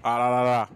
Ah, la, la, la.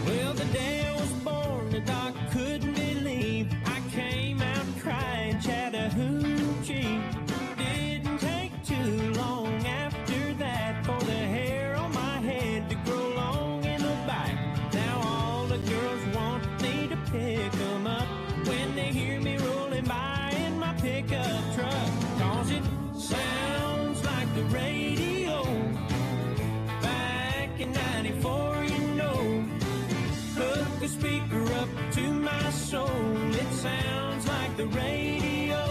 Well, the day I was born, the doc couldn't believe I came out crying Chattahoochee. Didn't take too long after that for the hair on my head to grow long in the back. Now all the girls want me to pick 'em up when they hear me rolling by in my pickup truck. 'Cause it sounds like the radio back in 94, you know. Hook the speaker up to my soul. It sounds like the radio.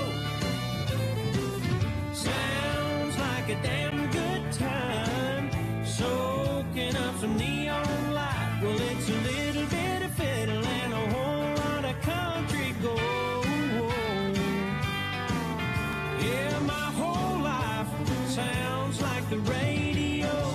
Sounds like a damn good time. Soaking up some neon light. Well, it's a little bit of fiddle and a whole lot of country gold. Yeah, my whole life sounds like the radio.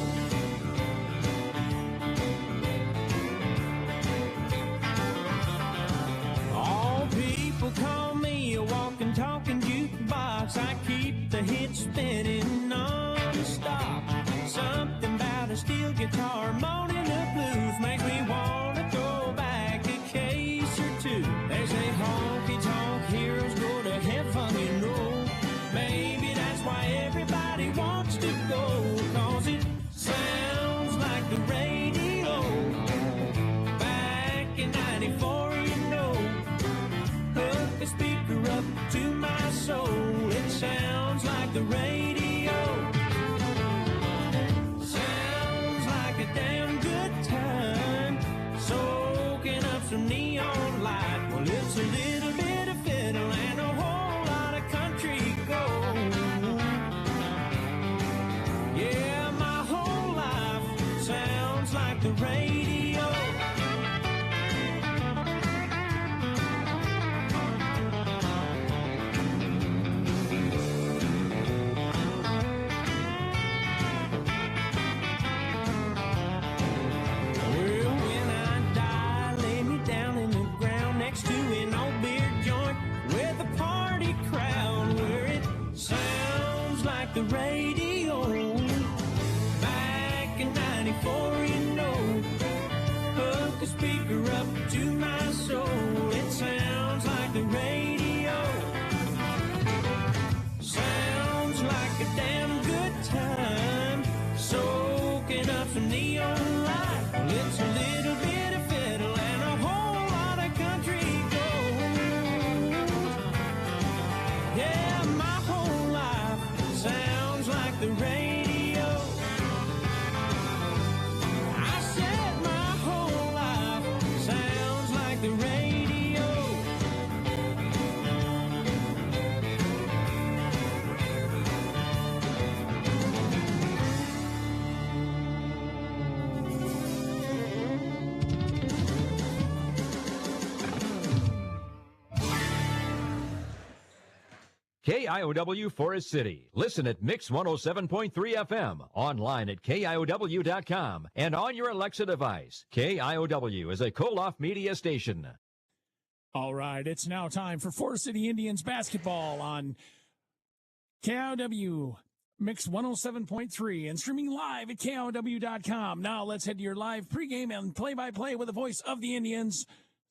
People call me a walking, talking jukebox. I keep the hits spinning non-stop. Something about a steel guitar moaning the blues makes me want to throw back a case or two. They say honky-tonk heroes go to heaven, you know. Maybe that's why everybody wants to go. the radio. Well, when I die, lay me down in the ground next to an old beer joint with a party crowd where it sounds like the radio. Back in 94, you know, hook the speaker up to my soul. It sounds like the radio. Sounds like a damn good time. Soaking up some neon light. Well, it's a little bit of fiddle and a whole lot of country gold. Yeah, my whole life sounds like the radio. I said my whole life sounds like the radio. KIOW Forest City. Listen at Mix 107.3 FM, online at KIOW.com, and on your Alexa device. KIOW is a Koloff media station. All right, it's now time for Forest City Indians basketball on KIOW Mix 107.3 and streaming live at KIOW.com. Now let's head to your live pregame and play-by-play with the voice of the Indians,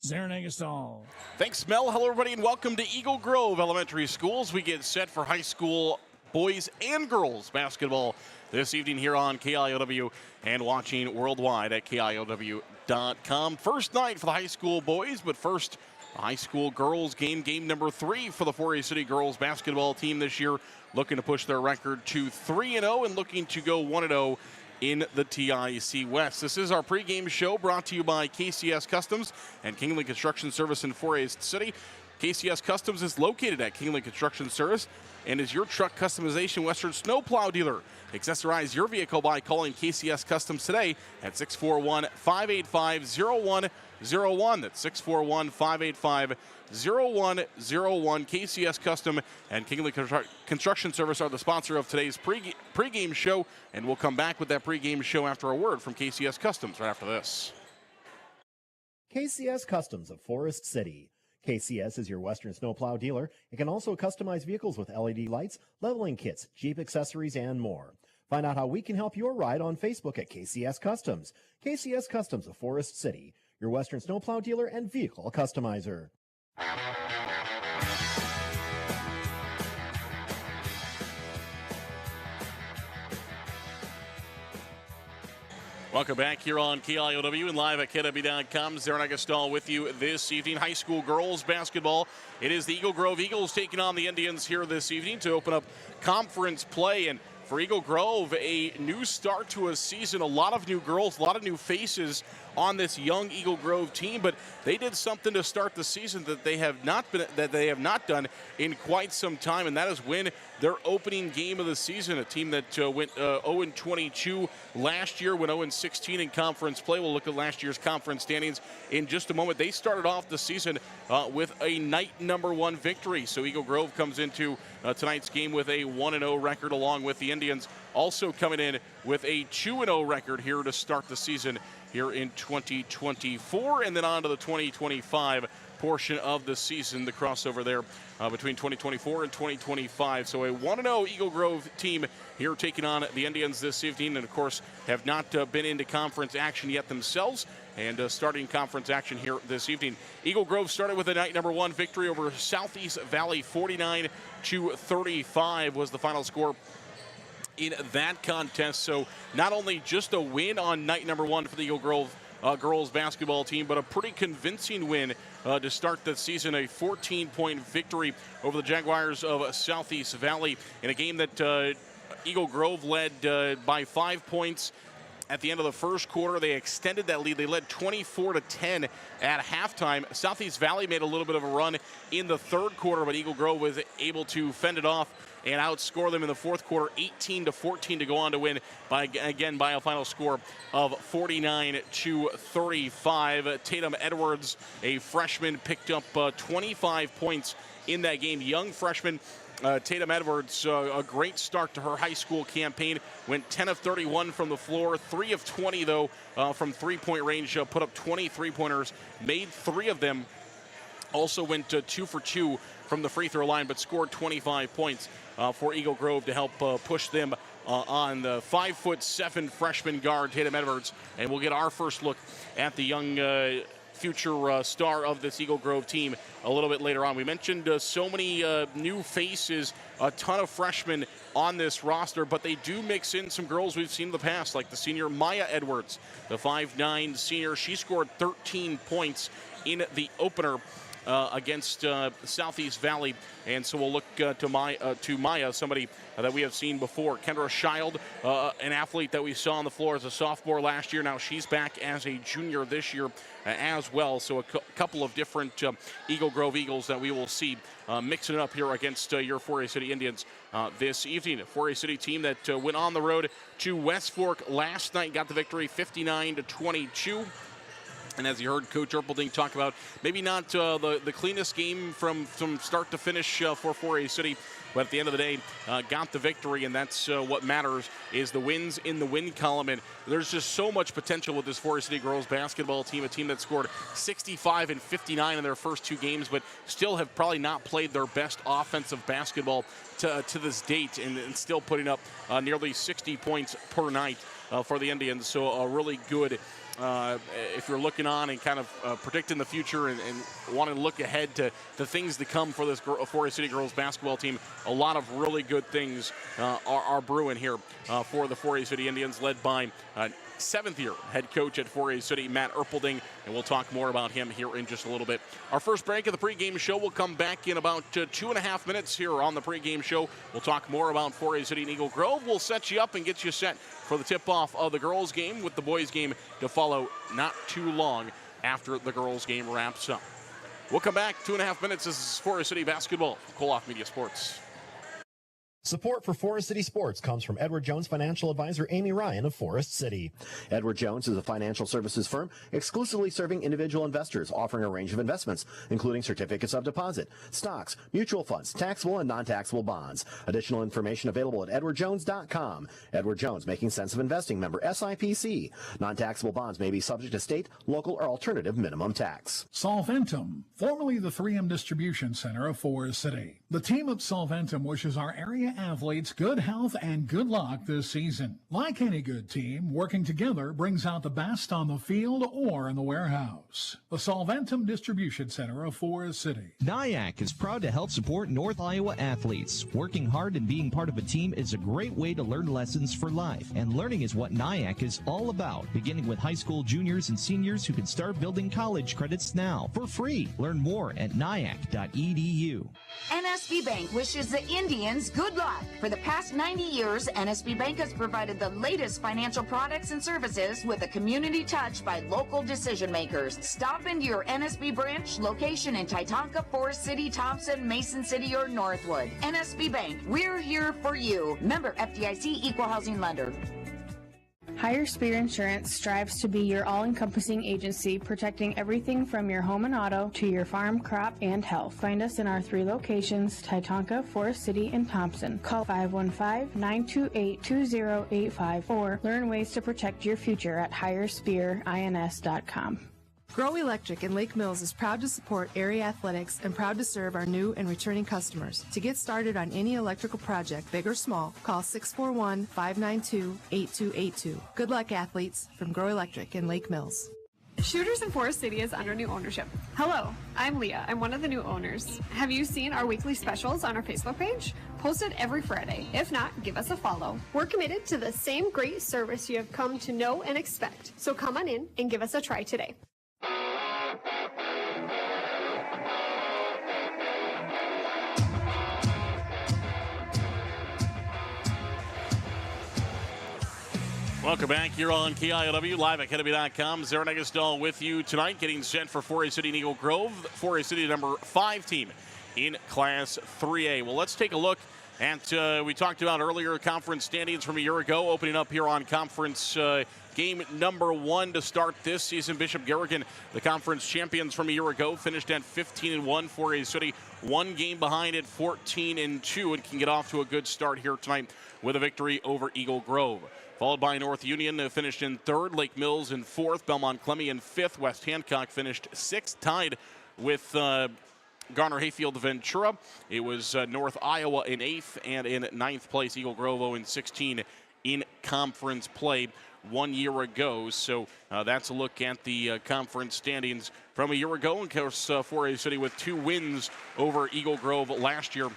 Zarin Agastal. Thanks, Mel. Hello, everybody, and welcome to Eagle Grove Elementary Schools. We get set for high school boys and girls basketball this evening here on KIOW and watching worldwide at KIOW.com. First night for the high school boys, but first high school girls game number 3 for the Forest City girls basketball team this year, looking to push their record to 3-0 and looking to go 1-0 in the TIC West. This is our pregame show brought to you by KCS Customs and Kingly Construction Service in Forest City. KCS Customs is located at Kingly Construction Service and is your truck customization Western snowplow dealer. Accessorize your vehicle by calling KCS Customs today at 641-585-0101. That's 641-585-0101. KCS Custom and Kingly Construction Service are the sponsor of today's pregame show, and we'll come back with that pregame show after a word from KCS Customs right after this. KCS Customs of Forest City. KCS is your Western snowplow dealer. It can also customize vehicles with LED lights, leveling kits, Jeep accessories, and more. Find out how we can help your ride on Facebook at KCS Customs. KCS Customs of Forest City, your Western snowplow dealer and vehicle customizer. Welcome back here on KIOW and live at KIOW.com. Zarin Agastal with you this evening. High school girls basketball. It is the Eagle Grove Eagles taking on the Indians here this evening to open up conference play. And for Eagle Grove, a new start to a season, a lot of new girls, a lot of new faces on this young Eagle Grove team, but they did something to start the season that they have not done in quite some time, and that is win their opening game of the season. A team that went 0-22 last year, went 0-16 in conference play. We'll look at last year's conference standings in just a moment. They started off the season with a night number 1 victory, so Eagle Grove comes into tonight's game with a 1-0 record, along with the Indians also coming in with a 2-0 record here to start the season here in 2024, and then on to the 2025 portion of the season, the crossover there between 2024 and 2025. So a 1-0 Eagle Grove team here taking on the Indians this evening, and of course have not been into conference action yet themselves, and starting conference action here this evening. Eagle Grove started with a night number 1 victory over Southeast Valley. 49-35 was the final score in that contest. So not only just a win on night number 1 for the Eagle Grove girls basketball team, but a pretty convincing win to start the season. A 14-point victory over the Jaguars of Southeast Valley in a game that Eagle Grove led by 5 points at the end of the first quarter. They extended that lead. They led 24-10 at halftime. Southeast Valley made a little bit of a run in the third quarter, but Eagle Grove was able to fend it off and outscore them in the fourth quarter 18-14 to go on to win by a final score of 49-35. Tatum Edwards, a freshman, picked up 25 points in that game. Young freshman Tatum Edwards, a great start to her high school campaign. Went 10 of 31 from the floor, 3 of 20 though from three-point range. Put up 20 three-pointers, made 3 of them. Also went 2 for 2 from the free throw line, but scored 25 points for Eagle Grove to help push them on the 5'7" freshman guard Tatum Edwards. And we'll get our first look at the young future star of this Eagle Grove team a little bit later on. We mentioned so many new faces, a ton of freshmen on this roster, but they do mix in some girls we've seen in the past, like the senior Maya Edwards, the 5'9" senior. She scored 13 points in the opener against Southeast Valley, and so we'll look to Maya, somebody that we have seen before. Kendra Child, an athlete that we saw on the floor as a sophomore last year. Now she's back as a junior this year as well. So a couple of different Eagle Grove Eagles that we will see mixing it up here against your Four-A City Indians this evening. A Four-A City team that went on the road to West Fork last night, got the victory 59-22. And as you heard Coach Erpelding talk about, maybe not the cleanest game from start to finish for 4A City, but at the end of the day, got the victory, and that's what matters, is the wins in the win column. And there's just so much potential with this 4A City girls basketball team, a team that scored 65 and 59 in their first 2 games, but still have probably not played their best offensive basketball to this date, and still putting up nearly 60 points per night for the Indians. So a really good, if you're looking on and kind of predicting the future and want to look ahead to the things to come for this 4A City girls basketball team, a lot of really good things are brewing here for the 4A City Indians, led by 7th-year head coach at 4A City, Matt Erpelding, and we'll talk more about him here in just a little bit. Our first break of the pregame show will come back in about 2.5 minutes here on the pregame show. We'll talk more about 4A City and Eagle Grove. We'll set you up and get you set for the tip-off of the girls' game, with the boys' game to follow not too long after the girls' game wraps up. We'll come back 2.5 minutes. This is 4A City basketball, Koloff Media Sports. Support for Forest City Sports comes from Edward Jones financial advisor Amy Ryan of Forest City. Edward Jones is a financial services firm exclusively serving individual investors, offering a range of investments, including certificates of deposit, stocks, mutual funds, taxable and non-taxable bonds. Additional information available at edwardjones.com. Edward Jones, making sense of investing, member SIPC. Non-taxable bonds may be subject to state, local, or alternative minimum tax. Solventum, formerly the 3M Distribution Center of Forest City. The team at Solventum wishes our area athletes good health and good luck this season. Like any good team, working together brings out the best on the field or in the warehouse. The Solventum Distribution Center of Forest City. NIAC is proud to help support North Iowa athletes. Working hard and being part of a team is a great way to learn lessons for life, and learning is what NIAC is all about, beginning with high school juniors and seniors who can start building college credits now for free. Learn more at niac.edu. NSB Bank wishes the Indians good luck. For the past 90 years, NSB Bank has provided the latest financial products and services with a community touch by local decision makers. Stop into your NSB branch location in Titanca, Forest City, Thompson, Mason City, or Northwood. NSB Bank, we're here for you. Member FDIC Equal Housing Lender. Higher Spear Insurance strives to be your all-encompassing agency, protecting everything from your home and auto to your farm, crop, and health. Find us in our 3 locations, Titanca, Forest City, and Thompson. Call 515-928-2085 or learn ways to protect your future at higherspearins.com. Grow Electric in Lake Mills is proud to support area athletics and proud to serve our new and returning customers. To get started on any electrical project, big or small, call 641-592-8282. Good luck, athletes, from Grow Electric in Lake Mills. Shooters in Forest City is under new ownership. Hello, I'm Leah. I'm one of the new owners. Have you seen our weekly specials on our Facebook page? Posted every Friday. If not, give us a follow. We're committed to the same great service you have come to know and expect. So come on in and give us a try today. Welcome back here on KIOW, live at KIOW.com. Zarin Egestal with you tonight, getting set for 4A City and Eagle Grove, 4A City number 5 team in Class 3A. Well, let's take a look And we talked about earlier conference standings from a year ago, opening up here on conference game number 1 to start this season. Bishop Garrigan, the conference champions from a year ago, finished at 15-1. Forest City 1 game behind at 14-2 and can get off to a good start here tonight with a victory over Eagle Grove. Followed by North Union, finished in 3rd, Lake Mills in 4th, Belmont Clemmy in 5th, West Hancock finished 6th, tied with Garner Hayfield Ventura. It was North Iowa in 8th, and in 9th place, Eagle Grove 0-16 in conference play 1 year ago. So that's a look at the conference standings from a year ago. And of course, Forest City with 2 wins over Eagle Grove last year,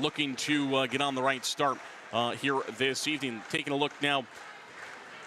looking to get on the right start here this evening. Taking a look now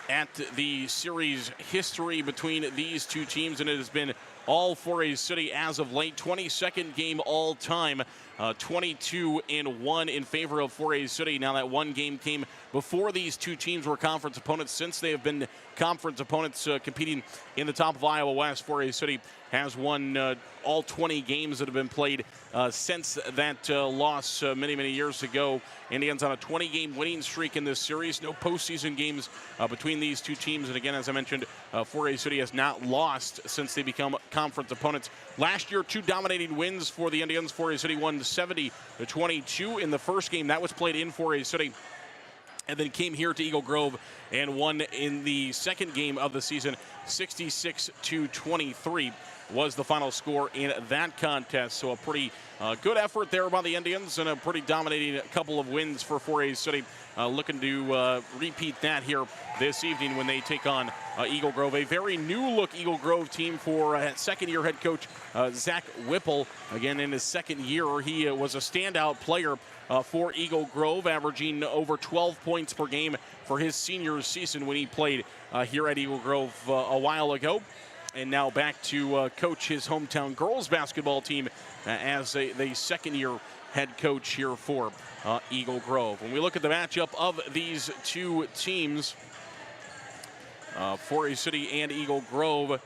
at the series history between these two teams, and it has been all Forest City as of late. 22nd game all time, 22-1 in favor of Forest City. Now that 1 game came before these two teams were conference opponents. Since they have been conference opponents competing in the top of Iowa West, Forest City has won all 20 games that have been played since that loss many years ago. Indians on a 20-game winning streak in this series. No postseason games between these two teams. And again, as I mentioned, Forest City has not lost since they become conference opponents. Last year, 2 dominating wins for the Indians. Forest City won 70-22 in the first game. That was played in Forest City, and then came here to Eagle Grove and won in the second game of the season. 66-23 was the final score in that contest. So a pretty good effort there by the Indians, and a pretty dominating couple of wins for Forest City. Looking to repeat that here this evening when they take on Eagle Grove. A very new-look Eagle Grove team for second-year head coach Zach Whipple. Again, in his second year, he was a standout player for Eagle Grove, averaging over 12 points per game for his senior season when he played here at Eagle Grove a while ago. And now back to coach his hometown girls basketball team as the second-year head coach here for Eagle Grove. When we look at the matchup of these two teams, Forest City and Eagle Grove,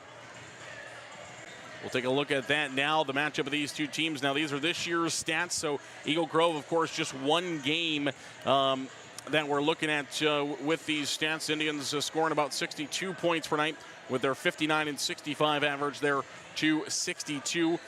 we'll take a look at that now, the matchup of these two teams. Now, these are this year's stats. So Eagle Grove, of course, just 1 game that we're looking at with these stats. Indians scoring about 62 points per night with their 59 and 65 average there to 62.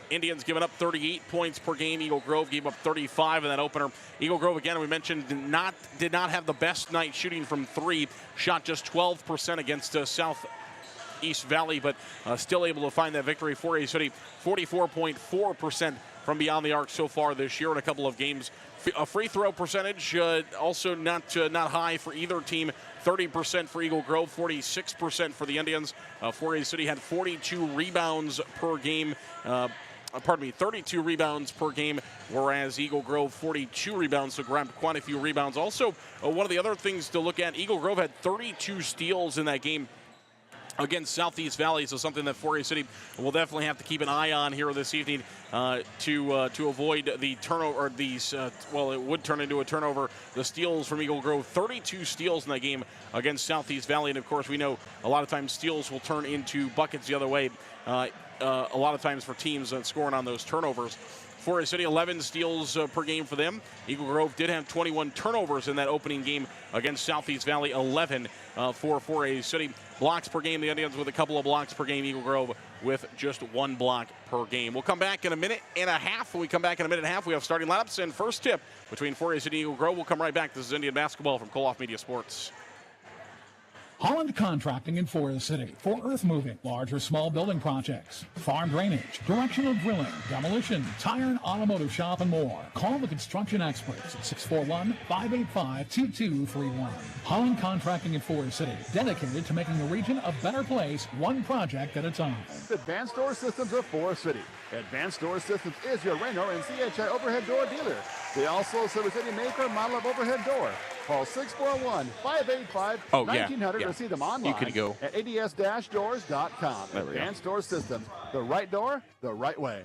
Indians giving up 38 points per game. Eagle Grove gave up 35 in that opener. Eagle Grove, again, we mentioned, did not have the best night shooting from 3. Shot just 12% against Southeast Valley, but still able to find that victory. Forest City, 44.4% from beyond the arc so far this year in a couple of games. A free throw percentage also not high for either team. 30% for Eagle Grove, 46% for the Indians. Forest City had 42 rebounds per game. 32 rebounds per game, whereas Eagle Grove 42 rebounds, so grabbed quite a few rebounds. Also, one of the other things to look at, Eagle Grove had 32 steals in that game against Southeast Valley, so something that Forest City will definitely have to keep an eye on here this evening to avoid the turnover, or these, it would turn into a turnover. The steals from Eagle Grove, 32 steals in that game against Southeast Valley, and of course we know a lot of times steals will turn into buckets the other way, a lot of times for teams scoring on those turnovers. Forest City, 11 steals per game for them. Eagle Grove did have 21 turnovers in that opening game against Southeast Valley, 11 for Forest City. Blocks per game, the Indians with a couple of blocks per game. Eagle Grove with just 1 block per game. We'll come back in a minute and a half. When we come back in a minute and a half, we have starting lineups and first tip between Forest City and Eagle Grove. We'll come right back. This is Indian Basketball from Koloff Media Sports. Holland Contracting in Forest City for earth moving, large or small building projects, farm drainage, directional drilling, demolition, tire and automotive shop, and more. Call the construction experts at 641-585-2231. Holland Contracting in Forest City, dedicated to making the region a better place, one project at a time. Advanced Door Systems of Forest City. Advanced Door Systems is your Reno and CHI overhead door dealer. They also service any maker model of overhead door. Call 641-585-1900 or see them online you could go at ads-doors.com. Advanced Door Systems, the right door, the right way.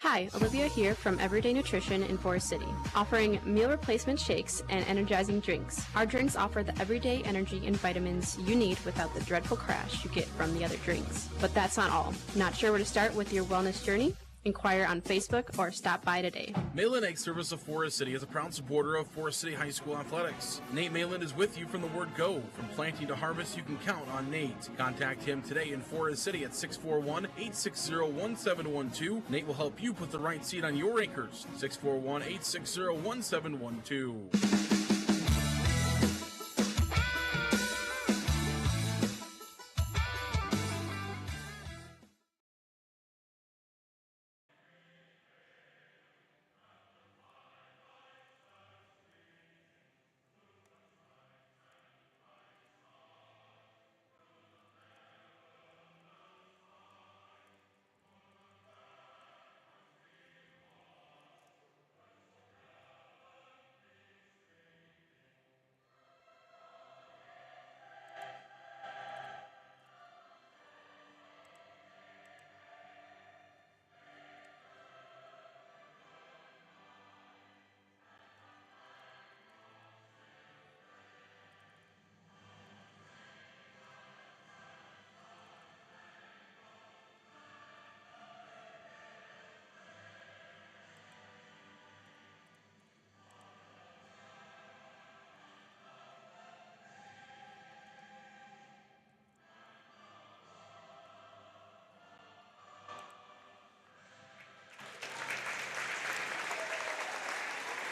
Hi, Olivia here from Everyday Nutrition in Forest City, offering meal replacement shakes and energizing drinks. Our drinks offer the everyday energy and vitamins you need without the dreadful crash you get from the other drinks. But that's not all. Not sure where to start with your wellness journey? Inquire on Facebook or stop by today. Malin Egg Service of Forest City is a proud supporter of Forest City High School athletics. Nate Malin is with you from the word go. From planting to harvest, you can count on Nate. Contact him today in Forest City at 641-860-1712. Nate will help you put the right seed on your acres. 641-860-1712.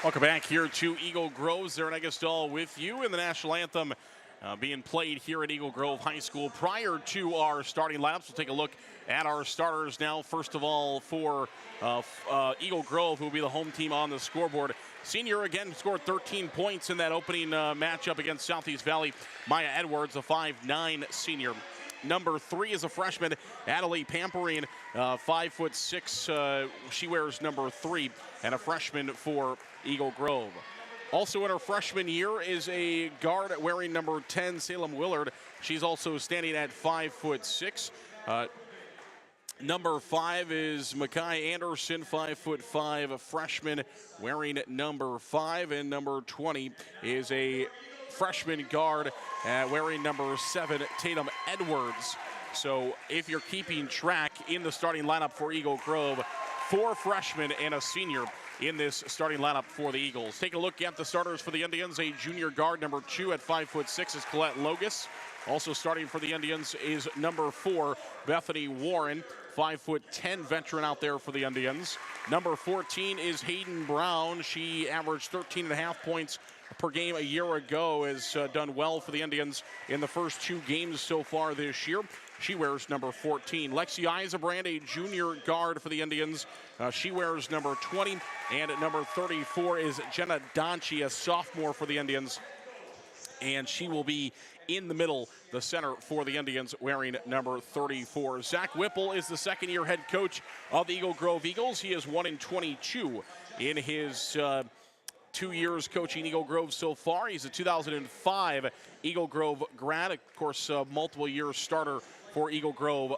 Welcome back here to Eagle Grove. Zarin Eggestal with you in the national anthem being played here at Eagle Grove High School. Prior to our starting lineups, we'll take a look at our starters now. First of all, for Eagle Grove, who will be the home team on the scoreboard. Senior again scored 13 points in that opening matchup against Southeast Valley. Maya Edwards, a 5'9" senior. Number 3 is a freshman, Adelie Pamperine, 5'6". She wears number 3, and a freshman for Eagle Grove. Also in her freshman year is a guard wearing number 10, Salem Willard. She's also standing at 5'6". Number 5 is Makai Anderson, 5'5", a freshman wearing number 5, and number 20 is a freshman guard wearing number 7, Tatum Edwards. So if you're keeping track in the starting lineup for Eagle Grove, 4 freshmen and a senior in this starting lineup for the Eagles. Take a look at the starters for the Indians. A junior guard, number 2 at 5'6", is Colette Logus. Also starting for the Indians is number 4, Bethany Warren, 5'10" veteran out there for the Indians. Number 14 is Hayden Brown. She averaged 13.5 points per game a year ago, has done well for the Indians in the first 2 games so far this year. She wears number 14. Lexi Eisenbrand, a junior guard for the Indians. She wears number 20. And at number 34 is Jenna Donchi, a sophomore for the Indians. And she will be in the middle, the center for the Indians, wearing number 34. Zach Whipple is the second-year head coach of the Eagle Grove Eagles. He is 1-22 in his 2 years coaching Eagle Grove so far. He's a 2005 Eagle Grove grad, of course, multiple year starter for Eagle Grove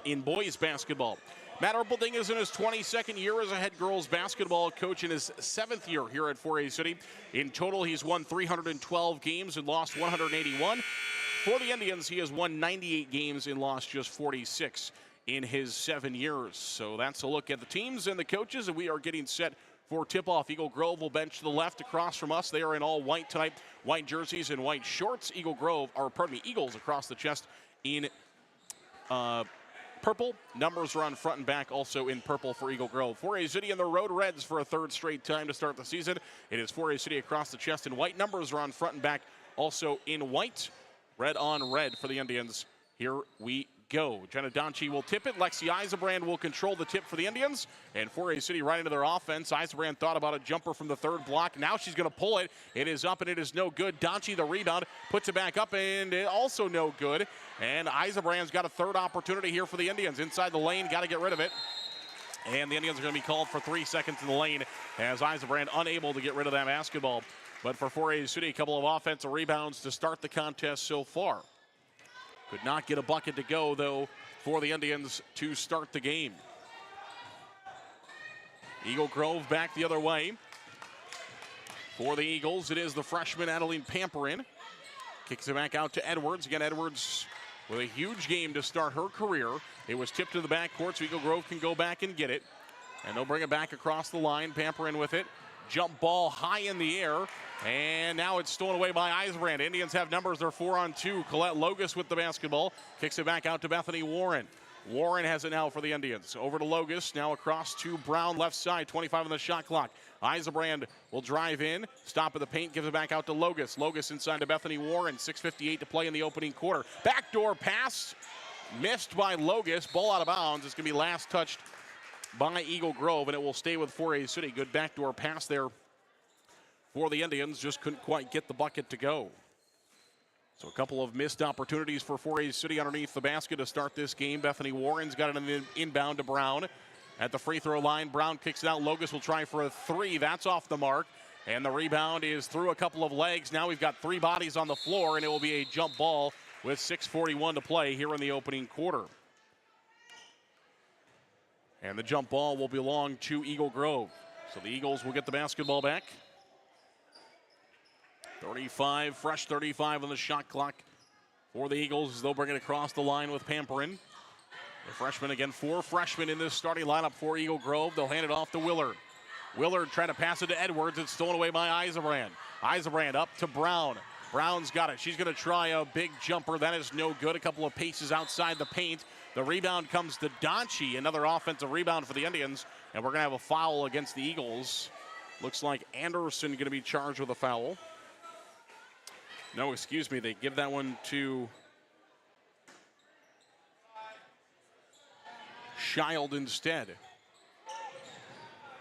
in boys basketball. Matt Erpelding is in his 22nd year as a head girls basketball coach, in his 7th year here at 4A City. In total, he's won 312 games and lost 181. For the Indians, he has won 98 games and lost just 46 in his 7 years. So that's a look at the teams and the coaches, and we are getting set for tip-off. Eagle Grove will bench to the left across from us. They are in all white tonight, white jerseys and white shorts. Eagles across the chest in purple. Numbers are on front and back, also in purple for Eagle Grove. 4A City in the Road Reds for a 3rd straight time to start the season. It is 4A City across the chest in white. Numbers are on front and back, also in white. Red on red for the Indians. Here we go. Jenna Donchi will tip it. Lexi Eisenbrand will control the tip for the Indians. And 4A City right into their offense. Eisenbrand thought about a jumper from the 3rd block. Now she's going to pull it. It is up and it is no good. Donchi the rebound, puts it back up, and it also no good. And Eisenbrand's got a 3rd opportunity here for the Indians. Inside the lane, got to get rid of it. And the Indians are going to be called for 3 seconds in the lane as Eisenbrand unable to get rid of that basketball. But for 4A City, a couple of offensive rebounds to start the contest so far. Could not get a bucket to go, though, for the Indians to start the game. Eagle Grove back the other way. For the Eagles, it is the freshman Adeline Pamperin. Kicks it back out to Edwards. Again, Edwards with a huge game to start her career. It was tipped to the backcourt, so Eagle Grove can go back and get it. And they'll bring it back across the line. Pamperin with it. Jump ball high in the air. And now it's stolen away by Eisenbrand. Indians have numbers. They're 4-on-2. Colette Logus with the basketball. Kicks it back out to Bethany Warren. Warren has it now for the Indians. Over to Logus. Now across to Brown, left side. 25 on the shot clock. Eisenbrand will drive in. Stop at the paint. Gives it back out to Logus. Logus inside to Bethany Warren. 6:58 to play in the opening quarter. Backdoor pass. Missed by Logus. Ball out of bounds. It's going to be last touched by Eagle Grove, and it will stay with 4A City. Good backdoor pass there for the Indians. Just couldn't quite get the bucket to go. So a couple of missed opportunities for 4A City underneath the basket to start this game. Bethany Warren's got it in the inbound to Brown. At the free throw line, Brown kicks it out. Logus will try for a three. That's off the mark. And the rebound is through a couple of legs. Now we've got three bodies on the floor, and it will be a jump ball with 6:41 to play here in the opening quarter. And the jump ball will belong to Eagle Grove. So the Eagles will get the basketball back. 35, fresh 35 on the shot clock for the Eagles as they'll bring it across the line with Pamperin. The freshman again, 4 freshmen in this starting lineup for Eagle Grove. They'll hand it off to Willard. Willard trying to pass it to Edwards. It's stolen away by Eisenbrand. Eisenbrand up to Brown. Brown's got it. She's going to try a big jumper. That is no good. A couple of paces outside the paint. The rebound comes to Donchi. Another offensive rebound for the Indians. And we're going to have a foul against the Eagles. Looks like Anderson going to be charged with a foul. No, excuse me. They give that one to Child instead.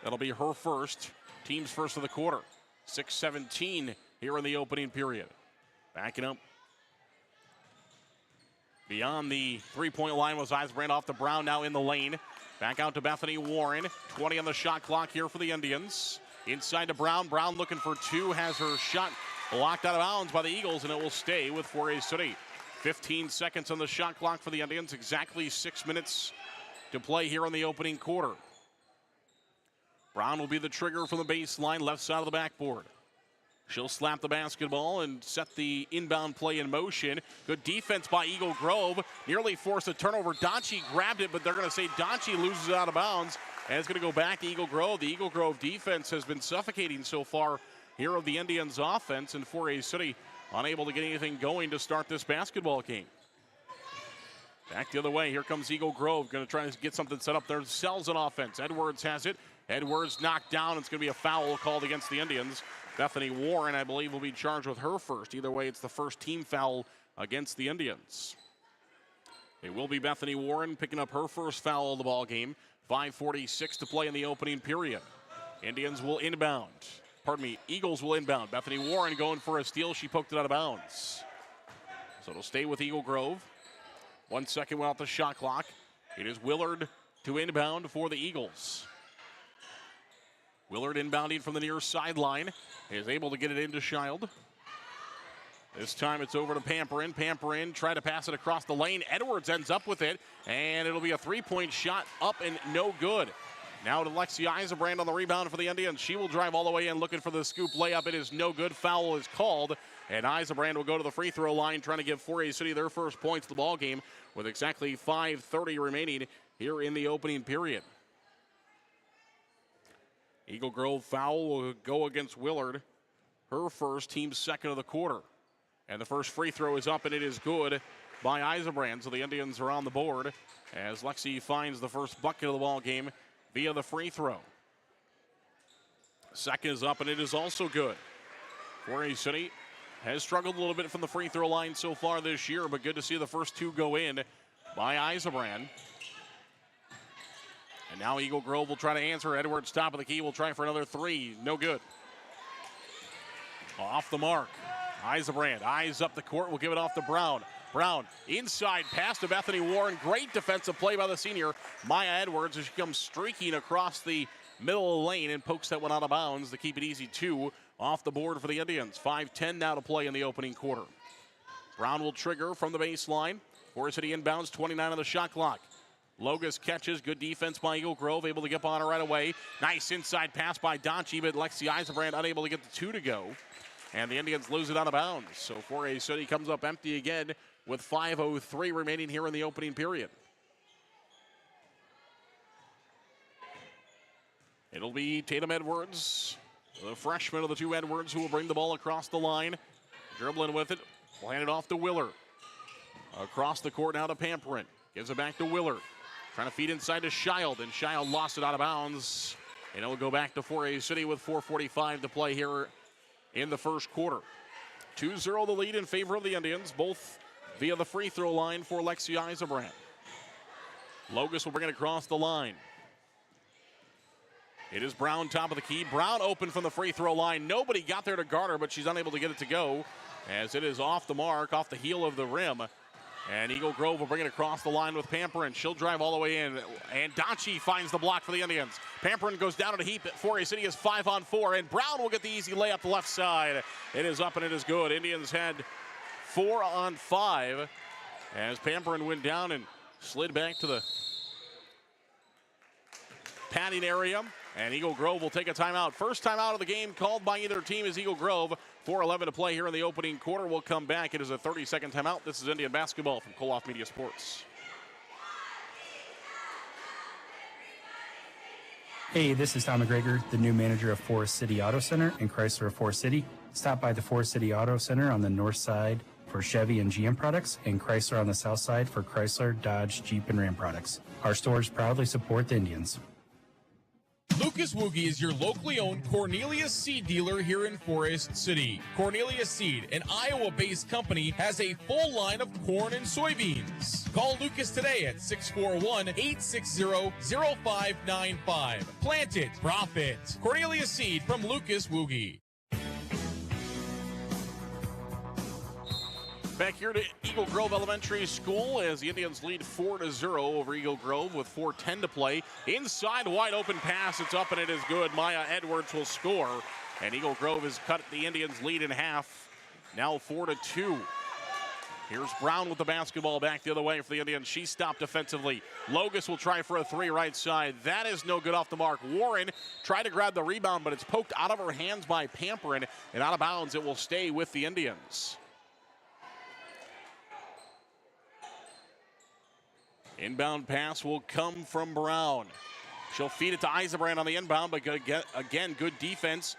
That'll be her first. Team's first of the quarter. 6:17 here in the opening period. Backing up. Beyond the three-point line was Eisenbrand off to Brown, now in the lane. Back out to Bethany Warren. 20 on the shot clock here for the Indians. Inside to Brown. Brown looking for two. Has her shot blocked out of bounds by the Eagles, and it will stay with 4A City. 15 seconds on the shot clock for the Indians. Exactly 6 minutes to play here in the opening quarter. Brown will be the trigger from the baseline, left side of the backboard. She'll slap the basketball and set the inbound play in motion. Good defense by Eagle Grove. Nearly forced a turnover. Donchi grabbed it, but they're going to say Donchi loses it out of bounds. And it's going to go back to Eagle Grove. The Eagle Grove defense has been suffocating so far here of the Indians' offense. And 4A City unable to get anything going to start this basketball game. Back the other way. Here comes Eagle Grove. Going to try to get something set up there. Sells an offense. Edwards has it. Edwards knocked down. It's going to be a foul called against the Indians. Bethany Warren, I believe, will be charged with her first. Either way, it's the first team foul against the Indians. It will be Bethany Warren picking up her first foul of the ball game. 5:46 to play in the opening period. Indians will inbound. Pardon me, Eagles will inbound. Bethany Warren going for a steal. She poked it out of bounds. So it'll stay with Eagle Grove. 1 second without the shot clock. It is Willard to inbound for the Eagles. Willard inbounding from the near sideline. Is able to get it into Child. This time it's over to Pamperin. Pamperin tried to pass it across the lane. Edwards ends up with it, and it'll be a three-point shot up and no good. Now to Lexi Eisenbrand on the rebound for the Indians. She will drive all the way in looking for the scoop layup. It is no good. Foul is called, and Eisenbrand will go to the free throw line trying to give 4A City their first points of the ball game with exactly 5:30 remaining here in the opening period. Eagle Grove foul will go against Willard. Her first, team second of the quarter. And the first free throw is up, and it is good by Eisenbrand. So the Indians are on the board as Lexi finds the first bucket of the ball game via the free throw. Second is up, and it is also good. 4A City has struggled a little bit from the free throw line so far this year, but good to see the first two go in by Eisenbrand. And now Eagle Grove will try to answer. Edwards, top of the key, will try for another three. No good. Off the mark. Eisenbrand eyes up the court. Will give it off to Brown. Brown inside pass to Bethany Warren. Great defensive play by the senior Maya Edwards as she comes streaking across the middle of the lane and pokes that one out of bounds to keep it easy. 2 off the board for the Indians. 5:10 now to play in the opening quarter. Brown will trigger from the baseline. 4A City inbounds, 29 on the shot clock. Logus catches. Good defense by Eagle Grove. Able to get on her right away. Nice inside pass by Donchi, but Lexi Eisenbrand unable to get the two to go. and the Indians lose it out of bounds. So 4A City comes up empty again with 5:03 remaining here in the opening period. It'll be Tatum Edwards, the freshman of the two Edwards, who will bring the ball across the line. Dribbling with it, will hand it off to Willer. Across the court now to Pamperin. Gives it back to Willer. Trying to feed inside to Child, and Child lost it out of bounds. And it will go back to 4A City with 4:45 to play here in the first quarter. 2-0 the lead in favor of the Indians, both via the free throw line for Lexi Eisenbrand. Logus will bring it across the line. It is Brown top of the key. Brown open from the free throw line. Nobody got there to guard her, but she's unable to get it to go as it is off the mark, off the heel of the rim. And Eagle Grove will bring it across the line with Pamperin. She'll drive all the way in. And Dachi finds the block for the Indians. Pamperin goes down at a heap. 4A City is 5-on-4. And Brown will get the easy layup to left side. It is up and it is good. Indians had 4-on-5 as Pamperin went down and slid back to the padding area. And Eagle Grove will take a timeout. First timeout of the game called by either team is Eagle Grove. 4:11 to play here in the opening quarter. We'll come back. It is a 30-second timeout. This is Indian basketball from Koloff Media Sports. Hey, this is Tom McGregor, the new manager of Forest City Auto Center in Chrysler of Forest City. Stop by the Forest City Auto Center on the north side for Chevy and GM products, and Chrysler on the south side for Chrysler, Dodge, Jeep, and Ram products. Our stores proudly support the Indians. Lucas Woogie is your locally owned Cornelius Seed dealer here in Forest City. Cornelius Seed, an Iowa-based company, has a full line of corn and soybeans. Call Lucas today at 641-860-0595. Plant it, profit. Cornelius Seed from Lucas Woogie. Back here to Eagle Grove Elementary School as the Indians lead 4-0 over Eagle Grove with 4:10 to play. Inside, wide open pass. It's up and it is good. Maya Edwards will score. And Eagle Grove has cut the Indians' lead in half. Now 4-2. Here's Brown with the basketball back the other way for the Indians. She stopped defensively. Logus will try for a three right side. That is no good off the mark. Warren tried to grab the rebound, but it's poked out of her hands by Pamperin. And out of bounds, it will stay with the Indians. Inbound pass will come from Brown. She'll feed it to Eisenbrand on the inbound, but again, good defense.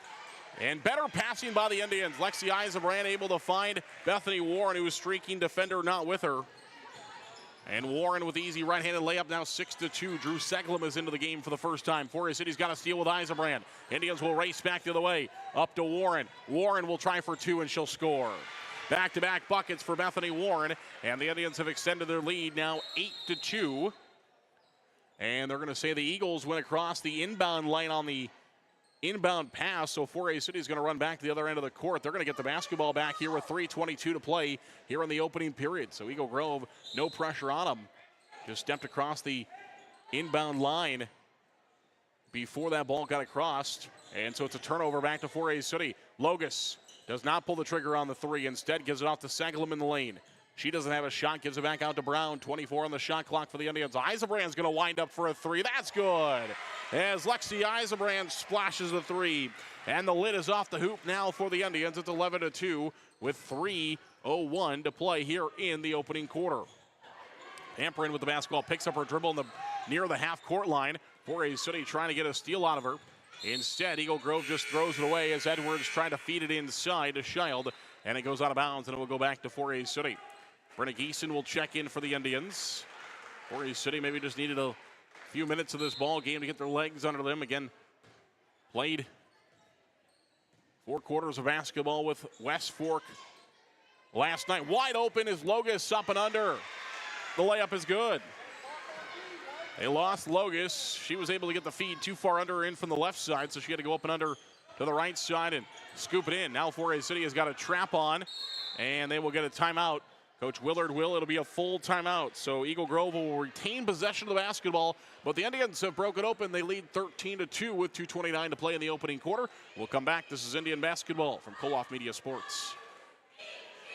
And better passing by the Indians. Lexi Eisenbrand able to find Bethany Warren, who was streaking, defender not with her. And Warren with the easy right-handed layup, now 6-2. Drew Seglem is into the game for the first time. 4A City's got a steal with Eisenbrand. Indians will race back the other way. Up to Warren. Warren will try for two, and she'll score. Back-to-back buckets for Bethany Warren, and the Indians have extended their lead now 8-2. And they're going to say the Eagles went across the inbound lane on the inbound pass, so 4A City is going to run back to the other end of the court. They're going to get the basketball back here with 3:22 to play here in the opening period. So Eagle Grove, no pressure on them. Just stepped across the inbound line before that ball got across. And so it's a turnover back to 4A City. Logus does not pull the trigger on the three. Instead, gives it off to Seglem in the lane. She doesn't have a shot. Gives it back out to Brown. 24 on the shot clock for the Indians. Eisenbrand's going to wind up for a three. That's good. As Lexi Eisenbrand splashes the three. And the lid is off the hoop now for the Indians. It's 11-2 with 3:01 to play here in the opening quarter. Pamperin with the basketball. Picks up her dribble near the half-court line. 4A City trying to get a steal out of her. Instead, Eagle Grove just throws it away as Edwards trying to feed it inside to Child, and it goes out of bounds, and it will go back to 4A City. Brenna Geeson will check in for the Indians. 4A City maybe just needed a few minutes of this ball game to get their legs under them. Again, played 4 quarters of basketball with West Fork last night. Wide open is Logus up and under. The layup is good. They lost Logus. She was able to get the feed too far under her in from the left side, so she had to go up and under to the right side and scoop it in. Now 4A City has got a trap on, and they will get a timeout. Coach Willard will. It'll be a full timeout. So Eagle Grove will retain possession of the basketball, but the Indians have broken open. They lead 13-2 with 2:29 to play in the opening quarter. We'll come back. This is Indian basketball from Koloff Media Sports.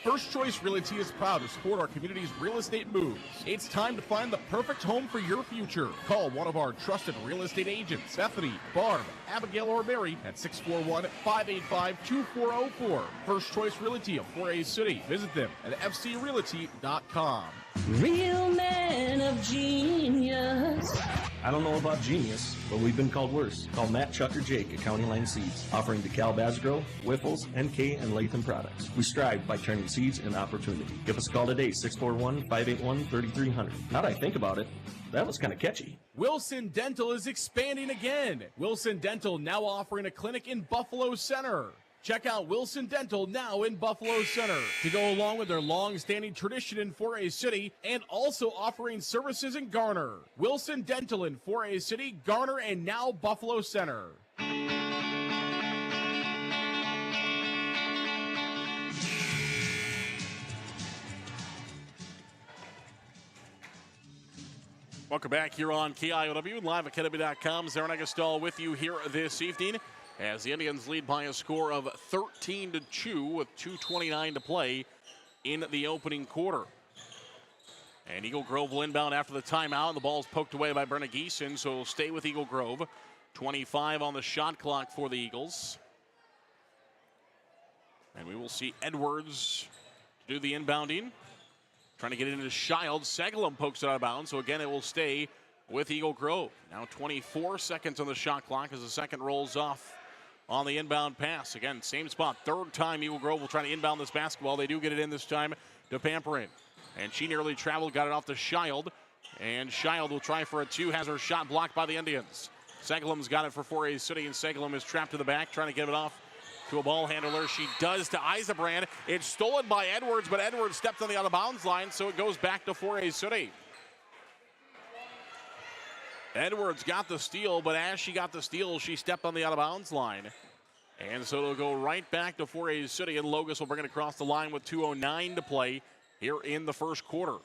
First Choice Realty is proud to support our community's real estate moves. It's time to find the perfect home for your future. Call one of our trusted real estate agents, Bethany, Barb, Abigail, or Mary at 641-585-2404. First Choice Realty of 4A City. Visit them at fcrealty.com. Real man of genius. I don't know about genius, but we've been called worse. Call Matt, Chuck, or Jake at County Line Seeds, offering DeKalb Asgrow, Whiffles, NK, and Latham products. We strive by turning seeds into opportunity. Give us a call today, 641-581-3300. Now that I think about it, that was kind of catchy. Wilson Dental is expanding again. Wilson Dental now offering a clinic in Buffalo Center. Check out Wilson Dental now in Buffalo Center to go along with their long-standing tradition in 4A City and also offering services in Garner. Wilson Dental in 4A City, Garner, and now Buffalo Center. Welcome back here on KIOW, live at KenneB.com. Zaron Agastal with you here this evening as the Indians lead by a score of 13-2 with 2:29 to play in the opening quarter. And Eagle Grove will inbound after the timeout, and the ball's poked away by Brenna Geeson, so it'll stay with Eagle Grove. 25 on the shot clock for the Eagles. And we will see Edwards do the inbounding. Trying to get it into Child. Segalum pokes it out of bounds, so again it will stay with Eagle Grove. Now 24 seconds on the shot clock as the second rolls off on the inbound pass. Again, same spot. Third time Eagle Grove will try to inbound this basketball. They do get it in this time to Pamperin. And she nearly traveled, got it off to Child. And Child will try for a two, has her shot blocked by the Indians. Segalum's got it for 4A City, and Segalum is trapped to the back, trying to get it off to a ball handler. She does to Eisenbrand. It's stolen by Edwards, but Edwards stepped on the out-of-bounds line, so it goes back to 4A City. Edwards got the steal, but as she got the steal, she stepped on the out-of-bounds line. And so it'll go right back to 4A City, and Logus will bring it across the line with 2:09 to play here in the first quarter.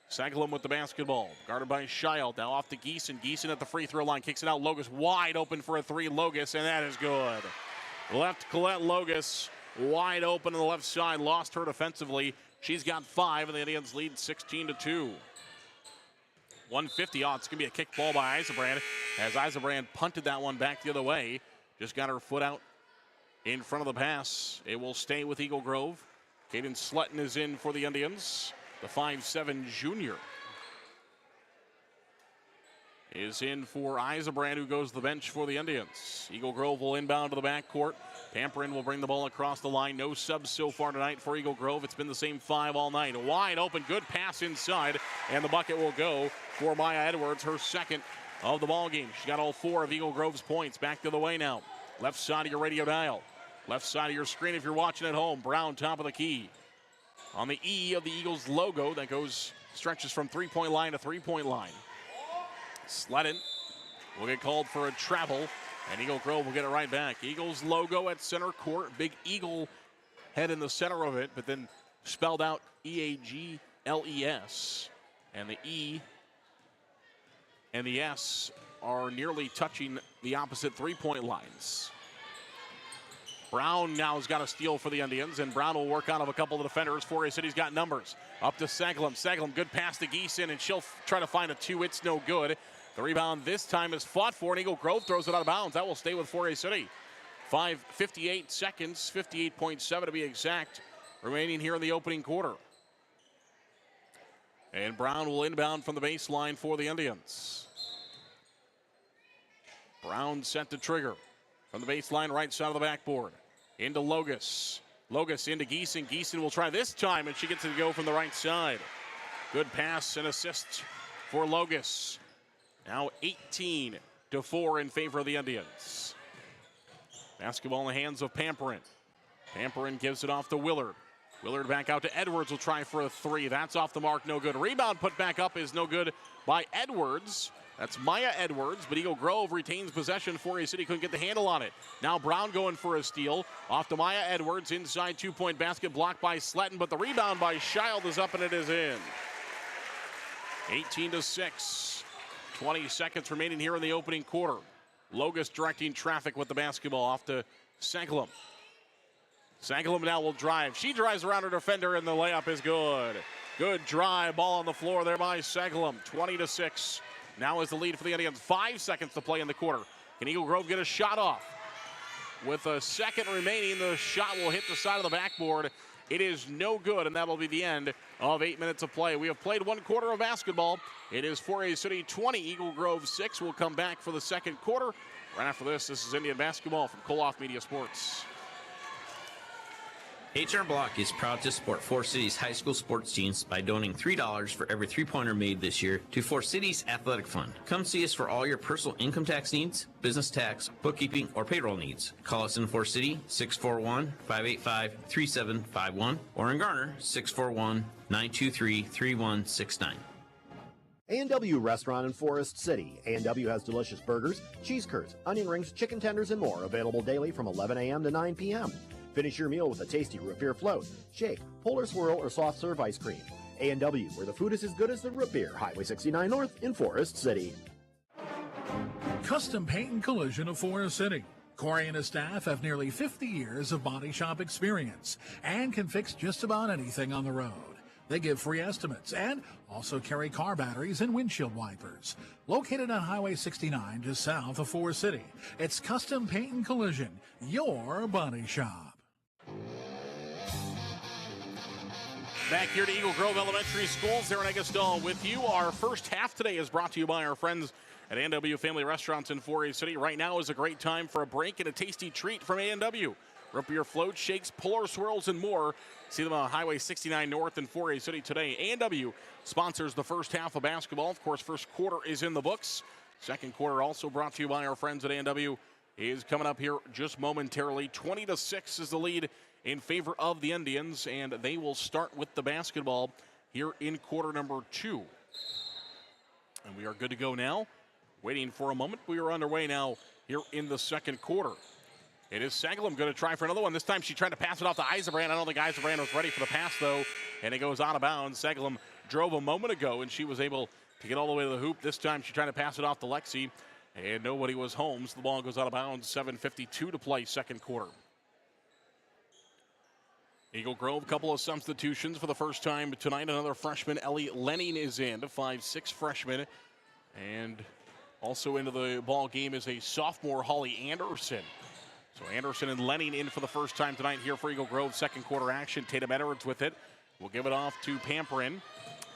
Segalum with the basketball, guarded by Child. Now off to Geeson. Geeson at the free throw line, kicks it out. Logus wide open for a three. Logus, and that is good. Left Colette Logus wide open on the left side. Lost her defensively. She's got 5, and the Indians lead 16-2. 150. Oh, it's going to be a kick ball by Eisenbrand as Eisenbrand punted that one back the other way. Just got her foot out in front of the pass. It will stay with Eagle Grove. Caden Slutton is in for the Indians. The 5'7" junior is in for Eisenbrand, who goes to the bench for the Indians. Eagle Grove will inbound to the backcourt. Pamperin will bring the ball across the line. No subs so far tonight for Eagle Grove. It's been the same 5 all night. Wide open, good pass inside, and the bucket will go for Maya Edwards, her second of the ball game. She got all 4 of Eagle Grove's points. Back the other way now. Left side of your radio dial. Left side of your screen if you're watching at home. Brown, top of the key. On the E of the Eagles logo that stretches from three-point line to three-point line. Sledden will get called for a travel, and Eagle Grove will get it right back. Eagles logo at center court. Big eagle head in the center of it, but then spelled out E-A-G-L-E-S. And the E and the S are nearly touching the opposite three-point lines. Brown now has got a steal for the Indians, and Brown will work out of a couple of defenders. 4A City's got numbers. Up to Segalum. Segalum, good pass to Geeson, and she'll try to find a 2. It's no good. The rebound this time is fought for, and Eagle Grove throws it out of bounds. That will stay with 4A City. 58 seconds, 58.7 to be exact, remaining here in the opening quarter. And Brown will inbound from the baseline for the Indians. Brown set to trigger from the baseline, right side of the backboard. Into Logus. Logus into Geeson. Geeson will try this time, and she gets it to go from the right side. Good pass and assist for Logus. Now 18-4 in favor of the Indians. Basketball in the hands of Pamperin. Pamperin gives it off to Willard. Willard back out to Edwards, will try for a 3. That's off the mark, no good. Rebound put back up is no good by Edwards. That's Maya Edwards, but Eagle Grove retains possession. 4A City couldn't get the handle on it. Now Brown going for a steal. Off to Maya Edwards, inside 2-point basket, blocked by Sletton, but the rebound by Child is up and it is in. 18-6. 20 seconds remaining here in the opening quarter. Logus directing traffic with the basketball off to Segalum. Sangalum now will drive. She drives around her defender, and the layup is good. Good drive. Ball on the floor there by Sangalum. 20-6. Now is the lead for the Indians. 5 seconds to play in the quarter. Can Eagle Grove get a shot off? With a second remaining, the shot will hit the side of the backboard. It is no good, and that will be the end of 8 minutes of play. We have played one quarter of basketball. It is Forest City 20, Eagle Grove 6. We'll come back for the second quarter. Right after this is Indian basketball from Koloff Media Sports. HR Block is proud to support Forest City's high school sports teams by donating $3 for every three-pointer made this year to Forest City's athletic fund. Come see us for all your personal income tax needs, business tax, bookkeeping, or payroll needs. Call us in Forest City, 641-585-3751, or in Garner, 641-923-3169. A&W Restaurant in Forest City. A&W has delicious burgers, cheese curds, onion rings, chicken tenders, and more available daily from 11 a.m. to 9 p.m. Finish your meal with a tasty root beer float, shake, polar swirl, or soft serve ice cream. A&W, where the food is as good as the root beer. Highway 69 North in Forest City. Custom Paint and Collision of Forest City. Corey and his staff have nearly 50 years of body shop experience and can fix just about anything on the road. They give free estimates and also carry car batteries and windshield wipers. Located on Highway 69 just south of Forest City, it's Custom Paint and Collision, your body shop. Back here to Eagle Grove Elementary School, Sarah Negastal with you. Our first half today is brought to you by our friends at A&W Family Restaurants in Forest City. Right now is a great time for a break and a tasty treat from A&W. Root beer floats, shakes, polar swirls, and more. See them on Highway 69 North in Forest City today. A&W sponsors the first half of basketball. Of course, first quarter is in the books. Second quarter also brought to you by our friends at A&W is coming up here just momentarily. 20-6 is the lead in favor of the Indians, and they will start with the basketball here in quarter number 2. And we are good to go now. Waiting for a moment. We are underway now here in the second quarter. It is Sangalum going to try for another one. This time she tried to pass it off to Eisenbrand. I don't think Eisenbrand was ready for the pass, though, and it goes out of bounds. Sangalum drove a moment ago, and she was able to get all the way to the hoop. This time she tried to pass it off to Lexi, and nobody was home, so the ball goes out of bounds. 7:52 to play second quarter. Eagle Grove, couple of substitutions for the first time tonight. Another freshman, Ellie Lenning, is in, a 5'6" freshman. And also into the ball game is a sophomore, Holly Anderson. So Anderson and Lenning in for the first time tonight here for Eagle Grove. Second quarter action. Tatum Edwards with it. We'll give it off to Pamperin.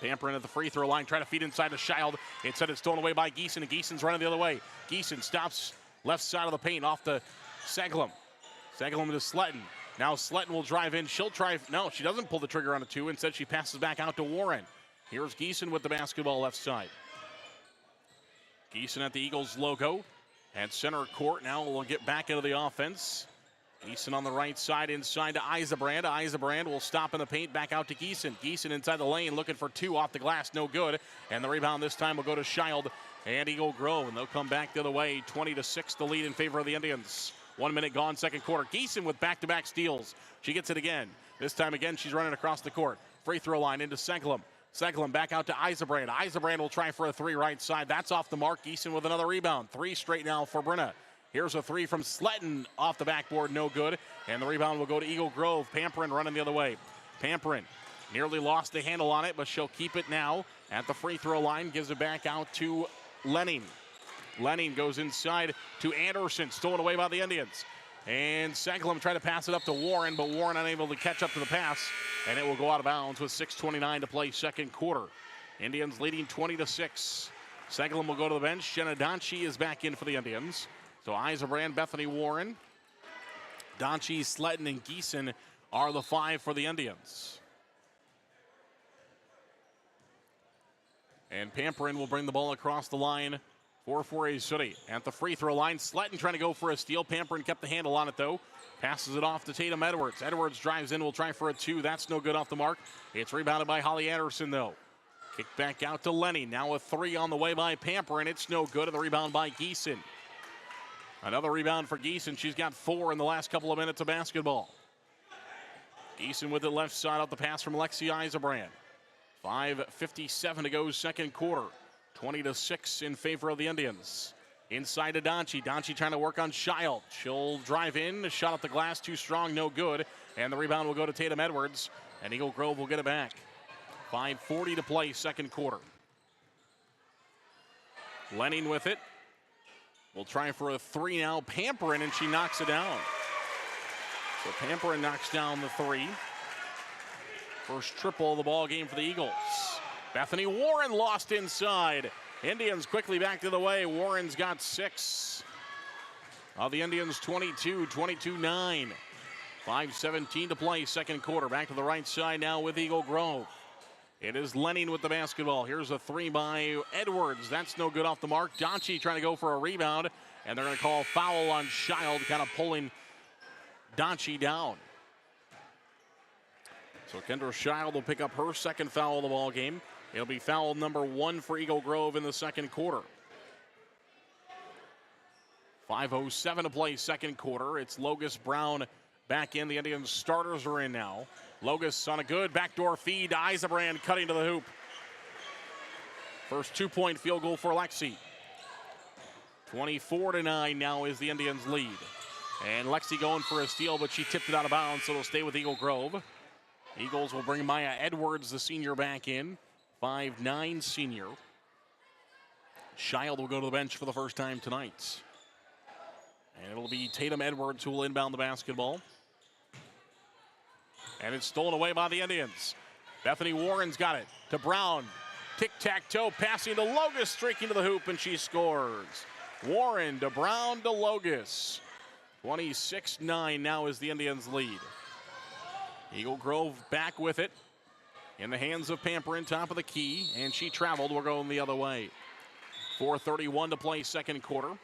Pamperin at the free throw line, trying to feed inside to Child. Instead, it's stolen away by Geeson, and Geeson's running the other way. Geeson stops left side of the paint off to Sangalum. Sangalum to Sletton. Now Sletton will drive in. She'll try. No, she doesn't pull the trigger on a two. Instead, she passes back out to Warren. Here's Geeson with the basketball left side. Geeson at the Eagles logo at center court. Now we'll get back into the offense. Geeson on the right side inside to Eisenbrand. Eisenbrand will stop in the paint, back out to Geeson. Geeson inside the lane looking for two off the glass, no good. And the rebound this time will go to Child and Eagle Grove, and they'll come back the other way. 20-6 the lead in favor of the Indians. 1 minute gone, second quarter. Geeson with back-to-back steals. She gets it again. This time again, she's running across the court. Free throw line into Sangalum. Sangalum back out to Eisenbrand. Eisenbrand will try for a three right side. That's off the mark. Geeson with another rebound. Three straight now for Brenna. Here's a three from Sletton off the backboard, no good. And the rebound will go to Eagle Grove. Pamperin running the other way. Pamperin nearly lost the handle on it, but she'll keep it now at the free throw line. Gives it back out to Lenning. Lenning goes inside to Anderson, stolen away by the Indians. And Sangalum tried to pass it up to Warren, but Warren unable to catch up to the pass, and it will go out of bounds with 6:29 to play second quarter. Indians leading 20-6. Sangalum will go to the bench. Jenna Donchi is back in for the Indians. So Eisenbrand, Bethany Warren, Donchi, Sletton, and Geeson are the five for the Indians. And Pamperin will bring the ball across the line for Forest City. At the free throw line, Sletton trying to go for a steal. Pamperin kept the handle on it, though. Passes it off to Tatum Edwards. Edwards drives in, will try for a two. That's no good off the mark. It's rebounded by Holly Anderson, though. Kick back out to Lenny. Now a three on the way by Pamperin. It's no good, and the rebound by Geeson. Another rebound for Geeson. She's got 4 in the last couple of minutes of basketball. Geeson with the left side out the pass from Lexi Eisenbrand. 5:57 to go second quarter. 20-6 in favor of the Indians. Inside to Donchi. Donchi trying to work on Child. She'll drive in. Shot at the glass, too strong, no good. And the rebound will go to Tatum Edwards, and Eagle Grove will get it back. 5:40 to play, second quarter. Lenning with it. Will try for a three now. Pamperin, and she knocks it down. So Pamperin knocks down the three. First triple of the ball game for the Eagles. Bethany Warren lost inside. Indians quickly back to the way. Warren's got 6. The Indians 22, 22-9. 5:17 to play, second quarter. Back to the right side now with Eagle Grove. It is Lenning with the basketball. Here's a three by Edwards. That's no good off the mark. Donchie trying to go for a rebound, and they're going to call foul on Child, kind of pulling Donchie down. So Kendra Child will pick up her second foul of the ball game. It'll be foul number 1 for Eagle Grove in the second quarter. 5:07 to play, second quarter. It's Logus Brown back in. The Indians starters are in now. Logus on a good backdoor feed to Eisenbrand, cutting to the hoop. First 2-point field goal for Lexi. 24-9 now is the Indians' lead. And Lexi going for a steal, but she tipped it out of bounds, so it'll stay with Eagle Grove. Eagles will bring Maya Edwards, the senior, back in. 5'9" senior. Child will go to the bench for the first time tonight. And it'll be Tatum Edwards who will inbound the basketball. And it's stolen away by the Indians. Bethany Warren's got it to Brown. Tic-tac-toe, passing to Logus, streaking to the hoop, and she scores. Warren to Brown to Logus. 26-9 now is the Indians' lead. Eagle Grove back with it. In the hands of Pamperin, top of the key, and she traveled. We're going the other way. 4:31 to play, second quarter.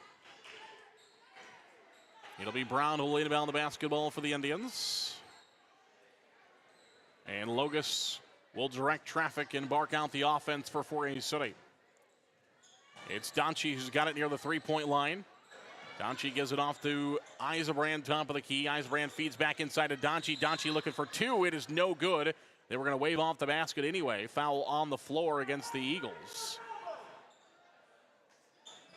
It'll be Brown who will inbound the basketball for the Indians. And Logus will direct traffic and bark out the offense for Fort Hays City. It's Donchie who's got it near the three-point line. Donchie gives it off to Eisenbrand, top of the key. Eisenbrand feeds back inside to Donchie. Donchie looking for 2. It is no good. They were going to wave off the basket anyway. Foul on the floor against the Eagles.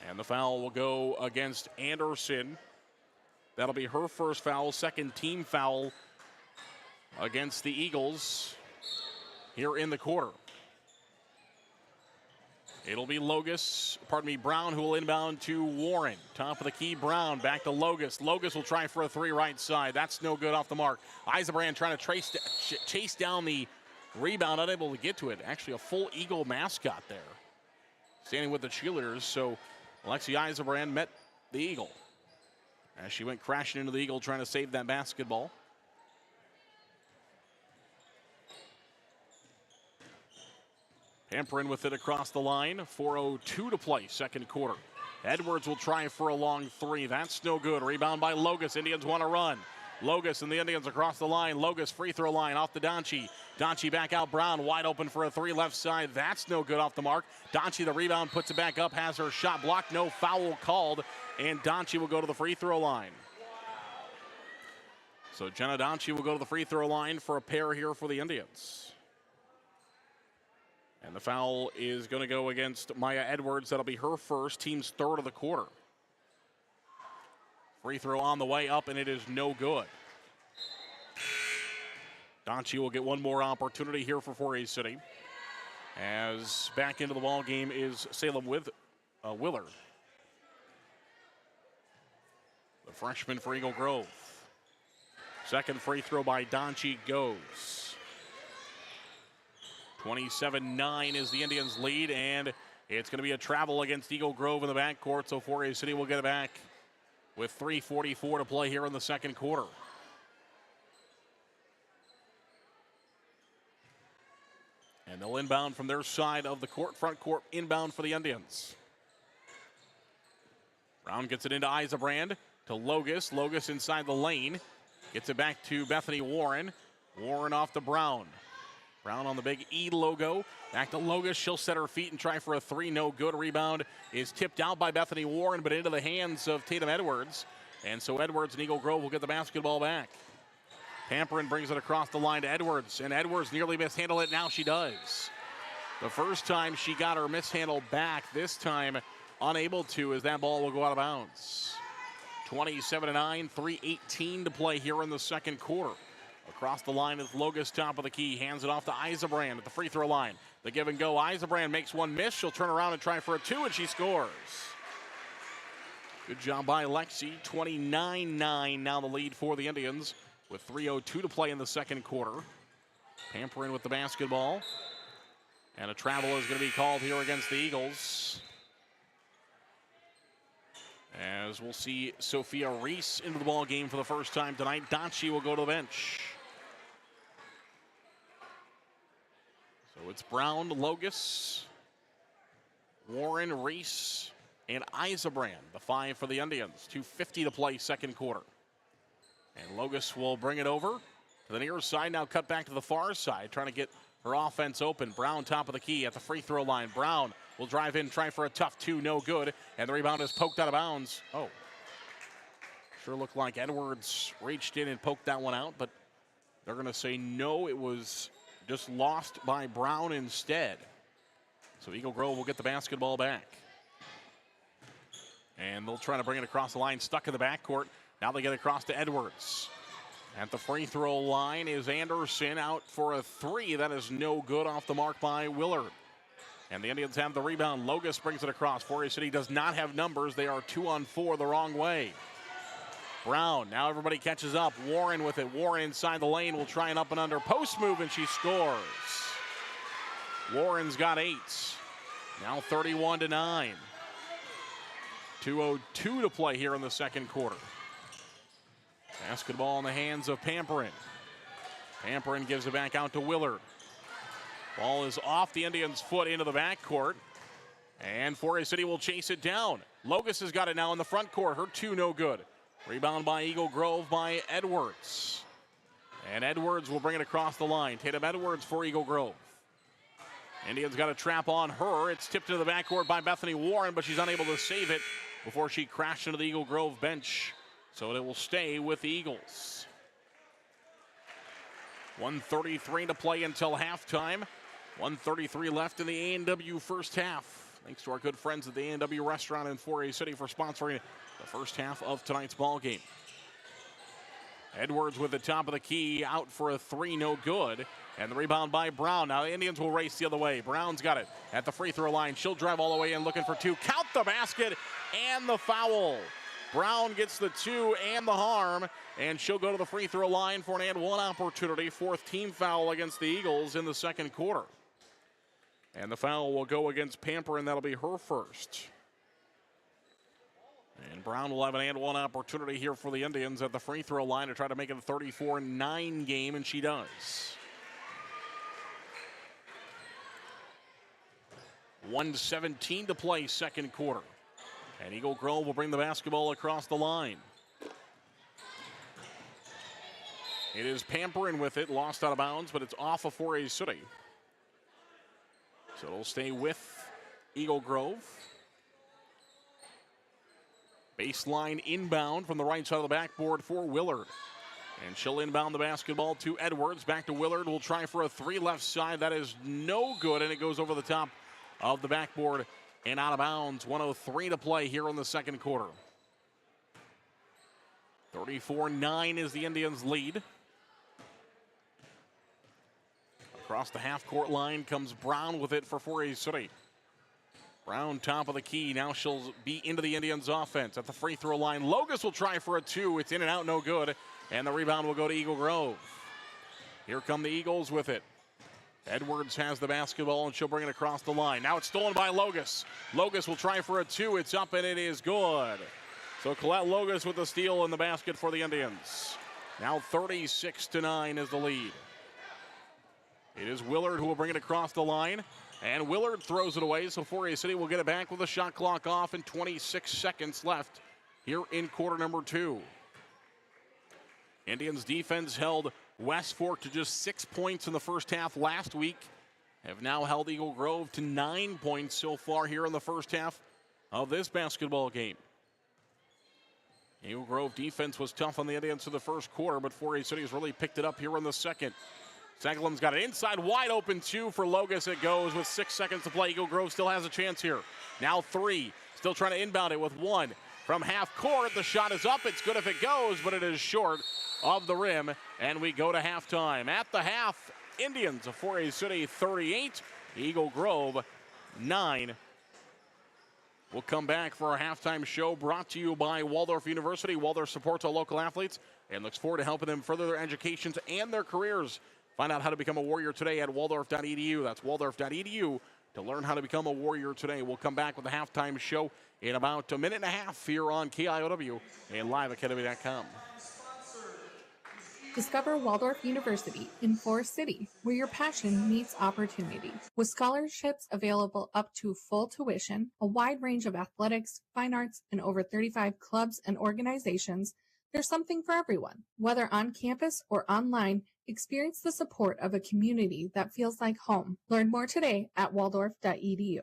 And the foul will go against Anderson. That'll be her first foul, second team foul against the Eagles here in the quarter. It'll be Brown who will inbound to Warren. Top of the key, Brown back to Logus. Logus will try for a 3 right side. That's no good off the mark. Eisenbrand trying to chase down the rebound, unable to get to it. Actually a full Eagle mascot there, standing with the cheerleaders. So Lexi Eisenbrand met the Eagle as she went crashing into the Eagle trying to save that basketball. Pamperin with it across the line. 4:02 to play, second quarter. Edwards will try for a long 3. That's no good. Rebound by Logus. Indians want to run. Logus and the Indians across the line. Logus free throw line off to Donchie. Donchie back out. Brown wide open for a 3 left side. That's no good off the mark. Donchie the rebound, puts it back up, has her shot blocked. No foul called, and Donchie will go to the free throw line. So Jenna Donchie will go to the free throw line for a pair here for the Indians. And the foul is going to go against Maya Edwards. That'll be her first, team's third of the quarter. Free throw on the way up, and it is no good. Donchie will get one more opportunity here for Fort Hays City. As back into the ball game is Salem with Willard, the freshman for Eagle Grove. Second free throw by Donchie goes. 27-9 is the Indians' lead, and it's going to be a travel against Eagle Grove in the backcourt, so Fort Hays City will get it back with 3:44 to play here in the second quarter. And they'll inbound from their side of the court, front court inbound for the Indians. Brown gets it into Eisenbrand to Logus. Logus inside the lane. Gets it back to Bethany Warren. Warren off to Brown. Brown on the big E logo. Back to Logus. She'll set her feet and try for a 3. No good. Rebound is tipped out by Bethany Warren, but into the hands of Tatum Edwards. And so Edwards and Eagle Grove will get the basketball back. Pamperin brings it across the line to Edwards, and Edwards nearly mishandled it. Now she does. The first time she got her mishandle back, this time unable to, as that ball will go out of bounds. 27-9, 3:18 to play here in the second quarter. Across the line is Logus, top of the key. Hands it off to Isebrand at the free throw line. The give and go. Isebrand makes one miss. She'll turn around and try for a 2, and she scores. Good job by Lexi. 29-9 now the lead for the Indians with 3:02 to play in the second quarter. Pamperin with the basketball. And a travel is going to be called here against the Eagles. As we'll see Sophia Reese into the ball game for the first time tonight. Dachi will go to the bench. So it's Brown, Logus, Warren, Reese, and Isebrand, the 5 for the Indians. 2:50 to play second quarter. And Logus will bring it over to the near side. Now cut back to the far side, trying to get her offense open. Brown top of the key at the free throw line. Brown will drive in, try for a tough 2, no good. And the rebound is poked out of bounds. Oh. Sure looked like Edwards reached in and poked that one out, but they're going to say no, it was just lost by Brown instead. So Eagle Grove will get the basketball back. And they'll try to bring it across the line, stuck in the backcourt. Now they get across to Edwards. At the free throw line is Anderson, out for a 3. That is no good, off the mark by Willard. And the Indians have the rebound. Logus brings it across. Forest City does not have numbers. They are 2 on 4 the wrong way. Brown, now everybody catches up. Warren with it. Warren inside the lane will try an up and under post move, and she scores. Warren's got 8. Now 31-9. 2:02 to play here in the second quarter. Basketball in the hands of Pamperin. Pamperin gives it back out to Willard. Ball is off the Indians' foot into the backcourt. And Forest City will chase it down. Logus has got it now in the front court. Her 2 no good. Rebound by Eagle Grove by Edwards. And Edwards will bring it across the line. Tatum Edwards for Eagle Grove. Indians got a trap on her. It's tipped into the backcourt by Bethany Warren, but she's unable to save it before she crashed into the Eagle Grove bench. So it will stay with the Eagles. 1:33 to play until halftime. 1:33 left in the A&W first half. Thanks to our good friends at the A&W Restaurant in 4A City for sponsoring the first half of tonight's ball game. Edwards with the top of the key, out for a 3, no good. And the rebound by Brown. Now the Indians will race the other way. Brown's got it at the free throw line. She'll drive all the way in looking for 2. Count the basket and the foul. Brown gets the 2 and the harm, and she'll go to the free throw line for an and 1 opportunity. 4th team foul against the Eagles in the second quarter. And the foul will go against Pamperin. That'll be her first. And Brown will have an and 1 opportunity here for the Indians at the free throw line to try to make it a 34-9 game, and she does. 1:17 to play second quarter. And Eagle Grove will bring the basketball across the line. It is Pamperin with it, lost out of bounds, but it's off of 4A City. So it'll stay with Eagle Grove. Baseline inbound from the right side of the backboard for Willard. And she'll inbound the basketball to Edwards. Back to Willard. Will try for a 3 left side. That is no good, and it goes over the top of the backboard and out of bounds. 1:03 to play here in the second quarter. 34-9 is the Indians' lead. Across the half-court line comes Brown with it for 4A City. Brown top of the key. Now she'll be into the Indians' offense. At the free throw line, Logus will try for a 2. It's in and out, no good. And the rebound will go to Eagle Grove. Here come the Eagles with it. Edwards has the basketball, and she'll bring it across the line. Now it's stolen by Logus. Logus will try for a 2. It's up, and it is good. So Colette Logus with the steal in the basket for the Indians. Now 36-9 is the lead. It is Willard who will bring it across the line. And Willard throws it away, so 4A City will get it back with the shot clock off and 26 seconds left here in quarter number 2. Indians defense held West Fork to just 6 points in the first half last week. Have now held Eagle Grove to 9 points so far here in the first half of this basketball game. Eagle Grove defense was tough on the Indians in the first quarter, but 4A City has really picked it up here in the second. Segelum's got it inside, wide open 2 for Logus. It goes with 6 seconds to play. Eagle Grove still has a chance here. Now 3, still trying to inbound it with 1. From half court, the shot is up. It's good if it goes, but it is short of the rim, and we go to halftime. At the half, Indians of Forest City 38, Eagle Grove 9. We'll come back for our halftime show brought to you by Waldorf University. Waldorf supports our local athletes and looks forward to helping them further their educations and their careers. Find out how to become a Warrior today at waldorf.edu. That's waldorf.edu to learn how to become a Warrior today. We'll come back with the halftime show in about a minute and a half here on KIOW and liveacademy.com. Discover Waldorf University in Forest City, where your passion meets opportunity. With scholarships available up to full tuition, a wide range of athletics, fine arts, and over 35 clubs and organizations, there's something for everyone. Whether on campus or online, experience the support of a community that feels like home. Learn more today at waldorf.edu.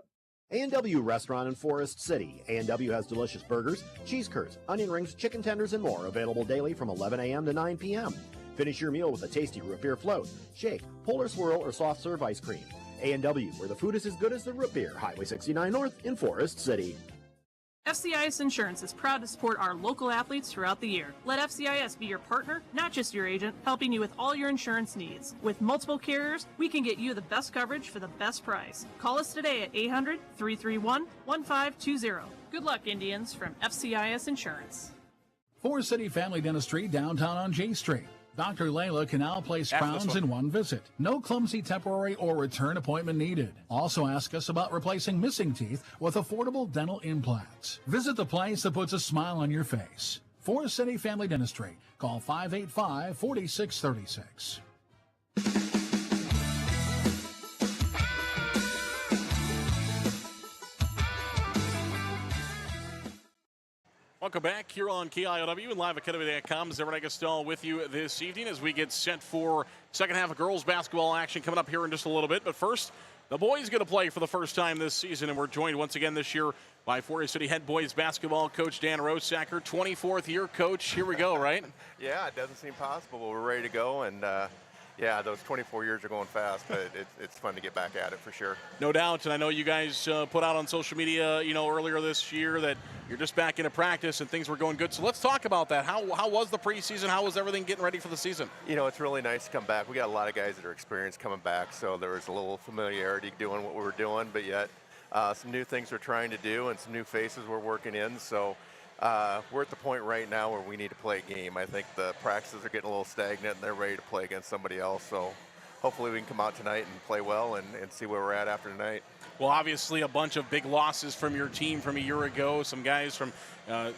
A&W Restaurant in Forest City. A&W has delicious burgers, cheese curds, onion rings, chicken tenders, and more available daily from 11 a.m. to 9 p.m. Finish your meal with a tasty root beer float, shake, polar swirl, or soft serve ice cream. A&W, where the food is as good as the root beer. Highway 69 North in Forest City. FCIS Insurance is proud to support our local athletes throughout the year. Let FCIS be your partner, not just your agent, helping you with all your insurance needs. With multiple carriers, we can get you the best coverage for the best price. Call us today at 800-331-1520. Good luck, Indians, from FCIS Insurance. Forest City Family Dentistry, downtown on J Street. Dr. Layla can now place crowns in one visit. No clumsy temporary or return appointment needed. Also ask us about replacing missing teeth with affordable dental implants. Visit the place that puts a smile on your face. Forest City Family Dentistry. Call 585-4636. Welcome back here on KIOW and liveacademy.com. Zerina Gastel with you this evening as we get set for second half of girls basketball action coming up here in just a little bit. But first, the boys going to play for the first time this season, and we're joined once again this year by Forest City head boys basketball coach Dan Rosacker, 24th year coach. Here we go, right? Yeah, it doesn't seem possible, but we're ready to go, and yeah, those 24 years are going fast, but it's fun to get back at it for sure. No doubt, and I know you guys put out on social media, earlier this year that you're just back into practice and things were going good. So let's talk about that. How was the preseason? How was everything getting ready for the season? It's really nice to come back. We got a lot of guys that are experienced coming back, so there was a little familiarity doing what we were doing, but yet some new things we're trying to do and some new faces we're working in. So we're at the point right now where we need to play a game. I think the practices are getting a little stagnant and they're ready to play against somebody else. So hopefully we can come out tonight and play well and see where we're at after tonight. Well, obviously a bunch of big losses from your team from a year ago. Some guys from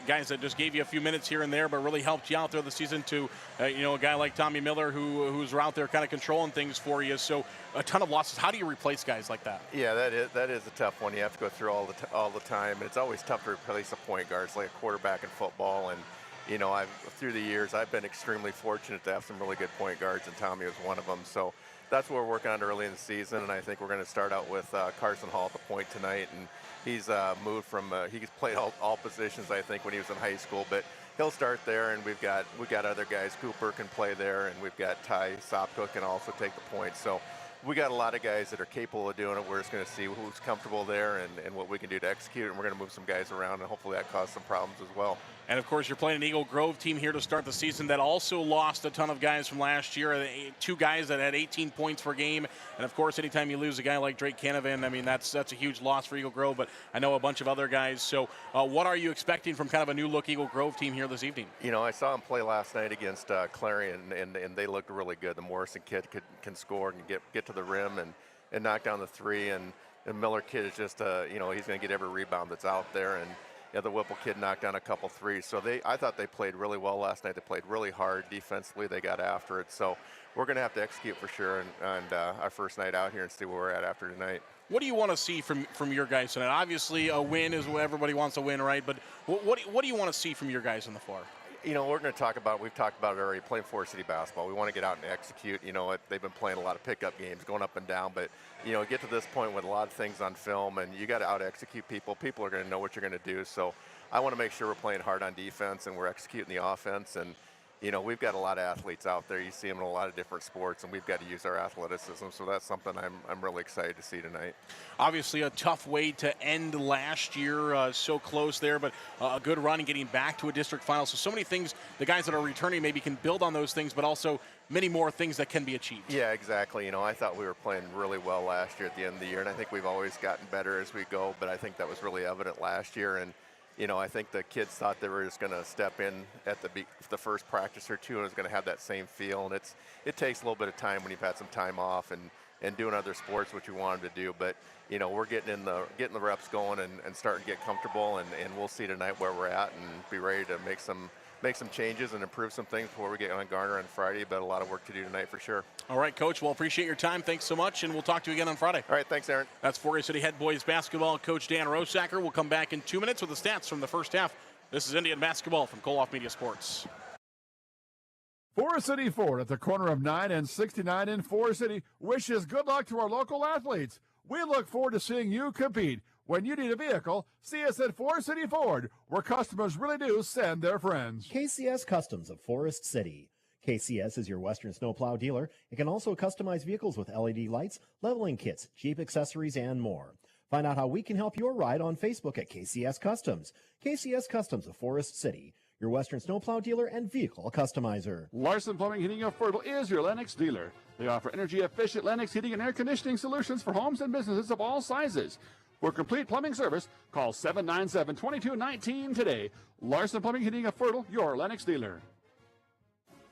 guys that just gave you a few minutes here and there, but really helped you out there the season to, a guy like Tommy Miller who's out there kind of controlling things for you. So a ton of losses. How do you replace guys like that? Yeah, that is a tough one. You have to go through all the time. It's always tough to replace a point guard. It's like a quarterback in football. And, through the years, I've been extremely fortunate to have some really good point guards, and Tommy was one of them. So that's what we're working on early in the season, and I think we're going to start out with Carson Hall at the point tonight. And he's moved from he's played all positions, I think, when he was in high school, but he'll start there. And we've got other guys. Cooper can play there, and we've got Ty Sopko can also take the point. So we got a lot of guys that are capable of doing it. We're just going to see who's comfortable there and what we can do to execute, and we're going to move some guys around, and hopefully that causes some problems as well. And, of course, you're playing an Eagle Grove team here to start the season that also lost a ton of guys from last year, two guys that had 18 points per game. And, of course, anytime you lose a guy like Drake Canavan, I mean, that's a huge loss for Eagle Grove, but I know a bunch of other guys. So what are you expecting from kind of a new-look Eagle Grove team here this evening? I saw them play last night against Clarion, and they looked really good. The Morrison kid can score and get to the rim and knock down the three, and Miller kid is just, he's going to get every rebound that's out there, and the Whipple kid knocked down a couple threes. So I thought they played really well last night. They played really hard defensively. They got after it. So we're going to have to execute for sure on our first night out here and see where we're at after tonight. What do you want to see from your guys tonight? Obviously, a win is what everybody wants to win, right? But what do you want to see from your guys on the floor? We're going to talk about, we've talked about it already, playing Forest City basketball. We want to get out and execute. They've been playing a lot of pickup games, going up and down, but, get to this point with a lot of things on film, and you got to out-execute people. People are going to know what you're going to do. So I want to make sure we're playing hard on defense and we're executing the offense. And, we've got a lot of athletes out there. You see them in a lot of different sports, and we've got to use our athleticism. So that's something I'm really excited to see tonight. Obviously, a tough way to end last year, so close there, but a good run and getting back to a district final. So many things the guys that are returning maybe can build on those things, but also many more things that can be achieved. Yeah, exactly. I thought we were playing really well last year at the end of the year, and I think we've always gotten better as we go, but I think that was really evident last year. And I think the kids thought they were just going to step in at the first practice or two and it was going to have that same feel. And it takes a little bit of time when you've had some time off and doing other sports, which we want them to do. But, we're getting the reps going and starting to get comfortable. And we'll see tonight where we're at and be ready to make some changes and improve some things before we get on Garner on Friday. But a lot of work to do tonight for sure. All right, Coach. Well, appreciate your time. Thanks so much, and we'll talk to you again on Friday. All right, thanks, Aaron. That's Forest City head boys basketball coach Dan Rosacker. We'll come back in 2 minutes with the stats from the first half. This is Indian basketball from Koloff Media Sports. Forest City Ford at the corner of 9 and 69 in Forest City wishes good luck to our local athletes. We look forward to seeing you compete. When you need a vehicle, see us at Forest City Ford, where customers really do send their friends. KCS Customs of Forest City. KCS is your Western snowplow dealer. It can also customize vehicles with LED lights, leveling kits, Jeep accessories, and more. Find out how we can help your ride on Facebook at KCS Customs. KCS Customs of Forest City, your Western snowplow dealer and vehicle customizer. Larson Plumbing Heating of Fertile is your Lennox dealer. They offer energy-efficient Lennox heating and air conditioning solutions for homes and businesses of all sizes. For complete plumbing service, call 797-2219 today. Larson Plumbing Heating of Fertile, your Lennox dealer.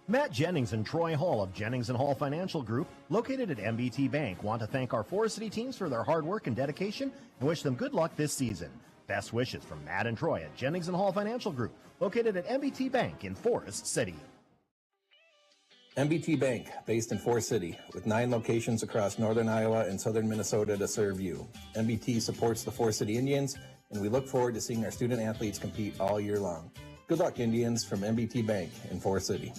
Matt Jennings and Troy Hall of Jennings & Hall Financial Group, located at MBT Bank, want to thank our Forest City teams for their hard work and dedication and wish them good luck this season. Best wishes from Matt and Troy at Jennings & Hall Financial Group, located at MBT Bank in Forest City. MBT Bank, based in Forest City, with 9 locations across northern Iowa and southern Minnesota to serve you. MBT supports the Forest City Indians, and we look forward to seeing our student athletes compete all year long. Good luck, Indians, from MBT Bank in Forest City.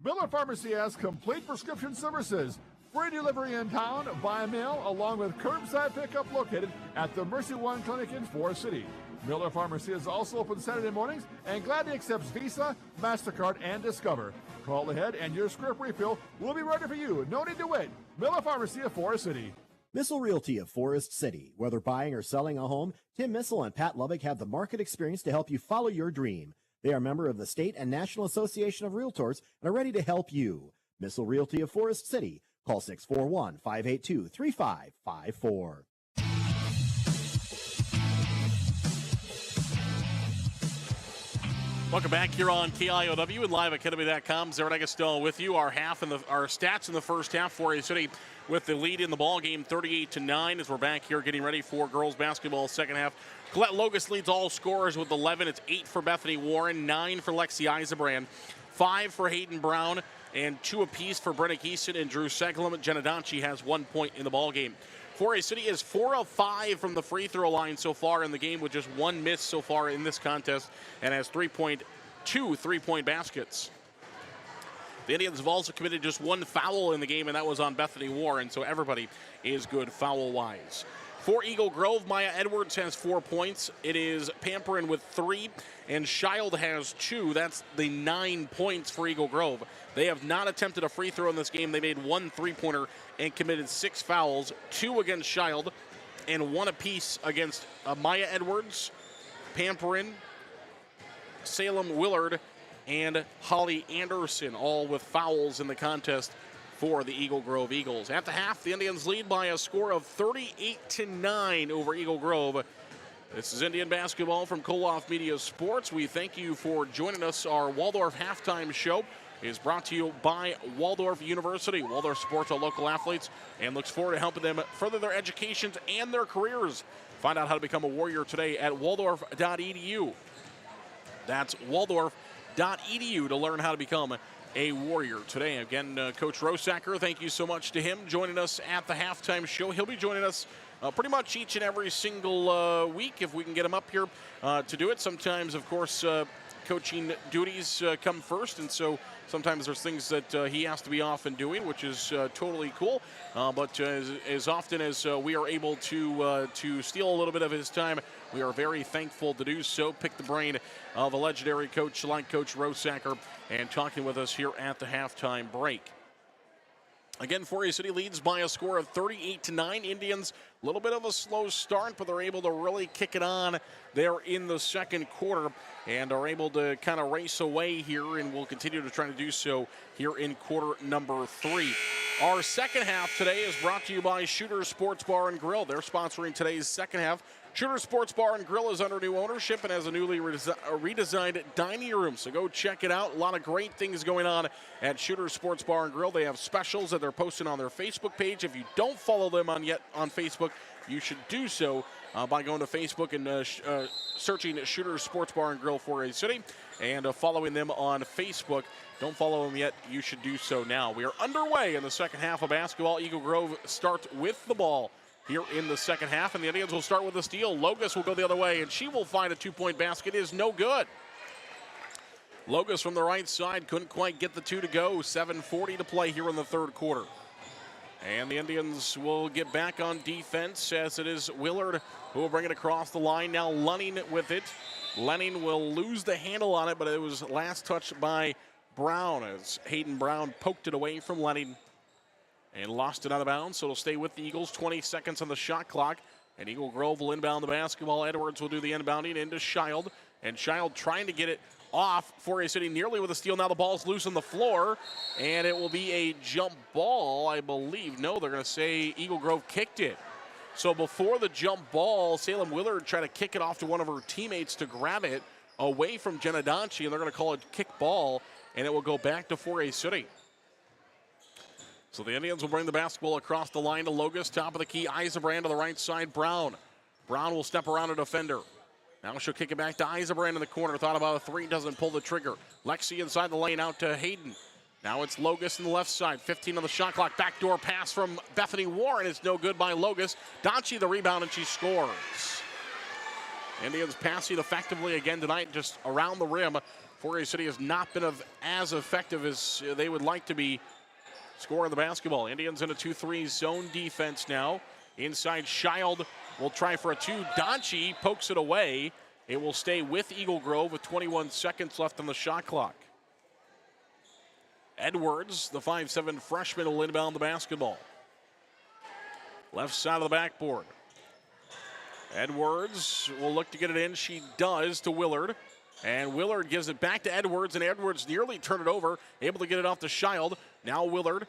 Miller Pharmacy has complete prescription services. Free delivery in town, by mail, along with curbside pickup located at the Mercy One Clinic in Forest City. Miller Pharmacy is also open Saturday mornings and gladly accepts Visa, MasterCard, and Discover. Call ahead and your script refill will be ready for you. No need to wait. Miller Pharmacy of Forest City. Missile Realty of Forest City. Whether buying or selling a home, Tim Missile and Pat Lubbock have the market experience to help you follow your dream. They are a member of the State and National Association of Realtors and are ready to help you. Missile Realty of Forest City. Call 641-582-3554. Welcome back here on KIOW and liveacademy.com. Zarin Agostell with you. Our stats in the first half. Forest City with the lead in the ball game, 38-9. As we're back here getting ready for girls basketball second half. Colette Logus leads all scorers with 11. It's 8 for Bethany Warren, 9 for Lexi Eisenbrand, 5 for Hayden Brown, and 2 apiece for Brenna Easton and Drew Seglum. Jenna Donchi has 1 point in the ball game. Forest City is 4 of 5 from the free throw line so far in the game, with just 1 miss so far in this contest, and has 2 three-point baskets. The Indians have also committed just 1 foul in the game, and that was on Bethany Warren, so everybody is good foul-wise. For Eagle Grove, Maya Edwards has 4 points. It is Pamperin with 3, and Child has 2. That's the 9 points for Eagle Grove. They have not attempted a free throw in this game. They made 1 three-pointer and committed 6 fouls, 2 against Child, and 1 apiece against Maya Edwards, Pamperin, Salem Willard, and Holly Anderson, all with fouls in the contest for the Eagle Grove Eagles. At the half, the Indians lead by a score of 38-9 over Eagle Grove. This is Indian basketball from Koloff Media Sports. We thank you for joining us. Our Waldorf halftime show is brought to you by Waldorf University. Waldorf supports our local athletes and looks forward to helping them further their educations and their careers. Find out how to become a Warrior today at waldorf.edu. That's waldorf.edu to learn how to become a Warrior today. Again, Coach Rosacker, thank you so much to him joining us at the halftime show. He'll be joining us pretty much each and every single week if we can get him up here to do it. Sometimes, of course, coaching duties come first, and so sometimes there's things that he has to be off and doing, which is totally cool. But as often as we are able to steal a little bit of his time, we are very thankful to do so. Pick the brain of a legendary coach like Coach Rosacker, and talking with us here at the halftime break. Again, Fourier City leads by a score of 38-9. Indians, a little bit of a slow start, but they're able to really kick it on there in the second quarter and are able to kind of race away here, and will continue to try to do so here in quarter number 3. Our second half today is brought to you by Shooter Sports Bar and Grill. They're sponsoring today's second half. Shooter Sports Bar and Grill is under new ownership and has a newly redesigned dining room, so go check it out. A lot of great things going on at Shooter Sports Bar and Grill. They have specials that they're posting on their Facebook page. If you don't follow them on Facebook, you should do so by going to Facebook and searching Shooter Sports Bar and Grill for a city and following them on Facebook. Don't follow them yet, you should do so now. We are underway in the second half of basketball. Eagle Grove starts with the ball here in the second half, and the Indians will start with a steal. Logus will go the other way, and she will find a two-point basket. It is no good. Logus from the right side couldn't quite get the two to go. 7:40 to play here in the third quarter. And the Indians will get back on defense as it is Willard who will bring it across the line. Now Lenning with it. Lenning will lose the handle on it, but it was last touched by Brown as Hayden Brown poked it away from Lenning and lost it out of bounds, so it'll stay with the Eagles. 20 seconds on the shot clock, and Eagle Grove will inbound the basketball. Edwards will do the inbounding into Child, and Child trying to get it off. Fourier City nearly with a steal. Now the ball's loose on the floor, and it will be a jump ball, I believe. No, they're going to say Eagle Grove kicked it. So before the jump ball, Salem Willard tried to kick it off to one of her teammates to grab it away from Jenna Donchi, and they're going to call it kick ball, and it will go back to Fourier City. So the Indians will bring the basketball across the line to Logus. Top of the key, Eisenbrand to the right side, Brown. Brown will step around a defender. Now she'll kick it back to Eisenbrand in the corner. Thought about a three, doesn't pull the trigger. Lexi inside the lane out to Hayden. Now it's Logus on the left side. 15 on the shot clock. Backdoor pass from Bethany Warren. It's no good by Logus. Donchi the rebound, and she scores. Indians passing effectively again tonight, just around the rim. Fourier City has not been as effective as they would like to be scoring the basketball. Indians in a 2-3 zone defense now. Inside, Child will try for a two. Donchi pokes it away. It will stay with Eagle Grove with 21 seconds left on the shot clock. Edwards, the 5'7 freshman, will inbound the basketball. Left side of the backboard. Edwards will look to get it in. She does to Willard. And Willard gives it back to Edwards, and Edwards nearly turned it over, able to get it off to Child. Now Willard.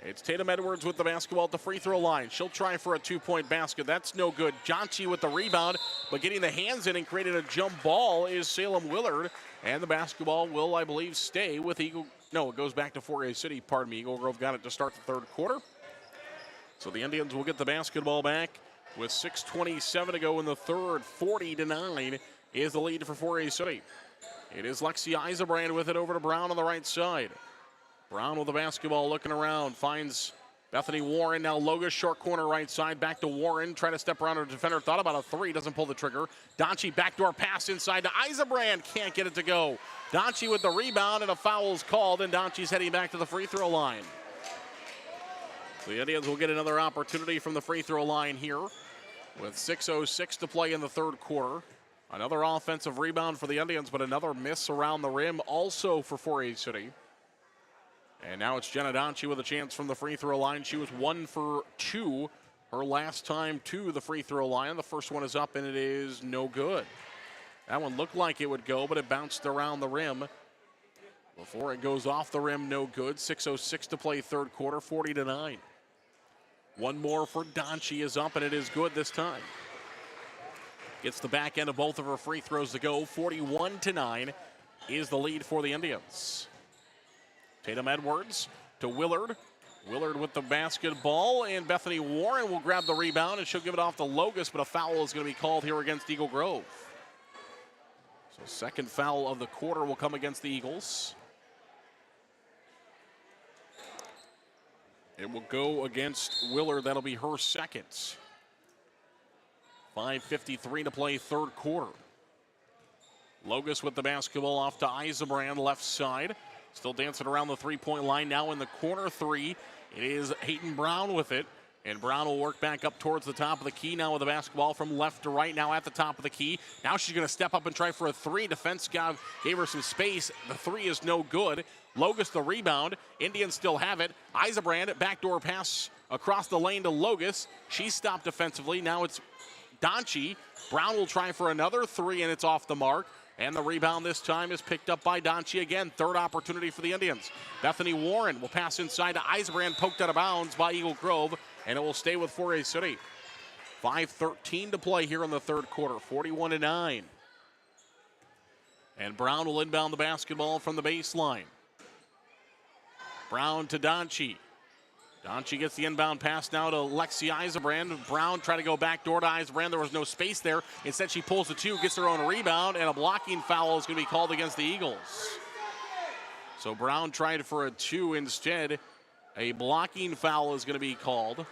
It's Tatum Edwards with the basketball at the free throw line. She'll try for a two-point basket. That's no good. Jonchi with the rebound, but getting the hands in and creating a jump ball is Salem Willard. And the basketball will, I believe, stay with Eagle. No, it goes back to Fourier City. Pardon me. Eagle Grove got it to start the third quarter. So the Indians will get the basketball back with 6:27 to go in the third. 40-9 is the lead for Fourier City. It is Lexi Eisenbrand with it over to Brown on the right side. Brown with the basketball, looking around, finds Bethany Warren. Now Logus, short corner right side, back to Warren. Trying to step around her defender, thought about a three, doesn't pull the trigger. Donchi backdoor pass inside to Eisenbrand, can't get it to go. Donchi with the rebound, and a foul is called, and Donchi's heading back to the free throw line. So the Indians will get another opportunity from the free throw line here with 6:06 to play in the third quarter. Another offensive rebound for the Indians, but another miss around the rim also for Fourier City. And now it's Jenna Donchi with a chance from the free throw line. She was 1 for 2 her last time to the free throw line. The first one is up, and it is no good. That one looked like it would go, but it bounced around the rim. Before it goes off the rim, no good. 6:06 to play third quarter, 40-9. One more for Donchi is up, and it is good this time. Gets the back end of both of her free throws to go. 41-9 is the lead for the Indians. Tatum Edwards to Willard. Willard with the basketball, and Bethany Warren will grab the rebound, and she'll give it off to Logus, but a foul is going to be called here against Eagle Grove. So second foul of the quarter will come against the Eagles. It will go against Willard. That'll be her second. 5:53 to play third quarter. Logus with the basketball off to Eisenbrand, left side. Still dancing around the three-point line now in the corner three. It is Hayden Brown with it. And Brown will work back up towards the top of the key now with the basketball from left to right, now at the top of the key. Now she's going to step up and try for a three. Defense gave her some space. The three is no good. Logus the rebound. Indians still have it. Eisenbrand, backdoor pass across the lane to Logus. She stopped defensively. Now it's Donchi. Brown will try for another three, and it's off the mark. And the rebound this time is picked up by Donchi again. Third opportunity for the Indians. Bethany Warren will pass inside to Eisenbrand, poked out of bounds by Eagle Grove, and it will stay with Forest City. 5:13 to play here in the third quarter, 41-9. And Brown will inbound the basketball from the baseline. Brown to Donchi. Donchi gets the inbound pass now to Lexi Eisenbrand. Brown tried to go backdoor to Eisenbrand. There was no space there. Instead, she pulls the two, gets her own rebound, and a blocking foul is going to be called against the Eagles. So Brown tried for a two instead. A blocking foul is going to be called.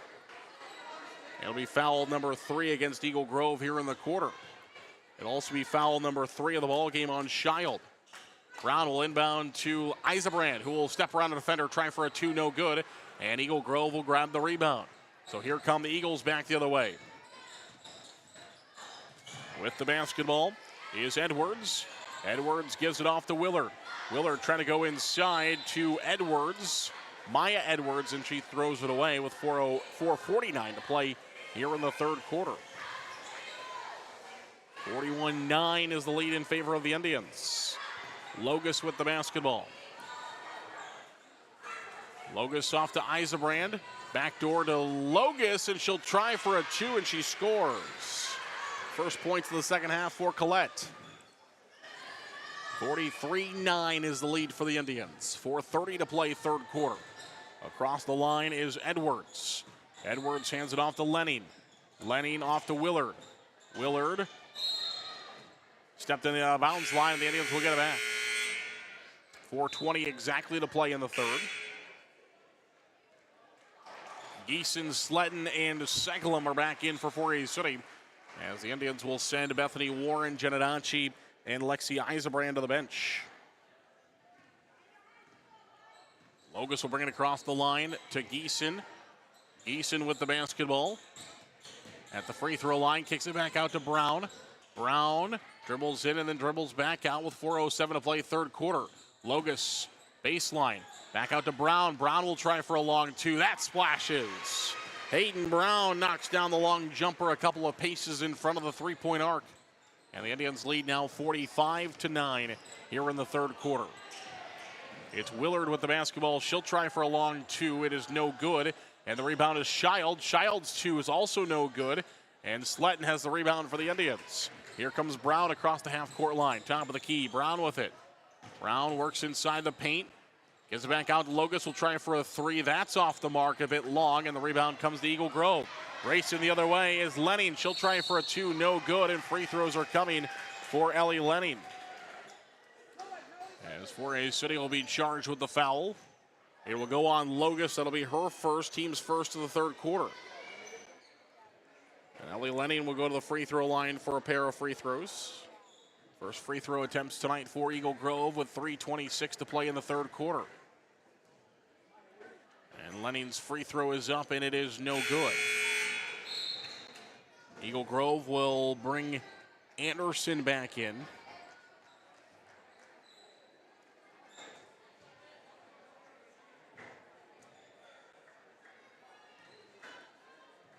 It'll be foul number 3 against Eagle Grove here in the quarter. It'll also be foul number 3 of the ball game on Child. Brown will inbound to Eisenbrand, who will step around the defender, try for a two, no good. And Eagle Grove will grab the rebound. So here come the Eagles back the other way. With the basketball is Edwards. Edwards gives it off to Willard. Willard trying to go inside to Edwards. Maya Edwards, and she throws it away with 4:49 to play here in the third quarter. 41-9 is the lead in favor of the Indians. Logus with the basketball. Logus off to Eisenbrand. Backdoor to Logus, and she'll try for a two, and she scores. First points of the second half for Collette. 43-9 is the lead for the Indians. 4:30 to play third quarter. Across the line is Edwards. Edwards hands it off to Lenning. Lenning off to Willard. Willard stepped in the bounds line, and the Indians will get it back. 4:20 exactly to play in the third. Geeson, Sletton, and Seglum are back in for Forest City, as the Indians will send Bethany Warren, Jenna Donchi, and Lexi Eisenbrand to the bench. Logus will bring it across the line to Geeson. Geeson with the basketball. At the free throw line, kicks it back out to Brown. Brown dribbles in and then dribbles back out with 4:07 to play third quarter. Logus, baseline, back out to Brown. Brown will try for a long two. That splashes. Hayden Brown knocks down the long jumper a couple of paces in front of the three-point arc. And the Indians lead now 45-9 here in the third quarter. It's Willard with the basketball. She'll try for a long two. It is no good. And the rebound is Child. Child's two is also no good. And Sletton has the rebound for the Indians. Here comes Brown across the half-court line. Top of the key. Brown with it. Brown works inside the paint. Gives it back out to Logus. Will try for a three. That's off the mark, a bit long. And the rebound comes to Eagle Grove. Racing the other way is Lenning. She'll try for a two. No good. And free throws are coming for Ellie Lenning. As Forest City will be charged with the foul. It will go on Logus. That'll be her first, team's first of the third quarter. And Ellie Lenning will go to the free throw line for a pair of free throws. First free throw attempts tonight for Eagle Grove with 3:26 to play in the third quarter. And Lenning's free throw is up, and it is no good. Eagle Grove will bring Anderson back in.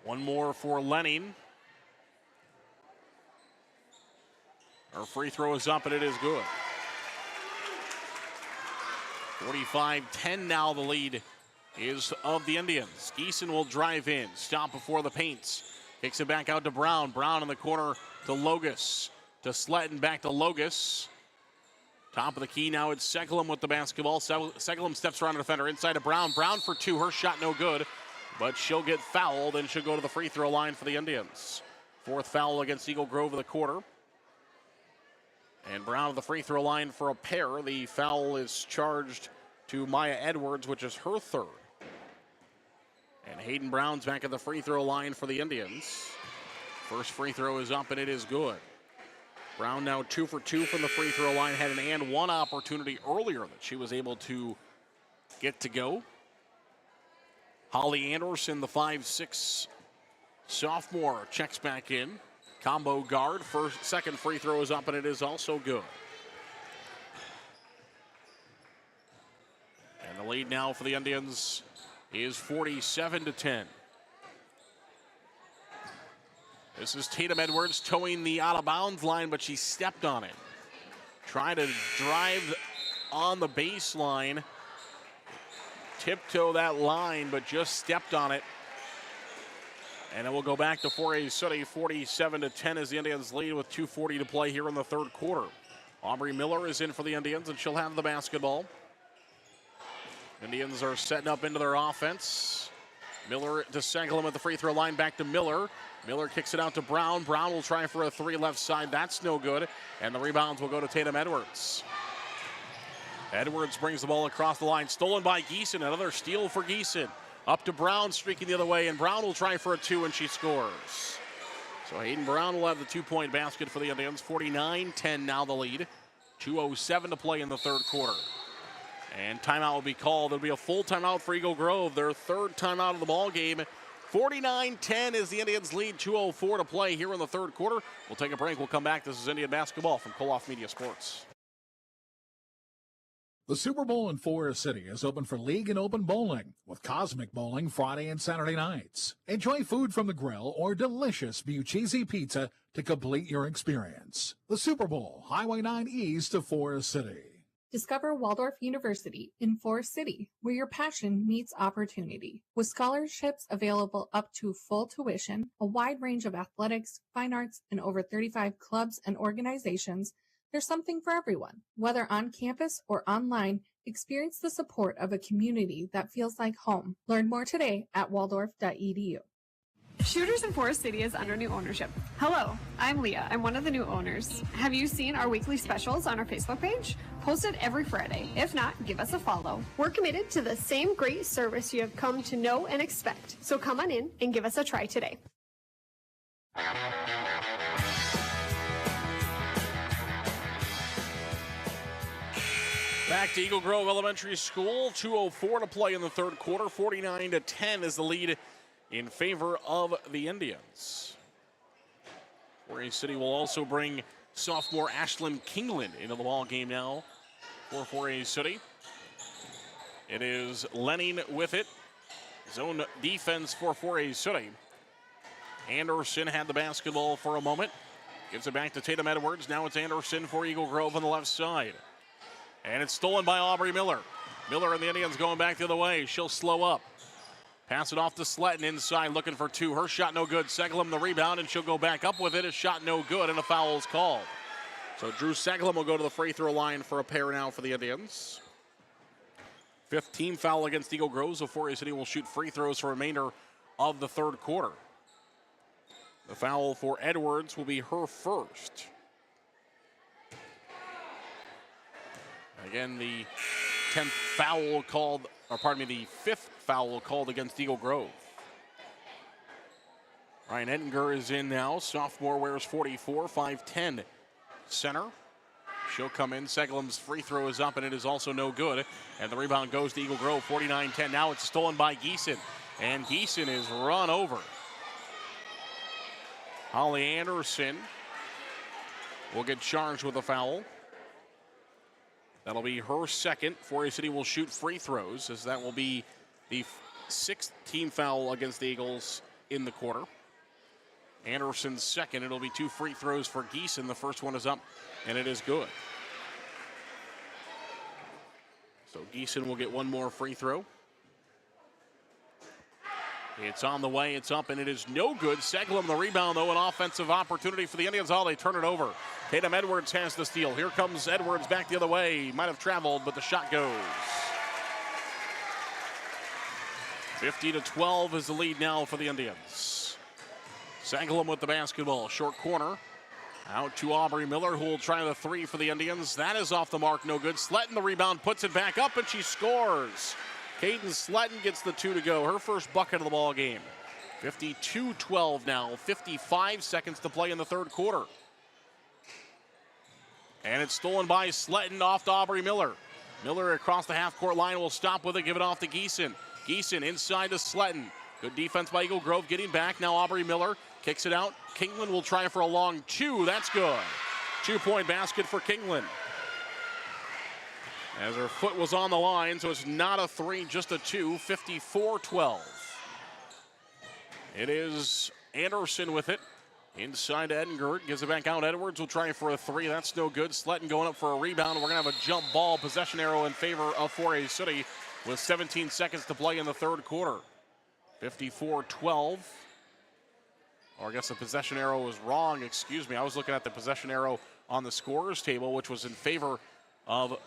One more for Lenning. Her free throw is up, and it is good. 45-10 now the lead is of the Indians. Geeson will drive in, stop before the paints. Kicks it back out to Brown. Brown in the corner to Logus. To Sletton, back to Logus. Top of the key now, it's Seglum with the basketball. Seglum steps around the defender inside to Brown. Brown for two, her shot no good. But she'll get fouled and she'll go to the free throw line for the Indians. Fourth foul against Eagle Grove of the quarter. And Brown at the free throw line for a pair. The foul is charged to Maya Edwards, which is her third. And Hayden Brown's back at the free throw line for the Indians. First free throw is up, and it is good. Brown now 2 for 2 from the free throw line. Had an and one opportunity earlier that she was able to get to go. Holly Anderson, the 5'6" sophomore, checks back in. Combo guard. Second free throw is up, and it is also good. And the lead now for the Indians is 47-10. This is Tatum Edwards towing the out-of-bounds line, but she stepped on it. Trying to drive on the baseline. Tiptoe that line, but just stepped on it. And it will go back to Forest City, 47-10 as the Indians lead with 2:40 to play here in the third quarter. Aubrey Miller is in for the Indians, and she'll have the basketball. Indians are setting up into their offense. Miller to Senglum at the free throw line, back to Miller. Miller kicks it out to Brown. Brown will try for a three left side. That's no good. And the rebounds will go to Tatum Edwards. Edwards brings the ball across the line. Stolen by Geeson. Another steal for Geeson. Up to Brown, streaking the other way. And Brown will try for a two, and she scores. So Hayden Brown will have the two-point basket for the Indians. 49-10 now the lead. 2:07 to play in the third quarter. And timeout will be called. There'll be a full timeout for Eagle Grove. Their third timeout of the ball game. 49-10 is the Indians lead. 2:04 to play here in the third quarter. We'll take a break. We'll come back. This is Indian basketball from Koloff Media Sports. The Super Bowl in Forest City is open for league and open bowling with Cosmic Bowling Friday and Saturday nights. Enjoy food from the grill or delicious Bucchese pizza to complete your experience. The Super Bowl, Highway 9 East of Forest City. Discover Waldorf University in Forest City, where your passion meets opportunity. With scholarships available up to full tuition, a wide range of athletics, fine arts, and over 35 clubs and organizations, there's something for everyone. Whether on campus or online, experience the support of a community that feels like home. Learn more today at waldorf.edu. Shooters in Forest City is under new ownership. Hello, I'm Leah. I'm one of the new owners. Have you seen our weekly specials on our Facebook page? Posted every Friday. If not, give us a follow. We're committed to the same great service you have come to know and expect. So come on in and give us a try today. Back to Eagle Grove Elementary School. 2:04 to play in the third quarter. 49-10 is the lead in favor of the Indians. Forest City will also bring sophomore Ashlyn Kingland into the ball game now for Forest City. It is Lenning with it. Zone defense for Forest City. Anderson had the basketball for a moment. Gives it back to Tatum Edwards. Now it's Anderson for Eagle Grove on the left side. And it's stolen by Aubrey Miller. Miller and the Indians going back the other way. She'll slow up. Pass it off to Sletton inside, looking for two. Her shot no good. Seglum the rebound, and she'll go back up with it. A shot no good, and a foul is called. So Drew Seglum will go to the free throw line for a pair now for the Indians. 5th team foul against Eagle Grove, so Forest City will shoot free throws for the remainder of the third quarter. The foul for Edwards will be her first. Again, the 10th foul called, or pardon me, the 5th foul called against Eagle Grove. Ryan Ettinger is in now. Sophomore wears 44, 5'10" center. She'll come in. Seglum's free throw is up, and it is also no good. And the rebound goes to Eagle Grove, 49-10. Now it's stolen by Geeson, and Geeson is run over. Holly Anderson will get charged with a foul. That'll be her second. Forest City will shoot free throws, as that will be the 6th team foul against the Eagles in the quarter. Anderson's second. It'll be 2 free throws for Geeson. The first one is up, and it is good. So Geeson will get one more free throw. It's on the way, it's up, and it is no good. Seglum the rebound, though, an offensive opportunity for the Indians. Oh, they turn it over. Tatum Edwards has the steal. Here comes Edwards back the other way. Might have traveled, but the shot goes. 50-12 is the lead now for the Indians. Seglum with the basketball. Short corner. Out to Aubrey Miller, who will try the three for the Indians. That is off the mark, no good. Sletton the rebound, puts it back up, and she scores. Caden Sletton gets the 2 to go. Her first bucket of the ball game. 52-12 now. 55 seconds to play in the third quarter. And it's stolen by Sletton off to Aubrey Miller. Miller across the half-court line will stop with it, give it off to Geeson. Geeson inside to Sletton. Good defense by Eagle Grove, getting back. Now Aubrey Miller kicks it out. Kingland will try for a long two. That's good. 2-point basket for Kingland. As her foot was on the line, so it's not a three, just a two. 54-12. It is Anderson with it. Inside to Edengert, gives it back out. Edwards will try for a three. That's no good. Sletton going up for a rebound. We're going to have a jump ball possession arrow in favor of 4A City with 17 seconds to play in the third quarter. 54-12. Or I guess the possession arrow was wrong. Excuse me. I was looking at the possession arrow on the scorers table, which was in favor of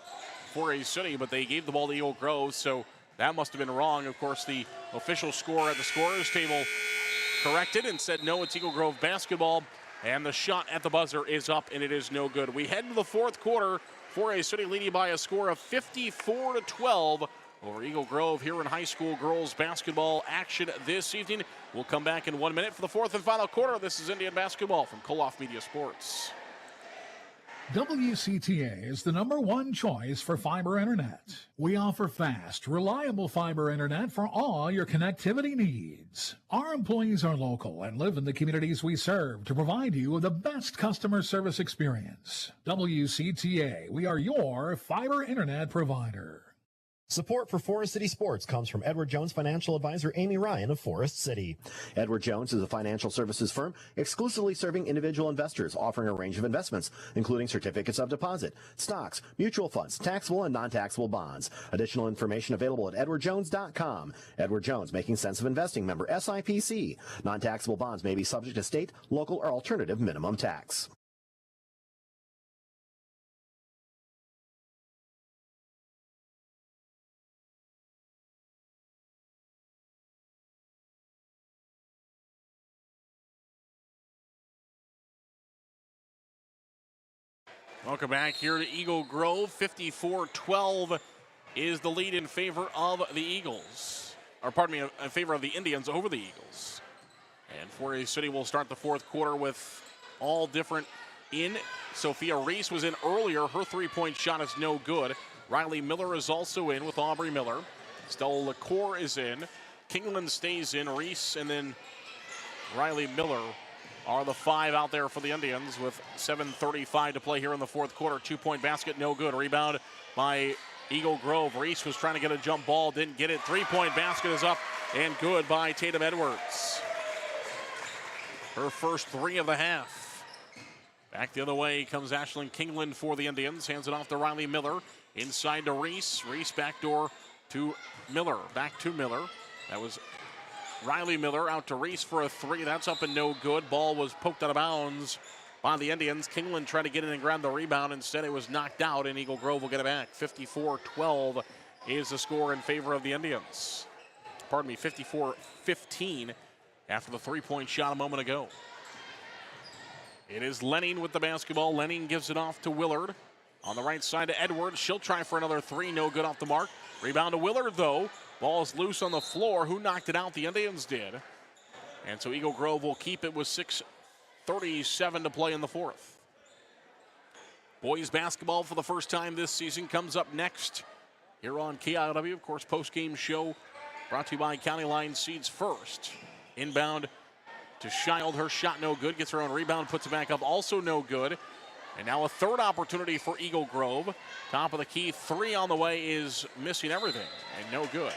4A City, but they gave the ball to Eagle Grove, so that must have been wrong. Of course, the official score at the scorers table corrected and said no, it's Eagle Grove basketball, and the shot at the buzzer is up, and it is no good. We head into the fourth quarter. 4A City leading by a score of 54-12 over Eagle Grove here in high school girls basketball action this evening. We'll come back in 1 minute for the fourth and final quarter. This is Indian basketball from Koloff Media Sports. WCTA is the #1 choice for fiber internet. We offer fast, reliable fiber internet for all your connectivity needs. Our employees are local and live in the communities we serve to provide you with the best customer service experience. WCTA, we are your fiber internet provider. Support for Forest City Sports comes from Edward Jones financial advisor Amy Ryan of Forest City. Edward Jones is a financial services firm exclusively serving individual investors, offering a range of investments, including certificates of deposit, stocks, mutual funds, taxable and non-taxable bonds. Additional information available at edwardjones.com. Edward Jones, making sense of investing, member SIPC. Non-taxable bonds may be subject to state, local, or alternative minimum tax. Welcome back here to Eagle Grove. 54-12 is the lead in favor of the Eagles. Or pardon me, in favor of the Indians over the Eagles. And 4A City will start the fourth quarter with all different in. Sophia Reese was in earlier. Her three-point shot is no good. Riley Miller is also in with Aubrey Miller. Stella LaCour is in. Kingland stays in. Reese and then Riley Miller are the five out there for the Indians with 7:35 to play here in the fourth quarter. 2-point basket, no good. Rebound by Eagle Grove. Reese was trying to get a jump ball, didn't get it. 3-point basket is up and good by Tatum Edwards. Her first three of the half. Back the other way comes Ashlyn Kingland for the Indians. Hands it off to Riley Miller. Inside to Reese. Reese backdoor to Miller. Back to Miller. That was Riley Miller out to Reese for a three. That's up and no good. Ball was poked out of bounds by the Indians. Kingland tried to get in and grab the rebound. Instead, it was knocked out, and Eagle Grove will get it back. 54-12 is the score in favor of the Indians. Pardon me, 54-15 after the three-point shot a moment ago. It is Lenning with the basketball. Lenning gives it off to Willard. On the right side to Edwards. She'll try for another three. No good off the mark. Rebound to Willard, though. Ball is loose on the floor. Who knocked it out? The Indians did. And so Eagle Grove will keep it with 6:37 to play in the fourth. Boys basketball for the first time this season comes up next here on KIOW. Of course, post-game show brought to you by County Line Seeds First. Inbound to Schild. Her shot no good. Gets her own rebound. Puts it back up. Also no good. And now a third opportunity for Eagle Grove. Top of the key. Three on the way is missing everything. And no good.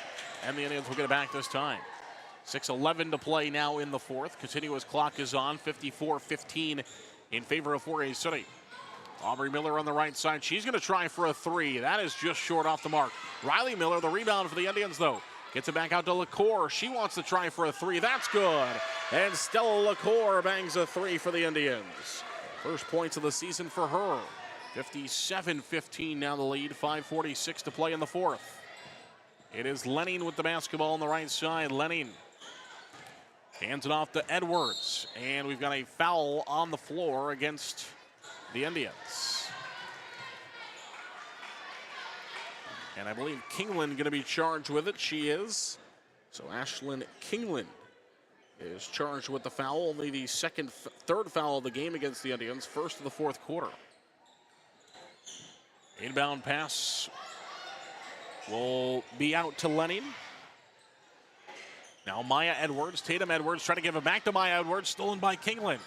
And the Indians will get it back this time. 6:11 to play now in the fourth. Continuous clock is on. 54-15 in favor of 4A City. Aubrey Miller on the right side. She's going to try for a three. That is just short off the mark. Riley Miller, the rebound for the Indians, though. Gets it back out to LaCour. She wants to try for a three. That's good. And Stella LaCour bangs a three for the Indians. First points of the season for her. 57-15 now the lead. 5:46 to play in the fourth. It is Lenning with the basketball on the right side. Lenning hands it off to Edwards. And we've got a foul on the floor against the Indians. And I believe Kingland going to be charged with it. She is. So Ashlyn Kingland is charged with the foul. Only the third foul of the game against the Indians. First of the fourth quarter. Inbound pass will be out to Lenning. Now Maya Edwards, Tatum Edwards trying to give it back to Maya Edwards, stolen by Kingland.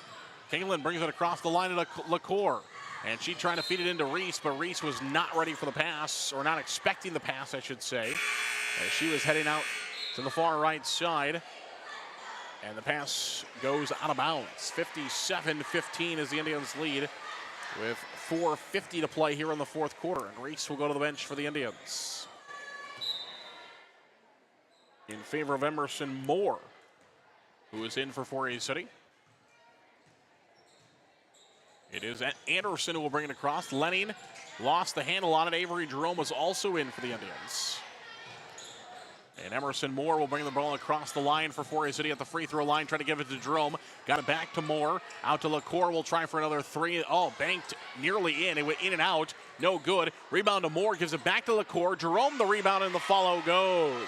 Kingland brings it across the line to LaCour. And she trying to feed it into Reese, but Reese was not ready for the pass, or not expecting the pass, I should say. As she was heading out to the far right side. And the pass goes out of bounds. 57-15 is the Indians lead with 4:50 to play here in the fourth quarter. And Reese will go to the bench for the Indians. In favor of Emerson Moore, who is in for 4A City. It is Anderson who will bring it across. Lenning lost the handle on it. Avery Jerome was also in for the Indians. And Emerson Moore will bring the ball across the line for 4A City at the free throw line. Trying to give it to Jerome. Got it back to Moore. Out to LaCour. Will try for another three. Oh, banked nearly in. It went in and out. No good. Rebound to Moore. Gives it back to LaCour. Jerome the rebound and the follow goes.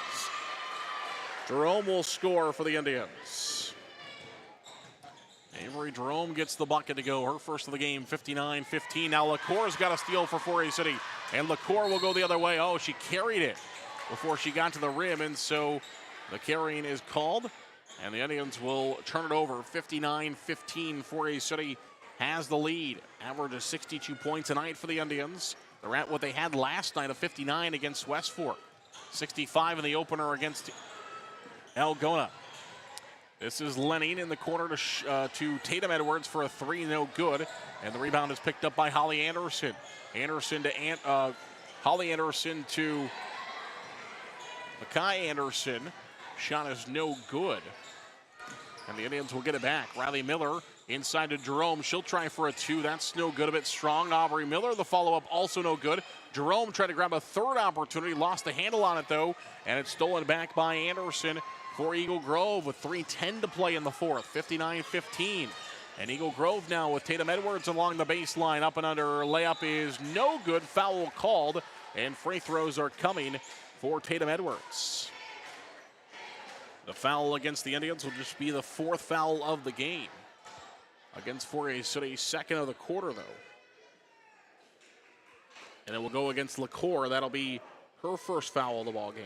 Jerome will score for the Indians. Avery Jerome gets the bucket to go. Her first of the game, 59-15. Now LaCour's got a steal for 4A City. And LaCour will go the other way. Oh, she carried it before she got to the rim. And so the carrying is called. And the Indians will turn it over. 59-15. 4A City has the lead. Average of 62 points a night for the Indians. They're at what they had last night of 59 against West Fork. 65 in the opener against Algona. This is Lenning in the corner to Tatum Edwards for a three, no good. And the rebound is picked up by Holly Anderson. Holly Anderson to Makai Anderson. Shot is no good. And the Indians will get it back. Riley Miller inside to Jerome. She'll try for a two. That's no good. A bit strong. Aubrey Miller, the follow-up, also no good. Jerome tried to grab a third opportunity. Lost the handle on it, though. And it's stolen back by Anderson for Eagle Grove with 3:10 to play in the fourth. 59-15. And Eagle Grove now with Tatum Edwards along the baseline. Up and under. Layup is no good. Foul called. And free throws are coming for Tatum Edwards. The foul against the Indians will just be the fourth foul of the game. Against 4A City, second of the quarter, though. And it will go against LaCour. That'll be her first foul of the ball game.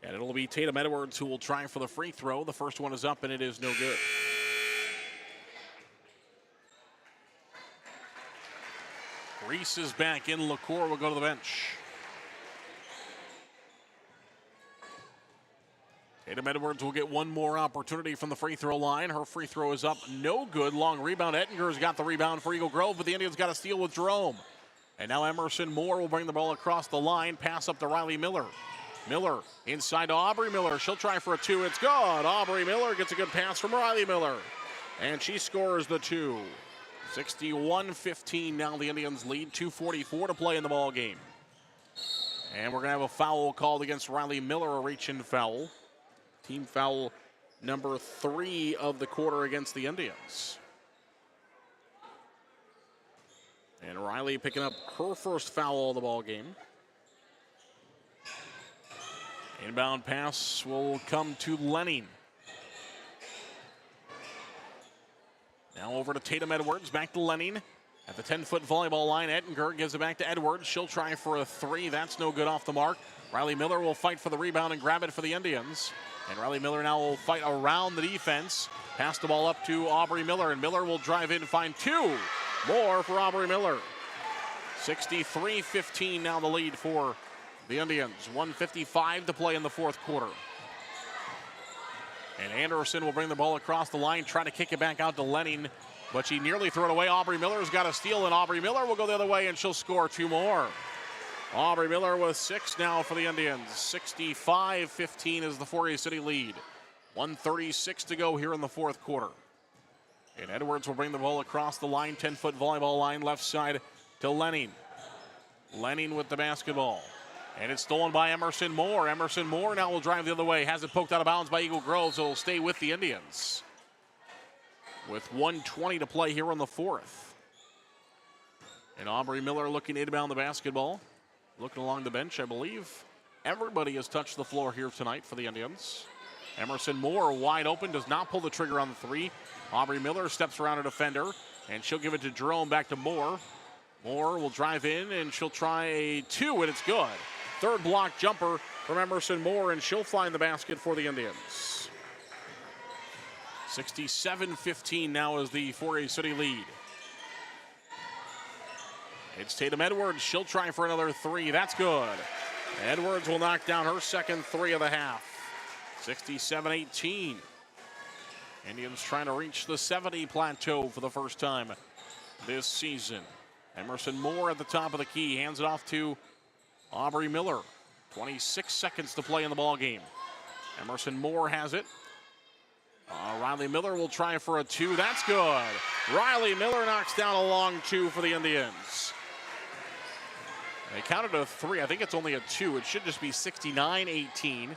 And it'll be Tatum Edwards who will try for the free throw. The first one is up, and it is no good. Reese is back in. LaCour will go to the bench. Tatum Edwards will get one more opportunity from the free throw line. Her free throw is up, no good. Long rebound. Ettinger's got the rebound for Eagle Grove, but the Indians got a steal with Jerome. And now Emerson Moore will bring the ball across the line. Pass up to Riley Miller. Miller inside to Aubrey Miller. She'll try for a two. It's good. Aubrey Miller gets a good pass from Riley Miller. And she scores the two. 61-15 now the Indians lead. 2:44 to play in the ball game. And we're going to have a foul called against Riley Miller, a reach-in foul. Team foul number 3 of the quarter against the Indians. And Riley picking up her first foul of the ball game. Inbound pass will come to Lenning. Now over to Tatum Edwards, back to Lenning. At the 10-foot volleyball line, Ettinger gives it back to Edwards. She'll try for a three. That's no good off the mark. Riley Miller will fight for the rebound and grab it for the Indians. And Riley Miller now will fight around the defense. Pass the ball up to Aubrey Miller, and Miller will drive in and find two more for Aubrey Miller. 63-15 now the lead for the Indians. 1:55 to play in the fourth quarter. And Anderson will bring the ball across the line, try to kick it back out to Lenning, but she nearly threw it away. Aubrey Miller's got a steal, and Aubrey Miller will go the other way, and she'll score two more. Aubrey Miller with 6 now for the Indians. 65-15 is the 4A City lead. 1:36 to go here in the fourth quarter. And Edwards will bring the ball across the line, 10-foot volleyball line, left side to Lenning. Lenning with the basketball. And it's stolen by Emerson Moore. Emerson Moore now will drive the other way. Has it poked out of bounds by Eagle Grove, so it'll stay with the Indians. With 1:20 to play here in the fourth. And Aubrey Miller looking inbound the basketball. Looking along the bench, I believe everybody has touched the floor here tonight for the Indians. Emerson Moore wide open, does not pull the trigger on the three. Aubrey Miller steps around a defender, and she'll give it to Jerome, back to Moore. Moore will drive in, and she'll try a 2, and it's good. Third block jumper from Emerson Moore, and she'll find the basket for the Indians. 67-15 now is the 4A City lead. It's Tatum Edwards. She'll try for another 3. That's good. Edwards will knock down her second 3 of the half. 67-18. Indians trying to reach the 70 plateau for the first time this season. Emerson Moore at the top of the key. Hands it off to Aubrey Miller. 26 seconds to play in the ball game. Emerson Moore has it. Riley Miller will try for a 2. That's good. Riley Miller knocks down a long 2 for the Indians. They counted a 3. I think it's only a 2. It should just be 69-18.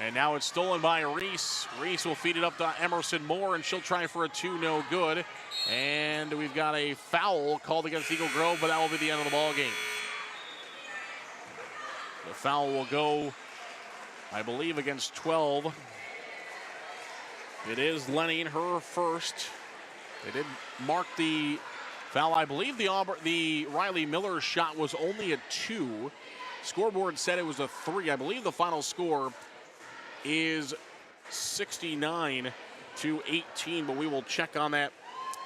And now it's stolen by Reese. Reese will feed it up to Emerson Moore, and she'll try for a 2. No good. And we've got a foul called against Eagle Grove, but that will be the end of the ball game. The foul will go, I believe, against 12. It is Lenny, her first. They did mark the foul. I believe the Riley Miller shot was only a 2. Scoreboard said it was a 3. I believe the final score is 69-18, but we will check on that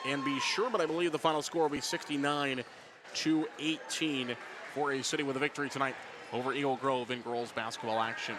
and be sure. But I believe the final score will be 69-18 for a City with a victory tonight over Eagle Grove in girls basketball action.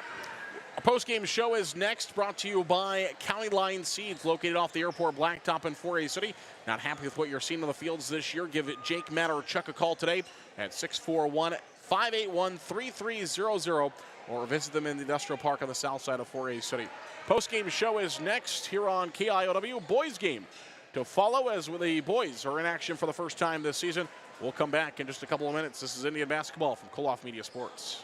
Our post-game show is next, brought to you by County Line Seeds, located off the airport blacktop in 4A City. Not happy with what you're seeing on the fields this year? Give Jake Matt or Chuck a call today at 641-581-3300, or visit them in the industrial park on the south side of 4A City. Post-game show is next here on KIOW. Boys game to follow as the boys are in action for the first time this season. We'll come back in just a couple of minutes. This is Indian basketball from Koloff Media Sports.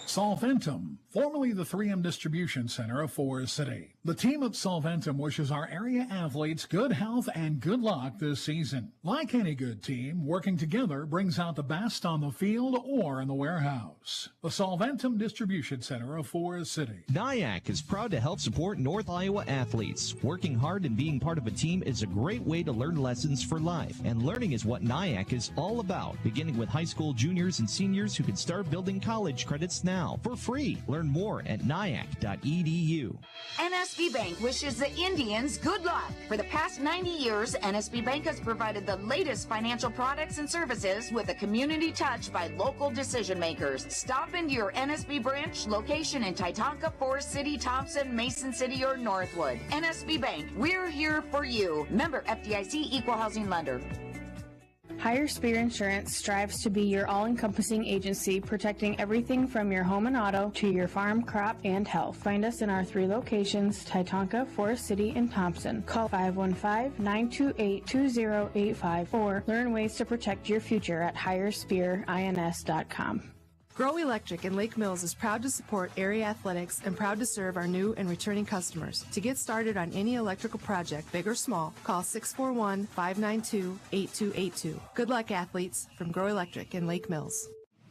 Solventum, formerly the 3M Distribution Center of Forest City. The team at Solventum wishes our area athletes good health and good luck this season. Like any good team, working together brings out the best on the field or in the warehouse. The Solventum Distribution Center of Forest City. NIAC is proud to help support North Iowa athletes. Working hard and being part of a team is a great way to learn lessons for life, and learning is what NIAC is all about, beginning with high school juniors and seniors who can start building college credits now for free. Learn more at nyac.edu. NSB Bank wishes the Indians good luck. For the past 90 years, NSB Bank has provided the latest financial products and services with a community touch by local decision makers. Stop into your NSB branch location in Titonka, Forest City, Thompson, Mason City, or Northwood. NSB Bank, we're here for you. Member FDIC Equal Housing Lender. Higher Spear Insurance strives to be your all-encompassing agency, protecting everything from your home and auto to your farm, crop, and health. Find us in our 3 locations, Titonka, Forest City, and Thompson. Call 515-928-2085 or learn ways to protect your future at higherspearins.com. Grow Electric in Lake Mills is proud to support area athletics and proud to serve our new and returning customers. To get started on any electrical project, big or small, call 641-592-8282. Good luck, athletes, from Grow Electric in Lake Mills.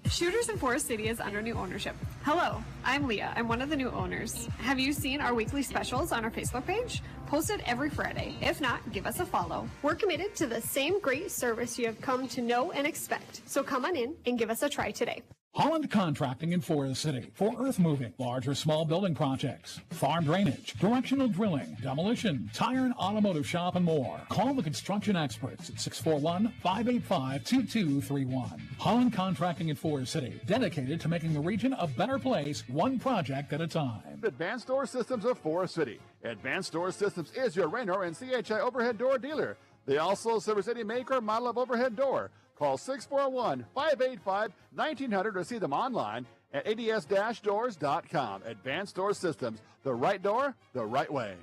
Shooters in Forest City is under new ownership. Hello, I'm Leah. I'm one of the new owners. Have you seen our weekly specials on our Facebook page? Posted every Friday. If not, give us a follow. We're committed to the same great service you have come to know and expect. So come on in and give us a try today. Holland Contracting in Forest City for earth moving, large or small building projects, farm drainage, directional drilling, demolition, tire and automotive shop, and more. Call the construction experts at 641-585-2231. Holland Contracting in Forest City, dedicated to making the region a better place, one project at a time. Advanced Door Systems of Forest City. Advanced Door Systems is your Raynor and CHI overhead door dealer. They also service any make or model of overhead door. Call 641-585-1900 or see them online at ads-doors.com. Advanced Door Systems, the right door, the right way.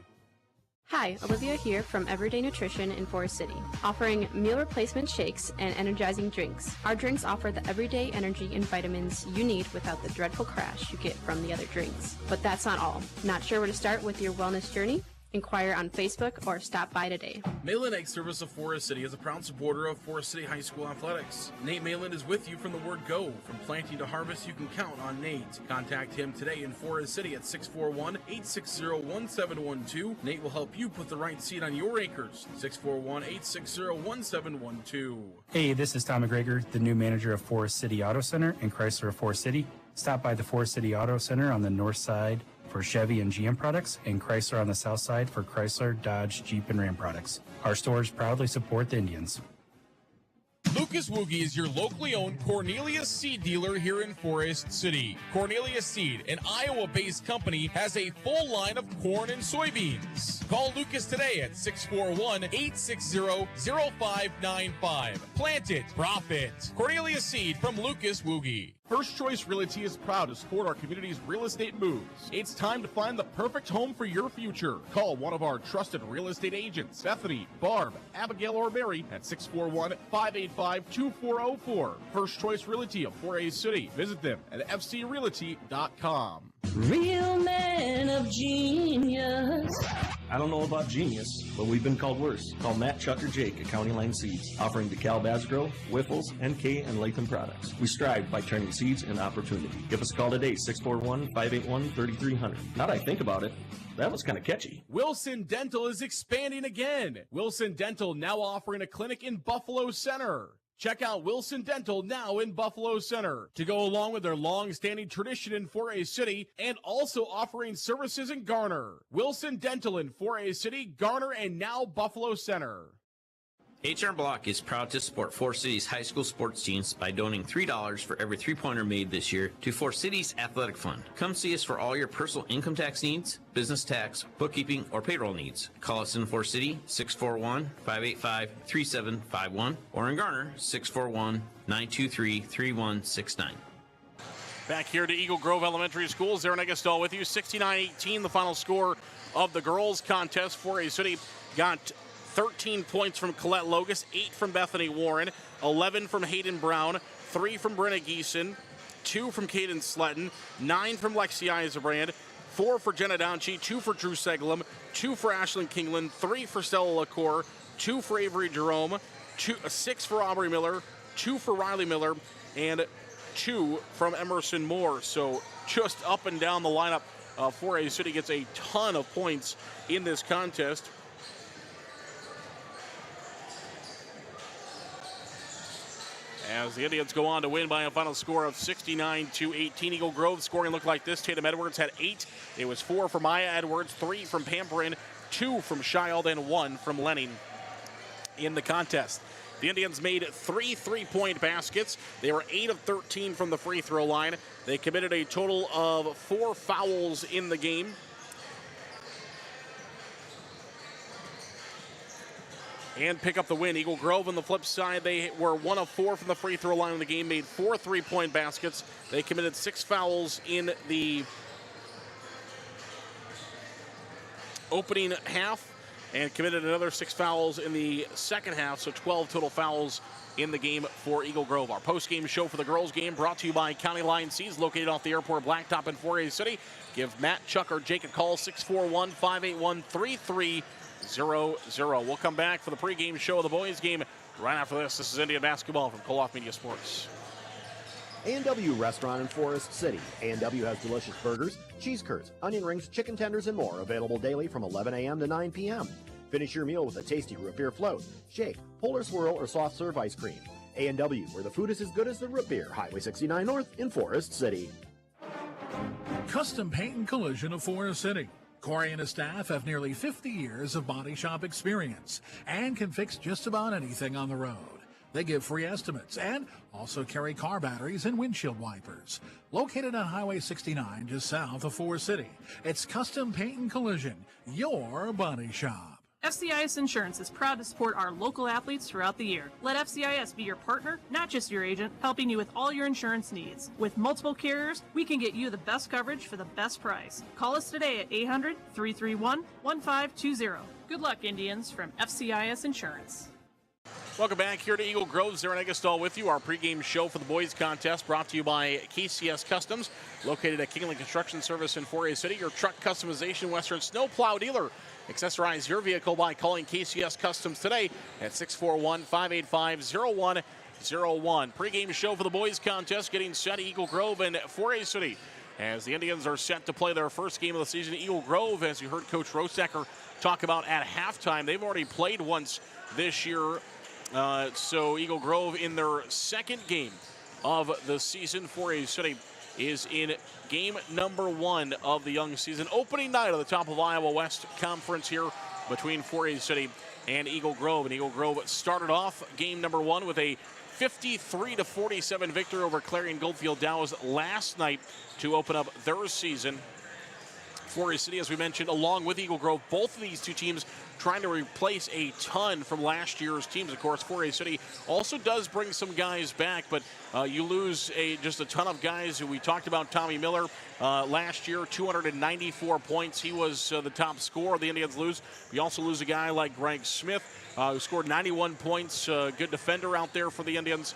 Hi, Olivia here from Everyday Nutrition in Forest City, offering meal replacement shakes and energizing drinks. Our drinks offer the everyday energy and vitamins you need without the dreadful crash you get from the other drinks. But that's not all. Not sure where to start with your wellness journey? Inquire on Facebook or stop by today. Malin Egg Service of Forest City is a proud supporter of Forest City High School athletics. Nate Malin is with you from the word go. From planting to harvest, you can count on Nate. Contact him today in Forest City at 641-860-1712. Nate will help you put the right seed on your acres. 641-860-1712. Hey, this is Tom McGregor, the new manager of Forest City Auto Center in Chrysler of Forest City. Stop by the Forest City Auto Center on the north side for Chevy and GM products, and Chrysler on the south side for Chrysler, Dodge, Jeep, and Ram products. Our stores proudly support the Indians. Lucas Woogie is your locally owned Cornelius Seed dealer here in Forest City. Cornelius Seed, an Iowa-based company, has a full line of corn and soybeans. Call Lucas today at 641-860-0595. Plant it, profit. Cornelius Seed from Lucas Woogie. First Choice Realty is proud to support our community's real estate moves. It's time to find the perfect home for your future. Call one of our trusted real estate agents, Bethany, Barb, Abigail, or Mary at 641-585-2404. First Choice Realty of 4A City. Visit them at fcrealty.com. Real man of genius. I don't know about genius, but we've been called worse. Call Matt, Chuck, or Jake at County Line Seeds, offering DeKalb Asgrow, Whiffles, NK, and Latham products. We strive by turning seeds into opportunity. Give us a call today, 641-581-3300. Now that I think about it, that was kind of catchy. Wilson Dental is expanding again. Wilson Dental now offering a clinic in Buffalo Center. Check out Wilson Dental now in Buffalo Center to go along with their long-standing tradition in 4A City and also offering services in Garner. Wilson Dental in 4A City, Garner, and now Buffalo Center. HR Block is proud to support Forest City's high school sports teams by donating $3 for every three-pointer made this year to Forest City's Athletic Fund. Come see us for all your personal income tax needs, business tax, bookkeeping, or payroll needs. Call us in Forest City, 641-585-3751, or in Garner, 641-923-3169. Back here to Eagle Grove Elementary School, Zarin Eggestal with you. 69-18, the final score of the girls' contest. 4A City got 13 points from Colette Logus, 8 from Bethany Warren, 11 from Hayden Brown, 3 from Brenna Geeson, 2 from Caden Sletton, 9 from Lexi Eisenbrand, 4 for Jenna Downchi, 2 for Drew Seglum, 2 for Ashlyn Kingland, 3 for Stella LaCour, 2 for Avery Jerome, 6 for Aubrey Miller, 2 for Riley Miller, and 2 from Emerson Moore. So just up and down the lineup, 4A City gets a ton of points in this contest. As the Indians go on to win by a final score of 69-18. Eagle Grove scoring looked like this. Tatum Edwards had 8. It was 4 from Maya Edwards, 3 from Pamperin, 2 from Child, and 1 from Lenning in the contest. The Indians made 3 3-point baskets. They were 8 of 13 from the free throw line. They committed a total of 4 fouls in the game. And pick up the win. Eagle Grove on the flip side, they were 1 of 4 from the free throw line in the game, made 4 3-point baskets. They committed 6 fouls in the opening half and committed another 6 fouls in the second half, so 12 total fouls in the game for Eagle Grove. Our post-game show for the girls' game brought to you by County Line Seeds, located off the airport blacktop in 4A City. Give Matt, Chuck, or Jake a call, 641-581-3300. We'll come back for the pregame show of the boys' game right after this. This is Indian basketball from Koloff Media Sports. A&W Restaurant in Forest City. A&W has delicious burgers, cheese curds, onion rings, chicken tenders, and more available daily from 11 a.m. to 9 p.m. Finish your meal with a tasty root beer float, shake, polar swirl, or soft serve ice cream. A&W, where the food is as good as the root beer. Highway 69 North in Forest City. Custom Paint and Collision of Forest City. Corey and his staff have nearly 50 years of body shop experience and can fix just about anything on the road. They give free estimates and also carry car batteries and windshield wipers. Located on Highway 69 just south of Forest City, it's Custom Paint and Collision, your body shop. FCIS Insurance is proud to support our local athletes throughout the year. Let FCIS be your partner, not just your agent, helping you with all your insurance needs. With multiple carriers, we can get you the best coverage for the best price. Call us today at 800-331-1520. Good luck, Indians, from FCIS Insurance. Welcome back here to Eagle Grove. Zarin Eggestal with you. Our pregame show for the boys contest brought to you by KCS Customs, located at Kingland Construction Service in 4A City. Your truck customization Western snowplow dealer. Accessorize your vehicle by calling KCS Customs today at 641-585-0101. Pregame show for the boys contest getting set. Eagle Grove and 4A City as the Indians are set to play their first game of the season. Eagle Grove, as you heard Coach Rosacker talk about at halftime, they've already played once this year. So Eagle Grove in their second game of the season. 4A City is in game number 1 of the young season. Opening night of the top of Iowa West Conference here between 4A City and Eagle Grove. And Eagle Grove started off game number 1 with a 53-47 victory over Clarion Goldfield Dows last night to open up their season. 4A City, as we mentioned, along with Eagle Grove, both of these two teams trying to replace a ton from last year's teams. Of course, 4A City also does bring some guys back, but you lose just a ton of guys. Who we talked about Tommy Miller last year, 294 points. He was the top scorer. The Indians lose. We also lose a guy like Greg Smith, who scored 91 points. Good defender out there for the Indians.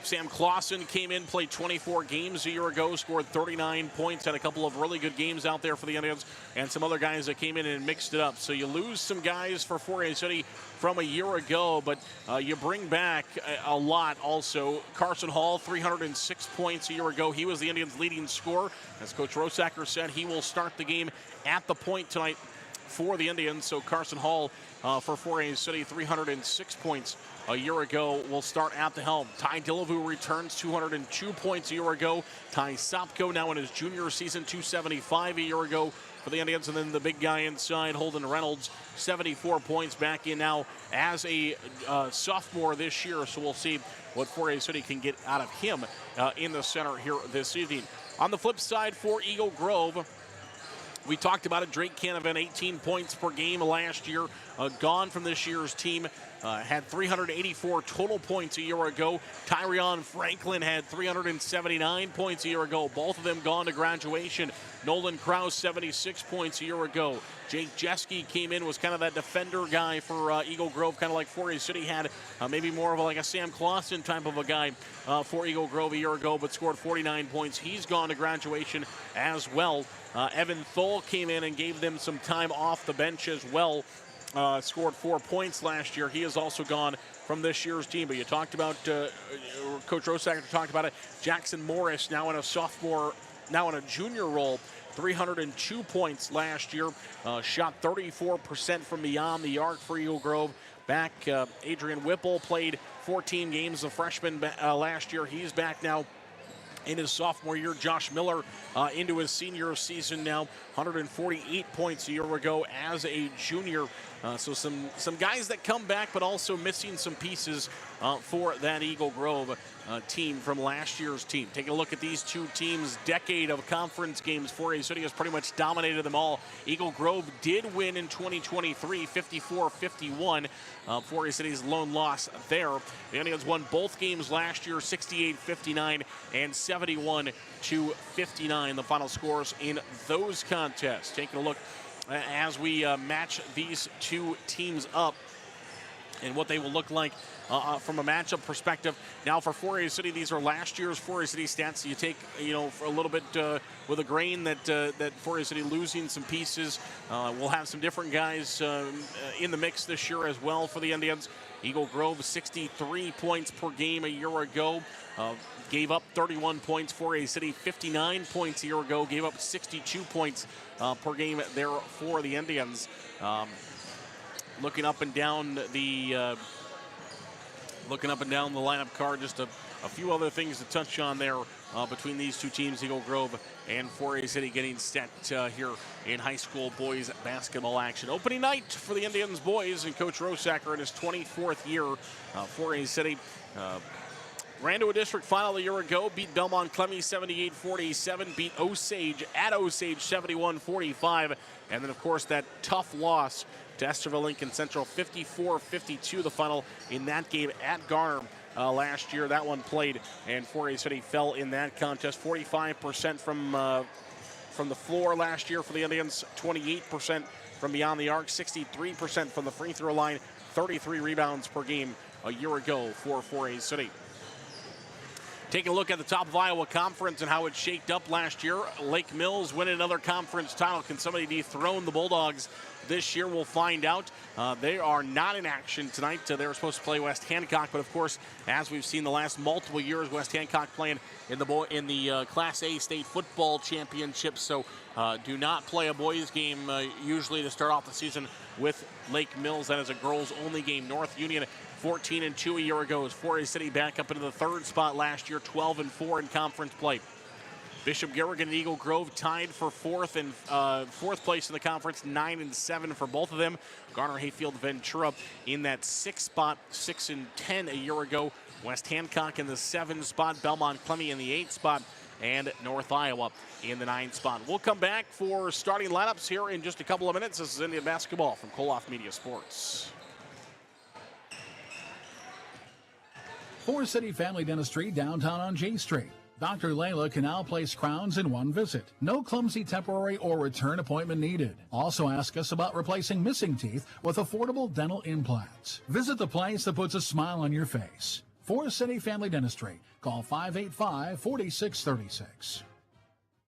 Sam Clausen came in, played 24 games a year ago, scored 39 points, had a couple of really good games out there for the Indians, and some other guys that came in and mixed it up. So you lose some guys for 4A City from a year ago, but you bring back a lot also. Carson Hall, 306 points a year ago. He was the Indians' leading scorer. As Coach Rosacker said, he will start the game at the point tonight for the Indians. So Carson Hall for 4A City, 306 points a year ago, will start at the helm. Ty Dillevue returns, 202 points a year ago. Ty Sopko now in his junior season, 275 a year ago for the Indians. And then the big guy inside, Holden Reynolds, 74 points, back in now as a sophomore this year. So we'll see what 4A City can get out of him in the center here this evening. On the flip side for Eagle Grove, we talked about it. Drake Canavan, 18 points per game last year, gone from this year's team. Had 384 total points a year ago. Tyrion Franklin had 379 points a year ago. Both of them gone to graduation. Nolan Krause, 76 points a year ago. Jake Jeske came in, was kind of that defender guy for Eagle Grove, kind of like 4A City had, maybe more of like a Sam Clausen type of a guy for Eagle Grove a year ago, but scored 49 points. He's gone to graduation as well. Evan Thole came in and gave them some time off the bench as well. Scored 4 points last year. He has also gone from this year's team. But you talked about, Coach Rosacker talked about it. Jackson Morris now in a sophomore, now in a junior role. 302 points last year. Shot 34% from beyond the arc for Eagle Grove. Back, Adrian Whipple played 14 games, a freshman last year. He's back now in his sophomore year. Josh Miller into his senior season now, 148 points a year ago as a junior. So some guys that come back, but also missing some pieces for that Eagle Grove team from last year's team. Taking a look at these two teams' decade of conference games, 4A City has pretty much dominated them all. Eagle Grove did win in 2023, 54-51. 4A City's lone loss there. The Indians won both games last year, 68-59 and 71-59. The final scores in those contests. Taking a look as we match these two teams up and what they will look like from a matchup perspective. Now for 4A City, these are last year's 4A City stats. So you take, for a little bit with a grain that 4A City losing some pieces. We'll have some different guys in the mix this year as well for the Indians. Eagle Grove, 63 points per game a year ago. Gave up 31 points. 4A City, 59 points a year ago. Gave up 62 points per game there for the Indians. Looking up and down the lineup card, just a few other things to touch on there between these two teams, Eagle Grove and 4A City, getting set here in high school boys basketball action. Opening night for the Indians boys, and Coach Rosacker in his 24th year. 4A City ran to a district final a year ago, beat Belmont Clemmy 78-47, beat Osage at Osage 71-45, and then of course that tough loss to Esterville Lincoln Central, 54-52, the final in that game at Garner last year. That one played, and 4A City fell in that contest. 45% from the floor last year for the Indians, 28% from beyond the arc, 63% from the free throw line, 33 rebounds per game a year ago for 4A City. Taking a look at the top of Iowa Conference and how it shaped up last year. Lake Mills winning another conference title. Can somebody dethrone the Bulldogs this year? We'll find out. They are not in action tonight. They were supposed to play West Hancock, but of course, as we've seen the last multiple years, West Hancock playing in the Class A state football championship. So do not play a boys game usually to start off the season with Lake Mills. That is a girls-only game. North Union 14-2 a year ago as 4A City back up into the third spot last year, 12-4 in conference play. Bishop Garrigan and Eagle Grove tied for fourth place in the conference, 9-7 for both of them. Garner Hayfield Ventura in that sixth spot, 6-10 a year ago. West Hancock in the 7th spot, Belmont Clemmy in the 8th spot, and North Iowa in the 9th spot. We'll come back for starting lineups here in just a couple of minutes. This is Indian Basketball from Koloff Media Sports. Forest City Family Dentistry, downtown on J Street. Dr. Layla can now place crowns in one visit. No clumsy temporary or return appointment needed. Also ask us about replacing missing teeth with affordable dental implants. Visit the place that puts a smile on your face. Forest City Family Dentistry. Call 585-4636.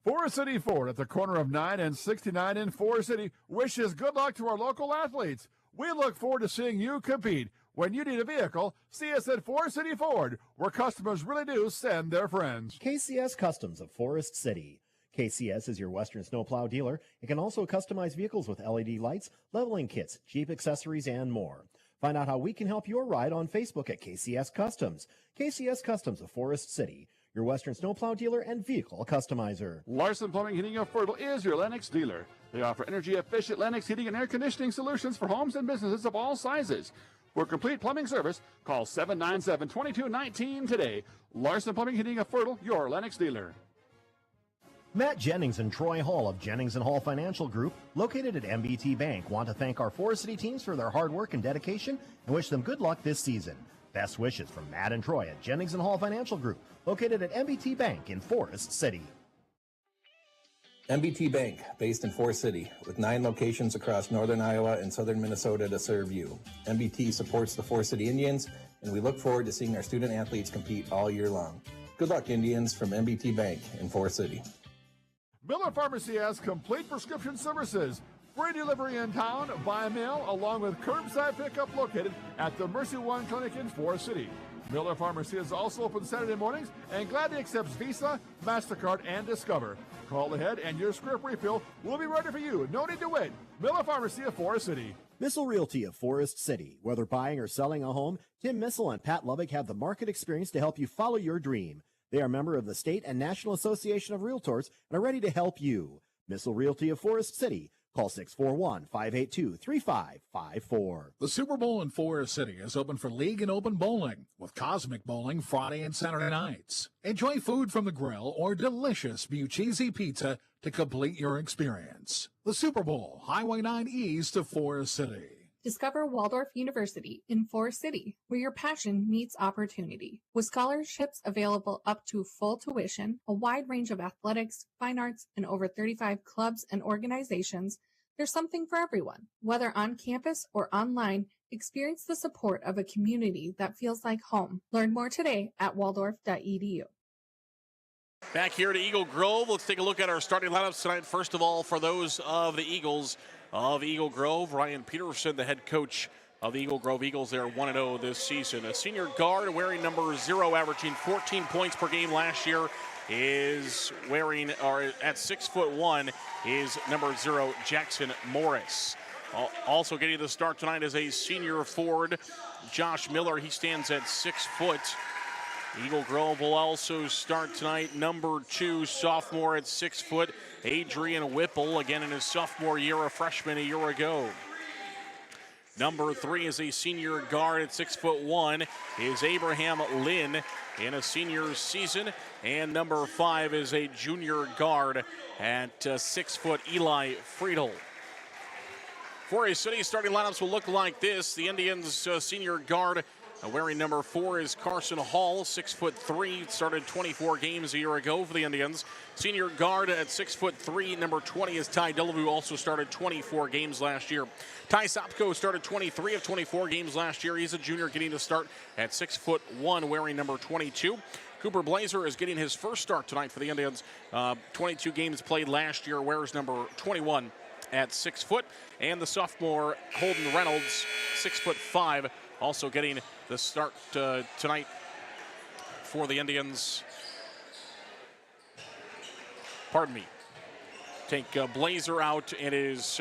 Forest City Ford at the corner of 9 and 69 in Forest City wishes good luck to our local athletes. We look forward to seeing you compete. When you need a vehicle, see us at Forest City Ford, where customers really do send their friends. KCS Customs of Forest City. KCS is your Western snowplow dealer. It can also customize vehicles with LED lights, leveling kits, Jeep accessories, and more. Find out how we can help your ride on Facebook at KCS Customs. KCS Customs of Forest City, your Western snowplow dealer and vehicle customizer. Larson Plumbing Heating of Fertile is your Lennox dealer. They offer energy-efficient Lennox heating and air conditioning solutions for homes and businesses of all sizes. For complete plumbing service, call 797-2219 today. Larson Plumbing Heating of Fertile, your Lennox dealer. Matt Jennings and Troy Hall of Jennings & Hall Financial Group, located at MBT Bank, want to thank our Forest City teams for their hard work and dedication and wish them good luck this season. Best wishes from Matt and Troy at Jennings & Hall Financial Group, located at MBT Bank in Forest City. MBT Bank, based in Forest City, with 9 locations across northern Iowa and southern Minnesota to serve you. MBT supports the Forest City Indians, and we look forward to seeing our student athletes compete all year long. Good luck, Indians, from MBT Bank in Forest City. Miller Pharmacy has complete prescription services. Free delivery in town, by mail, along with curbside pickup located at the Mercy One Clinic in Forest City. Miller Pharmacy is also open Saturday mornings and gladly accepts Visa, MasterCard, and Discover. Call ahead and your script refill will be ready for you. No need to wait. Miller Pharmacy of Forest City. Missile Realty of Forest City. Whether buying or selling a home, Tim Missile and Pat Lubbock have the market experience to help you follow your dream. They are a member of the State and National Association of Realtors and are ready to help you. Missile Realty of Forest City. Call 641-582-3554. The Super Bowl in Forest City is open for league and open bowling, with Cosmic Bowling Friday and Saturday nights. Enjoy food from the grill or delicious Bucchese pizza to complete your experience. The Super Bowl, Highway 9 East of Forest City. Discover Waldorf University in Forest City, where your passion meets opportunity. With scholarships available up to full tuition, a wide range of athletics, fine arts, and over 35 clubs and organizations, there's something for everyone. Whether on campus or online, experience the support of a community that feels like home. Learn more today at waldorf.edu. Back here to Eagle Grove, let's take a look at our starting lineups tonight. First of all, for those of the Eagles of Eagle Grove, Ryan Peterson, the head coach of the Eagle Grove Eagles. They're 1-0 this season. A senior guard wearing number 0, averaging 14 points per game last year, is wearing, or at 6'1", is number 0, Jackson Morris. Also getting the start tonight is a senior forward, Josh Miller. He stands at 6 foot. Eagle Grove will also start tonight. Number 2, sophomore at 6 foot, Adrian Whipple, again in his sophomore year, a freshman a year ago. Number 3 is a senior guard at 6'1", is Abraham Lynn in a senior season. And number 5 is a junior guard at 6 foot, Eli Friedel. For a City starting lineups will look like this. The Indians senior guard Wearing number 4 is Carson Hall, 6'3", started 24 games a year ago for the Indians. Senior guard at 6'3", number 20 is Ty Delavu, also started 24 games last year. Ty Sopko started 23 of 24 games last year. He's a junior getting to start at 6'1", wearing number 22. Cooper Blazer is getting his first start tonight for the Indians. 22 games played last year, wears number 21 at 6 foot. And the sophomore Holden Reynolds, 6'5", also getting the start tonight for the Indians. Pardon me. Take Blazer out, and it is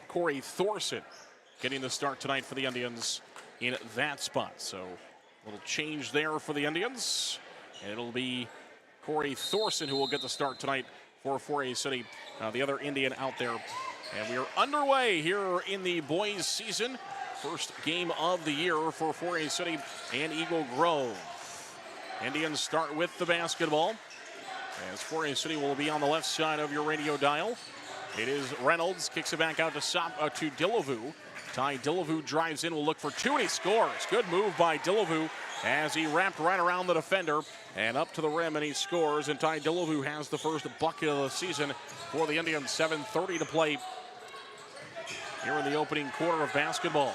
Corey Thorson getting the start tonight for the Indians in that spot. So a little change there for the Indians. And it'll be Corey Thorson who will get the start tonight for 4A City, the other Indian out there. And we are underway here in the boys season. First game of the year for 4A City and Eagle Grove. Indians start with the basketball, as 4A City will be on the left side of your radio dial. It is Reynolds, kicks it back out to Delavu. Ty Delavu drives in, will look for 2, and he scores. Good move by Delavu as he wrapped right around the defender and up to the rim, and he scores. And Ty Delavu has the first bucket of the season for the Indians. 7:30 to play here in the opening quarter of basketball.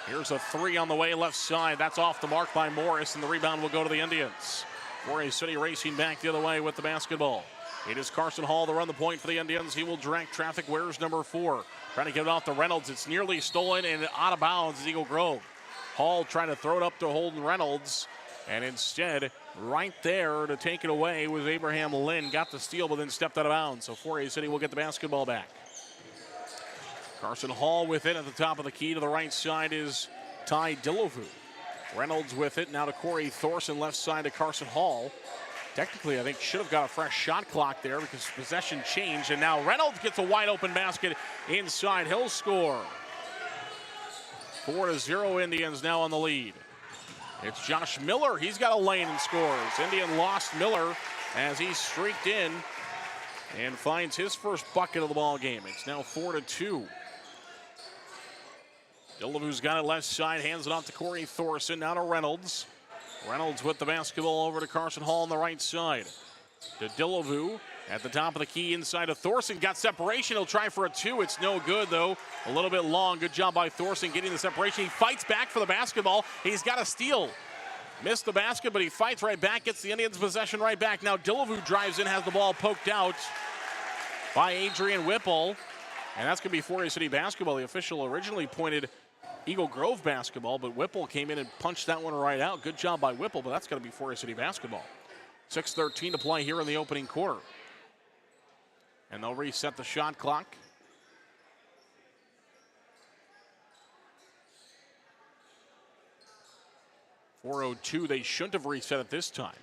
Here's a 3 on the way, left side. That's off the mark by Morris, and the rebound will go to the Indians. 4A City racing back the other way with the basketball. It is Carson Hall to run the point for the Indians. He will direct traffic. Where's number 4? Trying to get it off to Reynolds. It's nearly stolen and out of bounds is Eagle Grove. Hall trying to throw it up to Holden Reynolds, and instead, right there to take it away was Abraham Lynn. Got the steal, but then stepped out of bounds. So 4A City will get the basketball back. Carson Hall with it at the top of the key. To the right side is Ty Delavu. Reynolds with it. Now to Corey Thorson, left side to Carson Hall. Technically, I think should have got a fresh shot clock there because possession changed. And now Reynolds gets a wide open basket inside. He'll score. 4-0 Indians now on the lead. It's Josh Miller. He's got a lane and scores. Indian lost Miller as he streaked in and finds his first bucket of the ball game. It's now 4-2. Delavu's got it left side, hands it off to Corey Thorson, now to Reynolds. Reynolds with the basketball over to Carson Hall on the right side. To Delavu at the top of the key inside to Thorson. Got separation, he'll try for a 2. It's no good though, a little bit long. Good job by Thorson getting the separation. He fights back for the basketball. He's got a steal. Missed the basket, but he fights right back, gets the Indians possession right back. Now Delavu drives in, has the ball poked out by Adrian Whipple. And that's going to be 4A City basketball. The official originally pointed Eagle Grove basketball, but Whipple came in and punched that one right out. Good job by Whipple, but that's going to be 4A City basketball. 6:13 to play here in the opening quarter. And they'll reset the shot clock. .402, they shouldn't have reset it this time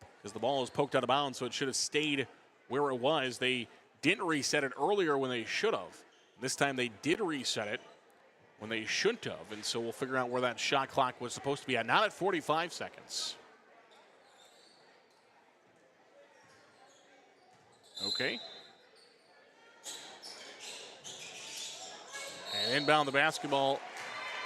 because the ball was poked out of bounds, so it should have stayed where it was. They didn't reset it earlier when they should have. This time they did reset it when they shouldn't have, and so we'll figure out where that shot clock was supposed to be at. Not at 45 seconds. Okay. And inbound the basketball,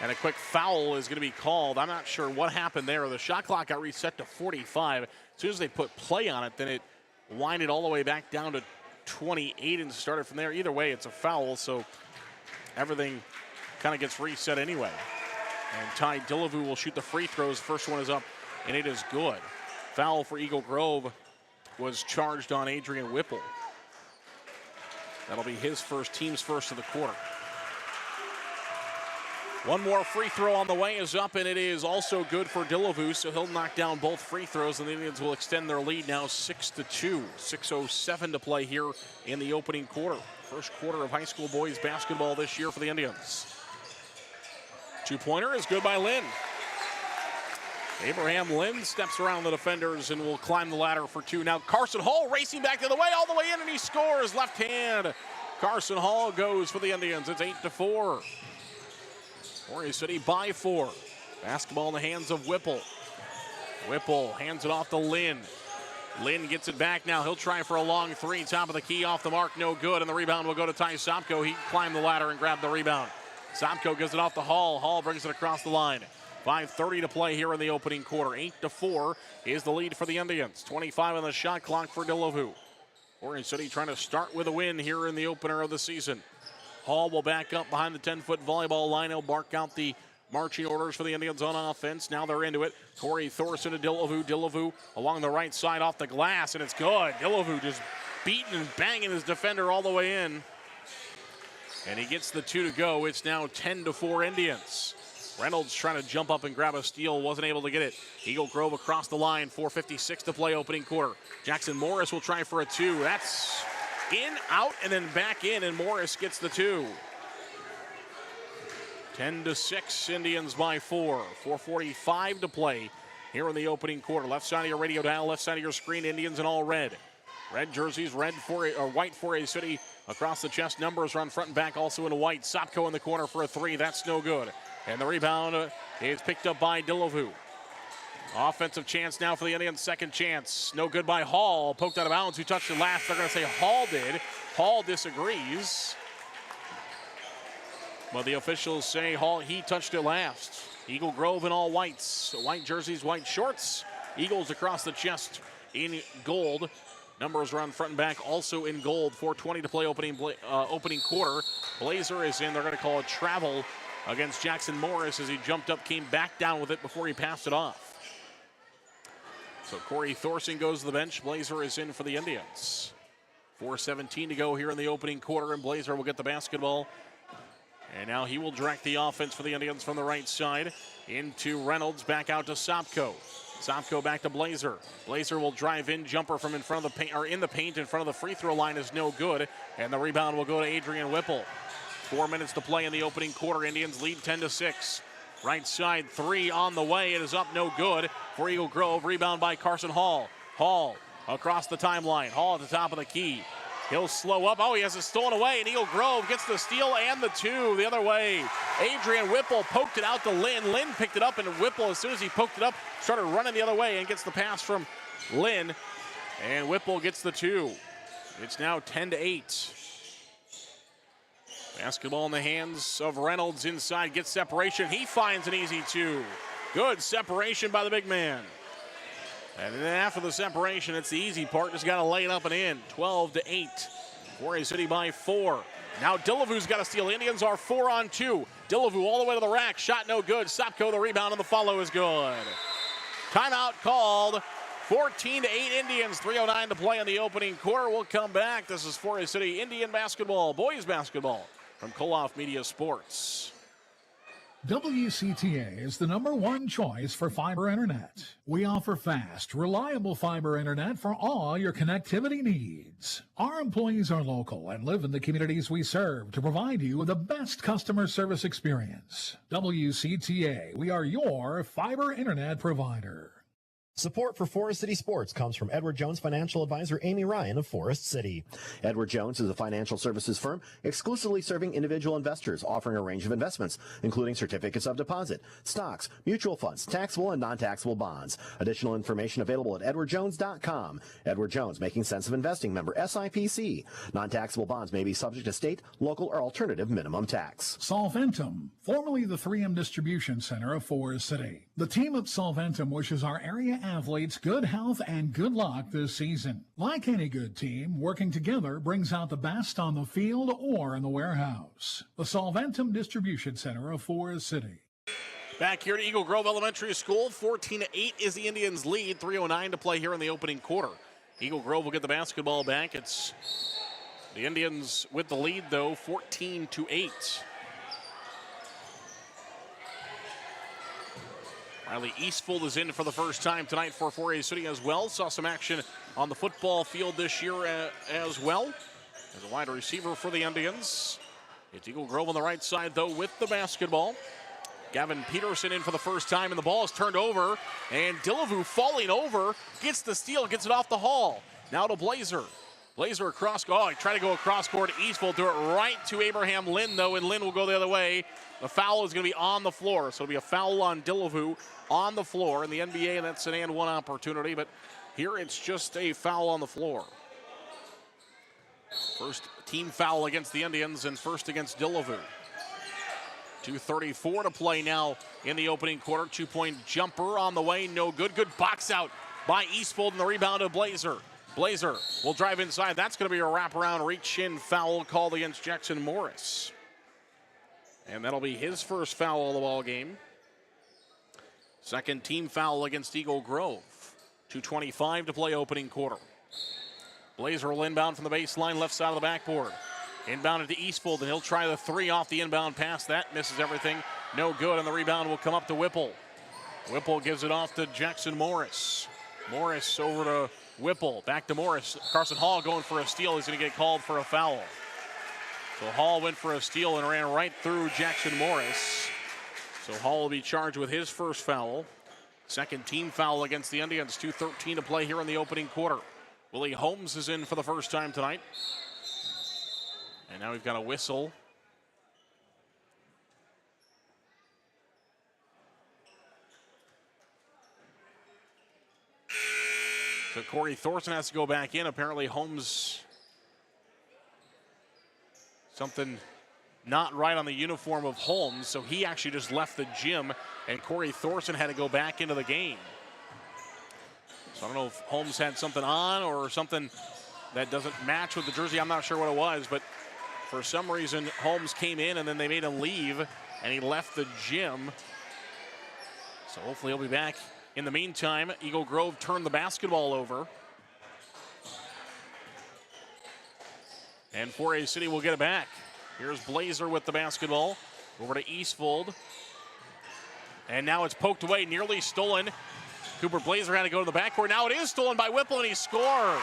and a quick foul is going to be called. I'm not sure what happened there. The shot clock got reset to 45. As soon as they put play on it, then it winded all the way back down to 28 and started from there. Either way, it's a foul, so everything kind of gets reset anyway. And Ty Delavu will shoot the free throws. First one is up, and it is good. Foul for Eagle Grove was charged on Adrian Whipple. That'll be his first, team's first of the quarter. One more free throw on the way is up, and it is also good for Delavu, so he'll knock down both free throws, and the Indians will extend their lead now 6-2. 6:07 to play here in the opening quarter. First quarter of high school boys basketball this year for the Indians. Two-pointer is good by Lynn. Abraham Lynn steps around the defenders and will climb the ladder for 2. Now Carson Hall racing back the other way, all the way in, and he scores. Left hand. Carson Hall goes for the Indians. It's 8-4. 4A City by 4. Basketball in the hands of Whipple. Whipple hands it off to Lynn. Lynn gets it back now. He'll try for a long 3. Top of the key, off the mark, no good. And the rebound will go to Ty Sopko. He climbed the ladder and grabbed the rebound. Sopko gives it off to Hall. Hall brings it across the line. 5:30 to play here in the opening quarter. 8-4 is the lead for the Indians. 25 on the shot clock for Delavu. Forest City trying to start with a win here in the opener of the season. Hall will back up behind the 10-foot volleyball line. He'll bark out the marching orders for the Indians on offense. Now they're into it. Corey Thorson to Delavu. Delavu along the right side off the glass, and it's good. Delavu just beating and banging his defender all the way in. And he gets the 2 to go. It's now 10-4 Indians. Reynolds trying to jump up and grab a steal, wasn't able to get it. Eagle Grove across the line, 4:56 to play opening quarter. Jackson Morris will try for a 2. That's in, out, and then back in, and Morris gets the 2. 10-6, Indians by 4. 4:45 to play here in the opening quarter. Left side of your radio dial, left side of your screen, Indians in all red. Red jerseys, white for a City across the chest. Numbers run front and back, also in white. Sopko in the corner for a 3. That's no good. And the rebound is picked up by Delavu. Offensive chance now for the Indians. Second chance. No good by Hall. Poked out of bounds. Who touched it last? They're going to say Hall did. Hall disagrees. But the officials say he touched it last. Eagle Grove in all whites. White jerseys, white shorts. Eagles across the chest in gold. Numbers run front and back also in gold. 4:20 to play opening quarter. Blazer is in. They're going to call a travel against Jackson Morris as he jumped up, came back down with it before he passed it off. So Corey Thorson goes to the bench. Blazer is in for the Indians. 4:17 to go here in the opening quarter, and Blazer will get the basketball. And now he will direct the offense for the Indians from the right side. Into Reynolds, back out to Sopko. Sopko back to Blazer. Blazer will drive in, jumper from in front of the paint, or in the paint in front of the free throw line is no good. And the rebound will go to Adrian Whipple. 4 minutes to play in the opening quarter. Indians lead 10-6. Right side 3 on the way. It is up, no good for Eagle Grove. Rebound by Carson Hall. Hall across the timeline. Hall at the top of the key. He'll slow up. Oh, he has it stolen away, and Eagle Grove gets the steal and the 2 the other way. Adrian Whipple poked it out to Lynn. Lynn picked it up, and Whipple, as soon as he poked it up, started running the other way and gets the pass from Lynn. And Whipple gets the 2. It's now 10-8. Basketball in the hands of Reynolds inside, gets separation. He finds an easy 2. Good separation by the big man. And then after the separation, it's the easy part. Just got to lay it up and in. 12-8. Forest City by 4. Now Delavu's got to steal. Indians are 4-on-2. Delavu all the way to the rack. Shot no good. Sopko the rebound, and the follow is good. Timeout called. 14-8 Indians. 3:09 to play in the opening quarter. We'll come back. This is Forest City Indian basketball, boys basketball, from Koloff Media Sports. WCTA is the #1 choice for fiber internet. We offer fast, reliable fiber internet for all your connectivity needs. Our employees are local and live in the communities we serve to provide you with the best customer service experience. WCTA, we are your fiber internet provider. Support for Forest City Sports comes from Edward Jones financial advisor Amy Ryan of Forest City. Edward Jones is a financial services firm exclusively serving individual investors, offering a range of investments, including certificates of deposit, stocks, mutual funds, taxable and non-taxable bonds. Additional information available at edwardjones.com. Edward Jones, making sense of investing, member SIPC. Non-taxable bonds may be subject to state, local, or alternative minimum tax. Solventum, formerly the 3M Distribution Center of Forest City. The team at Solventum wishes our area athletes good health and good luck this season. Like any good team, working together brings out the best on the field or in the warehouse. The Solventum Distribution Center of Forest City. Back here at Eagle Grove Elementary School, 14-8 is the Indians' lead. 3:09 to play here in the opening quarter. Eagle Grove will get the basketball back. It's the Indians with the lead, though, 14-8. Riley Eastfold is in for the first time tonight for Forest City as well. Saw some action on the football field this year as well as a wide receiver for the Indians. It's Eagle Grove on the right side, though, with the basketball. Gavin Peterson in for the first time, and the ball is turned over. And Delavu falling over, gets the steal, gets it off the Hall. Now to Blazer. Blazer across, he tried to go across court. Eastfold threw it right to Abraham Lynn, though, and Lynn will go the other way. The foul is going to be on the floor, so it'll be a foul on Delavu on the floor. In the NBA, that's an and one opportunity, but here it's just a foul on the floor. First team foul against the Indians and first against Delavu. 2:34 to play now in the opening quarter. 2-point jumper on the way, no good. Good box out by Eastfold, and the rebound to Blazer. Blazer will drive inside. That's going to be a wraparound reach-in foul called against Jackson Morris. And that'll be his first foul of the ball game. Second team foul against Eagle Grove. 2:25 to play opening quarter. Blazer will inbound from the baseline, left side of the backboard. Inbounded to Eastfold, and he'll try the three off the inbound pass. That misses everything. No good, and the rebound will come up to Whipple. Whipple gives it off to Jackson Morris. Morris over to Whipple. Back to Morris. Carson Hall going for a steal. He's going to get called for a foul. So Hall went for a steal and ran right through Jackson Morris. So Hall will be charged with his first foul. Second team foul against the Indians. 2:13 to play here in the opening quarter. Willie Holmes is in for the first time tonight. And now we've got a whistle. So Corey Thorson has to go back in. Apparently Holmes, something not right on the uniform of Holmes, so he actually just left the gym, and Corey Thorson had to go back into the game. So I don't know if Holmes had something on or something that doesn't match with the jersey. I'm not sure what it was, but for some reason Holmes came in and then they made him leave, and he left the gym. So hopefully he'll be back. In the meantime, Eagle Grove turned the basketball over. And 4A City will get it back. Here's Blazer with the basketball. Over to Eastfold. And now it's poked away, nearly stolen. Cooper Blazer had to go to the backcourt. Now it is stolen by Whipple, and he scores.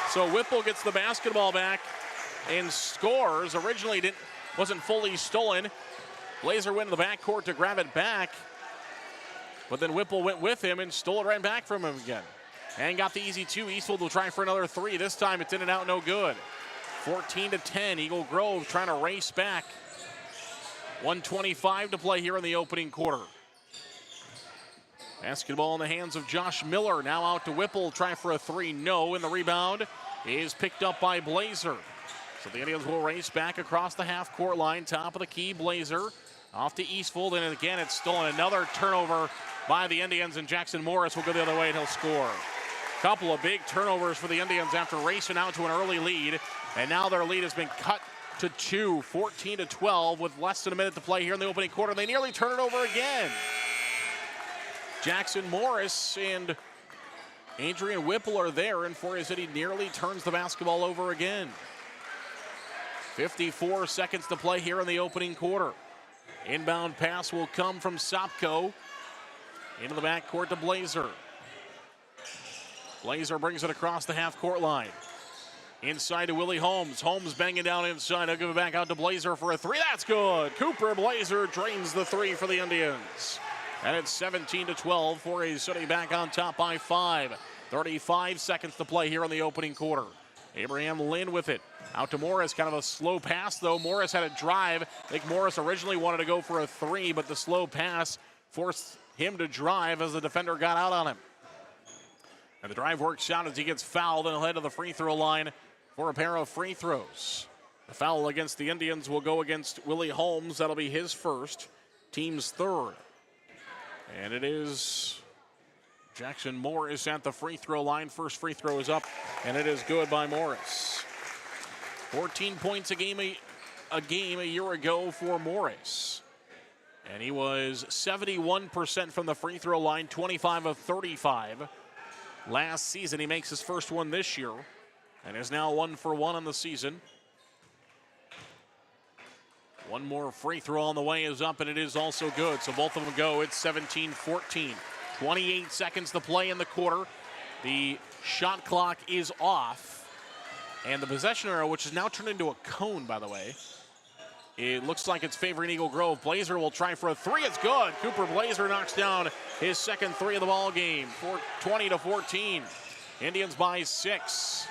So Whipple gets the basketball back and scores. Originally wasn't fully stolen. Blazer went to the backcourt to grab it back. But then Whipple went with him and stole it right back from him again. And got the easy two. Eastfold will try for another three. This time it's in and out, no good. 14-10, Eagle Grove trying to race back. 1:25 to play here in the opening quarter. Basketball in the hands of Josh Miller. Now out to Whipple, try for a three, no. And the rebound is picked up by Blazer. So the Indians will race back across the half-court line. Top of the key, Blazer. Off to Eastfold, and again it's stolen. Another turnover by the Indians, and Jackson Morris will go the other way and he'll score. Couple of big turnovers for the Indians after racing out to an early lead, and now their lead has been cut to 2, 14-12 with less than a minute to play here in the opening quarter. They nearly turn it over again. Jackson Morris and Adrian Whipple are there, and 4A City nearly turns the basketball over again. 54 seconds to play here in the opening quarter. Inbound pass will come from Sopko into the backcourt to Blazer. Blazer brings it across the half-court line. Inside to Willie Holmes. Holmes banging down inside. He'll give it back out to Blazer for a three. That's good. Cooper Blazer drains the three for the Indians. And it's 17-12. 4A City back on top by 5. 35 seconds to play here in the opening quarter. Abraham Lynn with it. Out to Morris, kind of a slow pass though. Morris had a drive. I think Morris originally wanted to go for a three, but the slow pass forced him to drive as the defender got out on him. And the drive works out as he gets fouled, and he'll head to the free throw line for a pair of free throws. The foul against the Indians will go against Willie Holmes. That'll be his first, team's third. And it is Jackson Morris at the free throw line. First free throw is up, and it is good by Morris. 14 points a game a year ago for Morris. And he was 71% from the free throw line, 25 of 35. Last season, he makes his first one this year and is now 1 for 1 on the season. One more free throw on the way is up, and it is also good. So both of them go. It's 17-14. 28 seconds to play in the quarter. The shot clock is off. And the possession arrow, which is now turned into a cone, by the way, it looks like it's favoring Eagle Grove. Blazer will try for a three. It's good. Cooper Blazer knocks down his second three of the ball game. 20-14. Indians by 6.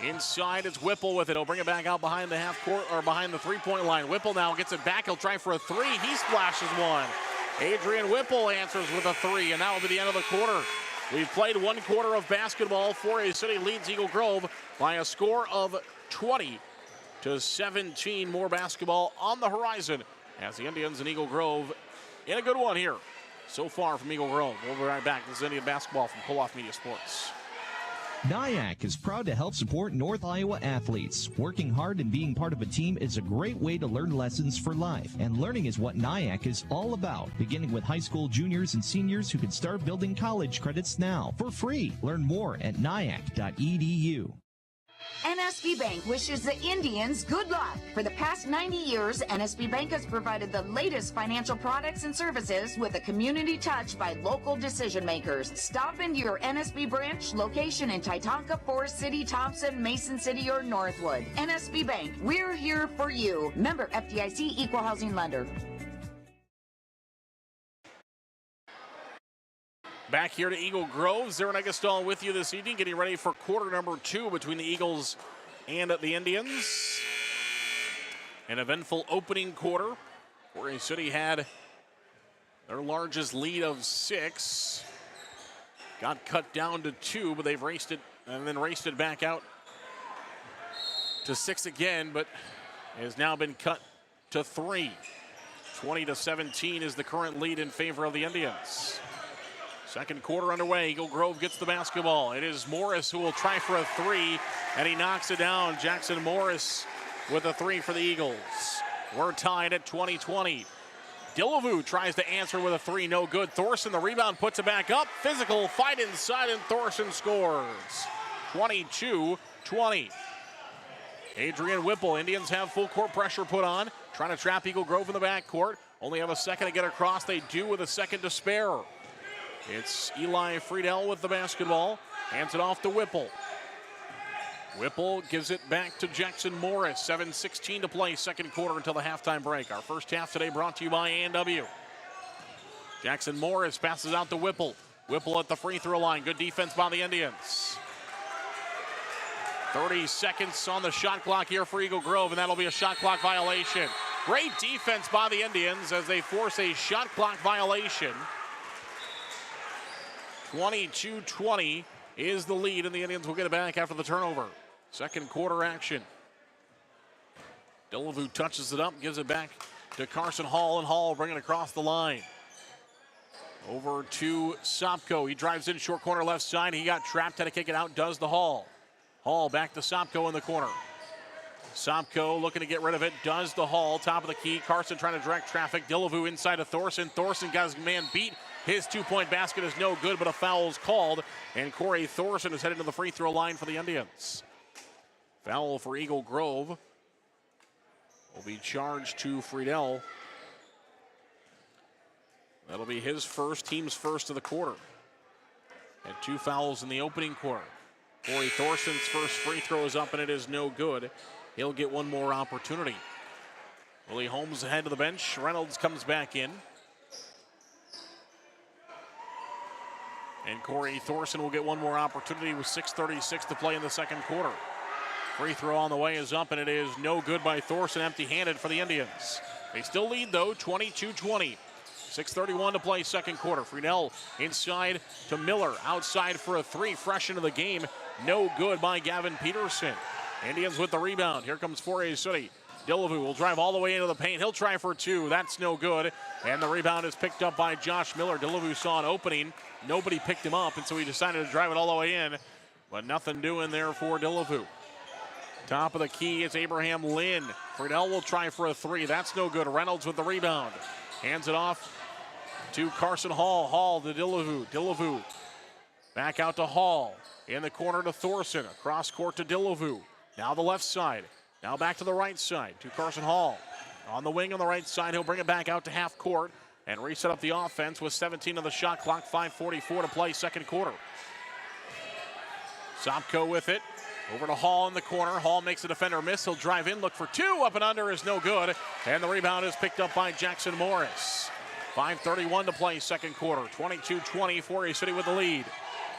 Inside, it's Whipple with it. He'll bring it back out behind the half court or behind the three-point line. Whipple now gets it back. He'll try for a three. He splashes one. Adrian Whipple answers with a three, and that will be the end of the quarter. We've played one quarter of basketball. 4A City leads Eagle Grove by a score of 20-17. More basketball on the horizon as the Indians and Eagle Grove in a good one here so far from Eagle Grove. We'll be right back. This is Indian basketball from Pull-Off Media Sports. NIAC is proud to help support North Iowa athletes. Working hard and being part of a team is a great way to learn lessons for life, and learning is what NIAC is all about, beginning with high school juniors and seniors who can start building college credits now for free. Learn more at niac.edu. NSB Bank wishes the Indians good luck. For the past 90 years, NSB Bank has provided the latest financial products and services with a community touch by local decision makers. Stop into your NSB branch location in Titanca, Forest City, Thompson, Mason City, or Northwood. NSB Bank, we're here for you. Member FDIC Equal Housing Lender. Back here to Eagle Grove. Zarin Eggestal with you this evening, getting ready for quarter number 2 between the Eagles and the Indians. An eventful opening quarter. Forest City had their largest lead of 6. Got cut down to 2, but they've raced it and then raced it back out to 6 again, but has now been cut to 3. 20-17 is the current lead in favor of the Indians. Second quarter underway. Eagle Grove gets the basketball. It is Morris who will try for a 3, and he knocks it down. Jackson Morris with a 3 for the Eagles. We're tied at 20-20. Dillevue tries to answer with a 3, no good. Thorson, the rebound, puts it back up. Physical fight inside, and Thorson scores. 22-20. Adrian Whipple, Indians have full court pressure put on, trying to trap Eagle Grove in the backcourt. Only have a second to get across. They do with a second to spare. It's Eli Friedel with the basketball. Hands it off to Whipple. Whipple gives it back to Jackson Morris. 7:16 to play, second quarter until the halftime break. Our first half today brought to you by A&W. Jackson Morris passes out to Whipple. Whipple at the free throw line. Good defense by the Indians. 30 seconds on the shot clock here for Eagle Grove, and that'll be a shot clock violation. Great defense by the Indians as they force a shot clock violation. 22-20 is the lead, and the Indians will get it back after the turnover. Second quarter action. Dillevue touches it up, gives it back to Carson Hall, and Hall bringing it across the line. Over to Sopko. He drives in short corner left side. He got trapped, had to kick it out, does the Hall. Hall back to Sopko in the corner. Sopko looking to get rid of it, does the Hall, top of the key. Carson trying to direct traffic. Dillevue inside of Thorson. Thorson got his man beat. His two-point basket is no good, but a foul is called, and Corey Thorson is headed to the free throw line for the Indians. Foul for Eagle Grove will be charged to Friedel. That'll be his first, team's first of the quarter. And 2 fouls in the opening quarter. Corey Thorson's first free throw is up, and it is no good. He'll get one more opportunity. Willie Holmes ahead to the bench. Reynolds comes back in. And Corey Thorson will get one more opportunity with 6:36 to play in the second quarter. Free throw on the way is up, and it is no good by Thorson, empty-handed for the Indians. They still lead, though, 22-20. 6:31 to play, second quarter. Friedel inside to Miller, outside for a 3, fresh into the game. No good by Gavin Peterson. Indians with the rebound. Here comes Forest City. Dillevue will drive all the way into the paint. He'll try for 2. That's no good. And the rebound is picked up by Josh Miller. Dillevue saw an opening. Nobody picked him up, and so he decided to drive it all the way in. But nothing doing there for Dillevue. Top of the key is Abraham Lynn. Friedel will try for a 3. That's no good. Reynolds with the rebound. Hands it off to Carson Hall. Hall to Dillevue. Dillevue back out to Hall. In the corner to Thorson. Across court to Dillevue. Now the left side. Now back to the right side to Carson Hall. On the wing on the right side, he'll bring it back out to half court and reset up the offense with 17 on the shot clock. 5:44 to play, second quarter. Sopko with it. Over to Hall in the corner. Hall makes the defender miss. He'll drive in, look for 2. Up and under is no good. And the rebound is picked up by Jackson Morris. 5:31 to play, second quarter. 22-20, Forest City with the lead.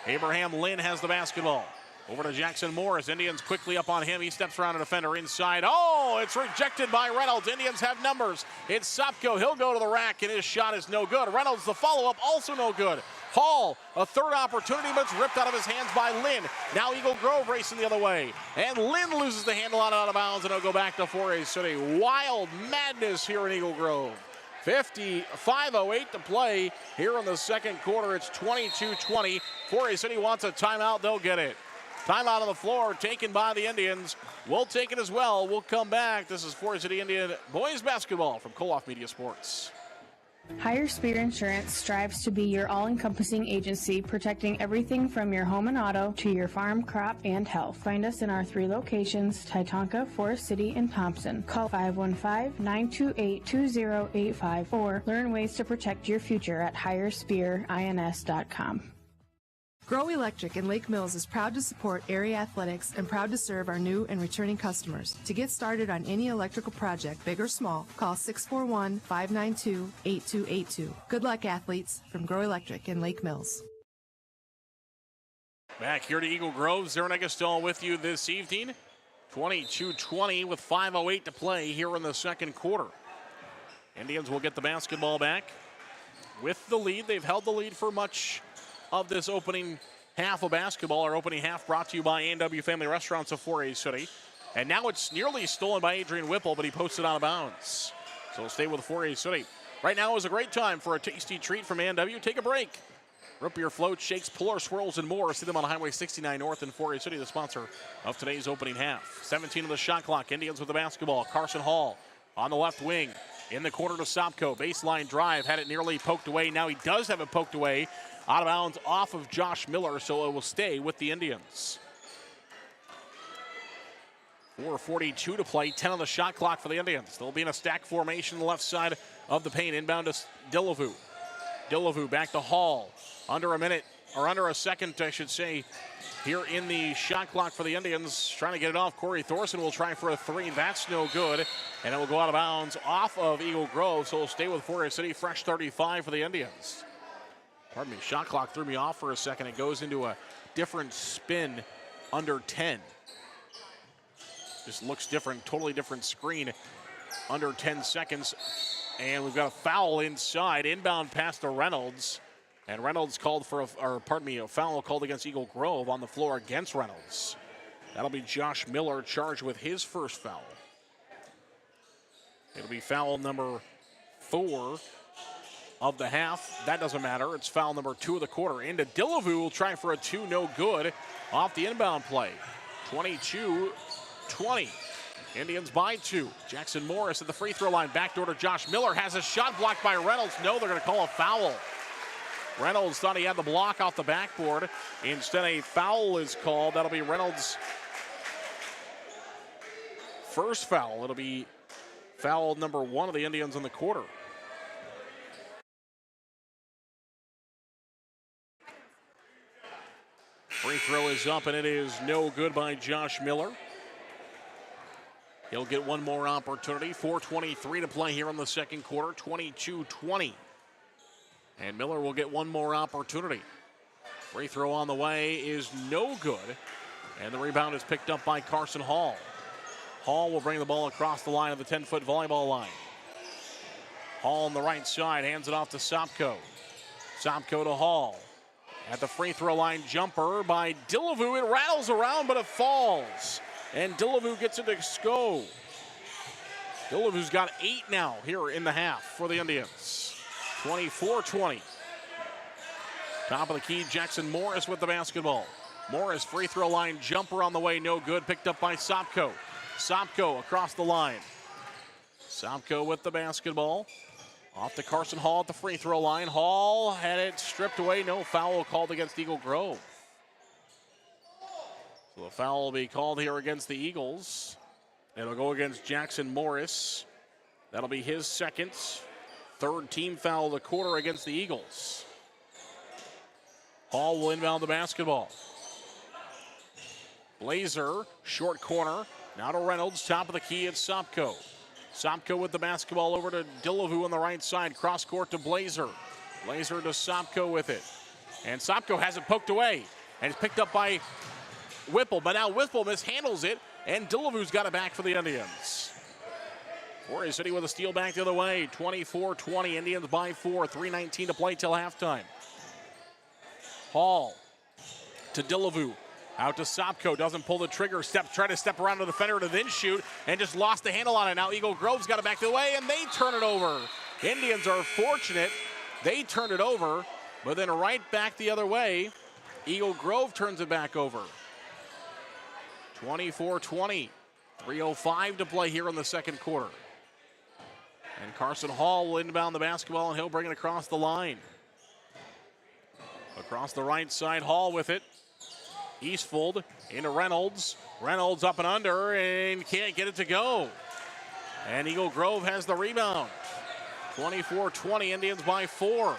Abraham Lynn has the basketball. Over to Jackson Morris. Indians quickly up on him. He steps around a defender inside. Oh, it's rejected by Reynolds. Indians have numbers. It's Sopko. He'll go to the rack, and his shot is no good. Reynolds, the follow-up, also no good. Hall, a third opportunity, but it's ripped out of his hands by Lynn. Now Eagle Grove racing the other way. And Lynn loses the handle out of bounds, and it'll go back to Forest City. Wild madness here in Eagle Grove. 5:08 to play here in the second quarter. It's 22-20. Forest City wants a timeout. They'll get it. Timeout on the floor taken by the Indians. We'll take it as well. We'll come back. This is Forest City Indian boys basketball from Koloff Media Sports. Higher Spear Insurance strives to be your all-encompassing agency, protecting everything from your home and auto to your farm, crop, and health. Find us in our 3 locations, Titonka, Forest City, and Thompson. Call 515-928-2085 or learn ways to protect your future at higherspearins.com. Grow Electric in Lake Mills is proud to support area athletics and proud to serve our new and returning customers. To get started on any electrical project, big or small, call 641-592-8282. Good luck, athletes, from Grow Electric in Lake Mills. Back here to Eagle Grove, Zarin Eggestal with you this evening. 22-20 with 5:08 to play here in the second quarter. Indians will get the basketball back with the lead. They've held the lead for much of this opening half of basketball. Our opening half brought to you by A&W Family Restaurants of Forest City. And now it's nearly stolen by Adrian Whipple, but he posted out of bounds. So we'll stay with Forest City. Right now is a great time for a tasty treat from A&W. Take a break. Root beer floats, shakes, puller swirls, and more. See them on Highway 69 North in Forest City, the sponsor of today's opening half. 17 of the shot clock. Indians with the basketball. Carson Hall on the left wing. In the corner to Sopko. Baseline drive. Had it nearly poked away. Now he does have it poked away. Out of bounds off of Josh Miller, so it will stay with the Indians. 4:42 to play, 10 on the shot clock for the Indians. They'll be in a stack formation on the left side of the paint. Inbound to Dillevue. Dillevue back to Hall. Under a minute, or under a second, I should say, here in the shot clock for the Indians. Trying to get it off. Corey Thorson will try for a 3. That's no good. And it will go out of bounds off of Eagle Grove, so it'll stay with Forest City. Fresh 35 for the Indians. Pardon me, shot clock threw me off for a second. It goes into a different spin under 10. Just looks different, totally different screen under 10 seconds. And we've got a foul inside. Inbound pass to Reynolds. And Reynolds called for a foul called against Eagle Grove on the floor against Reynolds. That'll be Josh Miller charged with his first foul. It'll be foul number 4 of the half. That doesn't matter. It's foul number 2 of the quarter. Into Dillevue will try for a 2, no good off the inbound play. 22-20. Indians by 2. Jackson Morris at the free throw line. Backdoor to Josh Miller. Has a shot blocked by Reynolds. No, they're going to call a foul. Reynolds thought he had the block off the backboard. Instead, a foul is called. That'll be Reynolds' first foul. It'll be foul number 1 of the Indians in the quarter. Free throw is up, and it is no good by Josh Miller. He'll get one more opportunity. 4:23 to play here in the second quarter, 22-20. And Miller will get one more opportunity. Free throw on the way is no good. And the rebound is picked up by Carson Hall. Hall will bring the ball across the line of the 10-foot volleyball line. Hall on the right side, hands it off to Sopko. Sopko to Hall. At the free throw line, jumper by Dillevue. It rattles around, but it falls. And Dillevue gets it to Sko. Dillevue's got 8 now here in the half for the Indians. 24-20. Top of the key, Jackson Morris with the basketball. Morris, free throw line jumper on the way, no good. Picked up by Sopko. Sopko across the line. Sopko with the basketball. Off to Carson Hall at the free throw line. Hall had it stripped away. No foul called against Eagle Grove. So the foul will be called here against the Eagles. It'll go against Jackson Morris. That'll be his second. Third team foul of the quarter against the Eagles. Hall will inbound the basketball. Blazer, short corner. Now to Reynolds, top of the key, it's Sopko. Sopko with the basketball over to Dillevue on the right side. Cross court to Blazer. Blazer to Sopko with it. And Sopko has it poked away. And it's picked up by Whipple. But now Whipple mishandles it. And Dillevue's got it back for the Indians. Forest City with a steal back the other way. 24-20. Indians by 4. 3:19 to play till halftime. Hall to Delavu. Out to Sopko, doesn't pull the trigger, try to step around the defender to then shoot, and just lost the handle on it. Now Eagle Grove's got it back the way, and they turn it over. Indians are fortunate. They turned it over, but then right back the other way, Eagle Grove turns it back over. 24-20, 3:05 to play here in the second quarter. And Carson Hall will inbound the basketball, and he'll bring it across the line. Across the right side, Hall with it. Eastfold into Reynolds. Reynolds up and under and can't get it to go. And Eagle Grove has the rebound. 24-20, Indians by 4.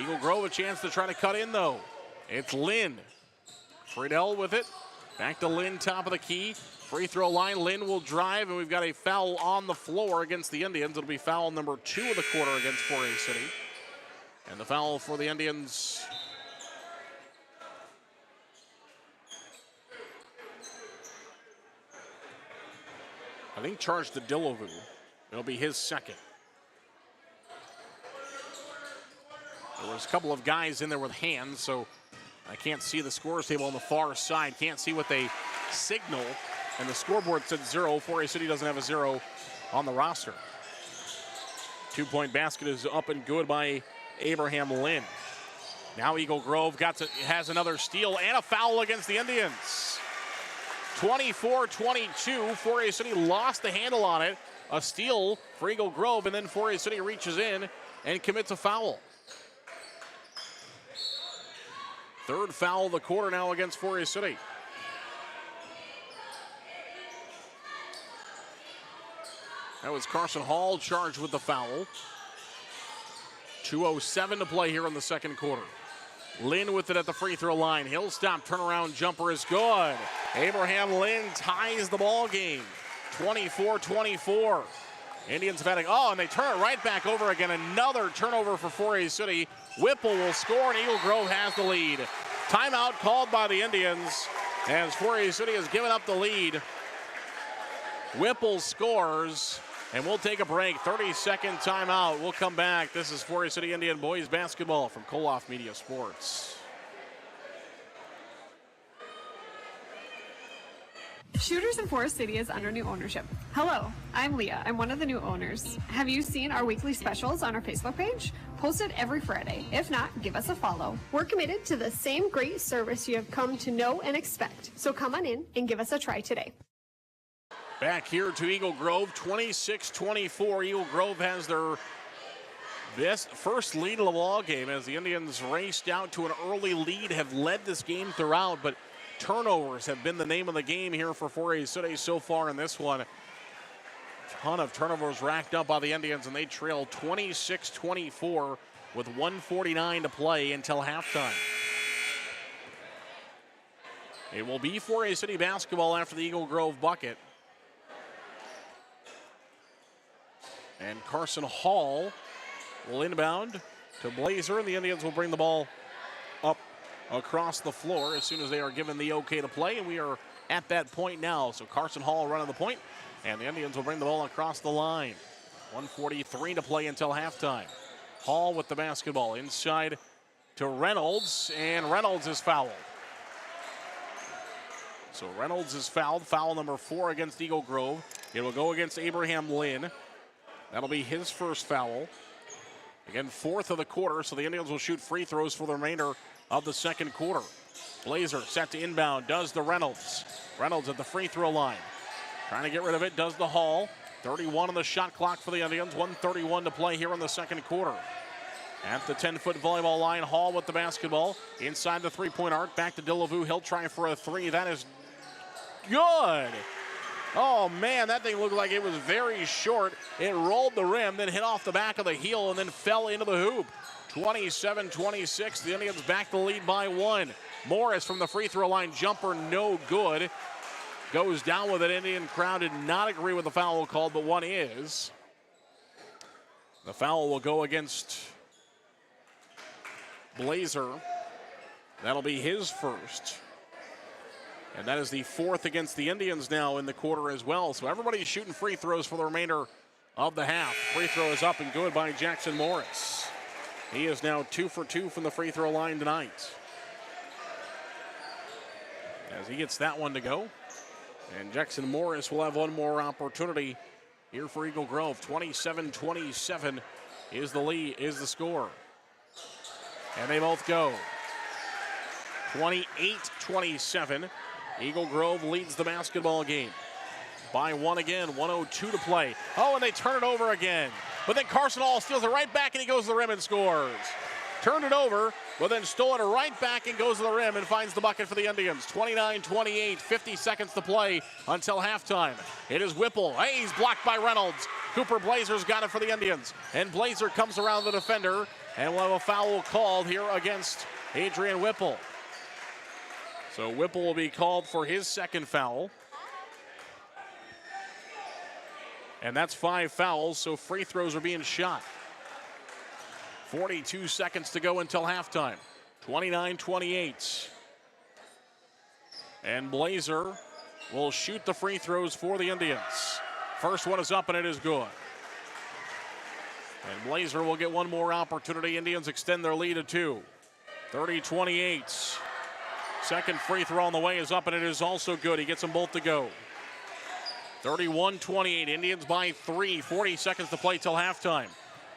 Eagle Grove a chance to try to cut in though. It's Lynn. Friedel with it. Back to Lynn, top of the key. Free throw line, Lynn will drive, and we've got a foul on the floor against the Indians. It'll be foul number 2 of the quarter against 4A City. And the foul for the Indians, I think, charged to Delavu. It'll be his second. There was a couple of guys in there with hands, so I can't see the scores table on the far side. Can't see what they signal. And the scoreboard said 0. 4A City doesn't have a 0 on the roster. 2-point basket is up and good by Abraham Lynn. Now Eagle Grove has another steal and a foul against the Indians. 24-22, 4A City lost the handle on it. A steal for Eagle Grove, and then 4A City reaches in and commits a foul. Third foul of the quarter now against 4A City. That was Carson Hall charged with the foul. 2:07 to play here in the second quarter. Lynn with it at the free throw line. He'll stop, turnaround jumper is good. Abraham Lynn ties the ball game. 24-24. Indians have had and they turn it right back over again. Another turnover for 4A City. Whipple will score, and Eagle Grove has the lead. Timeout called by the Indians as 4A City has given up the lead. Whipple scores, and we'll take a break. 30-second timeout. We'll come back. This is 4A City Indian boys basketball from Koloff Media Sports. Shooters in Forest City is under new ownership. Hello, I'm Leah. I'm one of the new owners. Have you seen our weekly specials on our Facebook page? Posted every Friday. If not, give us a follow. We're committed to the same great service you have come to know and expect. So come on in and give us a try today. Back here to Eagle Grove, 26-24. Eagle Grove has their first lead of the ball game as the Indians raced out to an early lead, have led this game throughout, but turnovers have been the name of the game here for 4A City so far in this one. A ton of turnovers racked up by the Indians, and they trail 26-24 with 1:49 to play until halftime. It will be 4A City basketball after the Eagle Grove bucket. And Carson Hall will inbound to Blazer, and the Indians will bring the ball up across the floor as soon as they are given the okay to play, and we are at that point now. So Carson Hall running the point, and the Indians will bring the ball across the line. 1:43 to play until halftime. Hall with the basketball inside to Reynolds, and Reynolds is fouled. So Reynolds is fouled, foul number 4 against Eagle Grove. It will go against Abraham Lynn. That'll be his first foul. Again, 4th of the quarter, so the Indians will shoot free throws for the remainder of the second quarter. Blazer set to inbound, does the Reynolds. Reynolds at the free throw line. Trying to get rid of it, does the Hall. 31 on the shot clock for the Indians, 1:31 to play here in the second quarter. At the 10-foot volleyball line, Hall with the basketball. Inside the three-point arc, back to Delavu. He'll try for a 3. That is good. Oh, man, that thing looked like it was very short. It rolled the rim, then hit off the back of the heel, and then fell into the hoop. 27-26, the Indians back the lead by 1. Morris from the free throw line, jumper no good. Goes down with it. Indian crowd did not agree with the foul called, but one is. The foul will go against Blazer. That'll be his first. And that is the 4th against the Indians now in the quarter as well. So everybody's shooting free throws for the remainder of the half. Free throw is up and good by Jackson Morris. He is now 2 for 2 from the free throw line tonight. as he gets that one to go. And Jackson Morris will have one more opportunity here for Eagle Grove. 27-27 is the lead, is the score. And they both go. 28-27. Eagle Grove leads the basketball game by one again. 1:02 to play. Oh, and they turn it over again. But then Carson Hall steals it right back, and he goes to the rim and scores. Turned it over, but then stole it right back and goes to the rim and finds the bucket for the Indians. 29-28, 50 seconds to play until halftime. It is Whipple. Hey, he's blocked by Reynolds. Cooper Blazer's got it for the Indians. And Blazer comes around the defender, and we'll have a foul called here against Adrian Whipple. So Whipple will be called for his second foul. And that's 5 fouls, so free throws are being shot. 42 seconds to go until halftime. 29-28. And Blazer will shoot the free throws for the Indians. First one is up and it is good. And Blazer will get one more opportunity. Indians extend their lead to 2. 30-28. Second free throw on the way is up and it is also good. He gets them both to go. 31-28. Indians by 3. 40 seconds to play till halftime.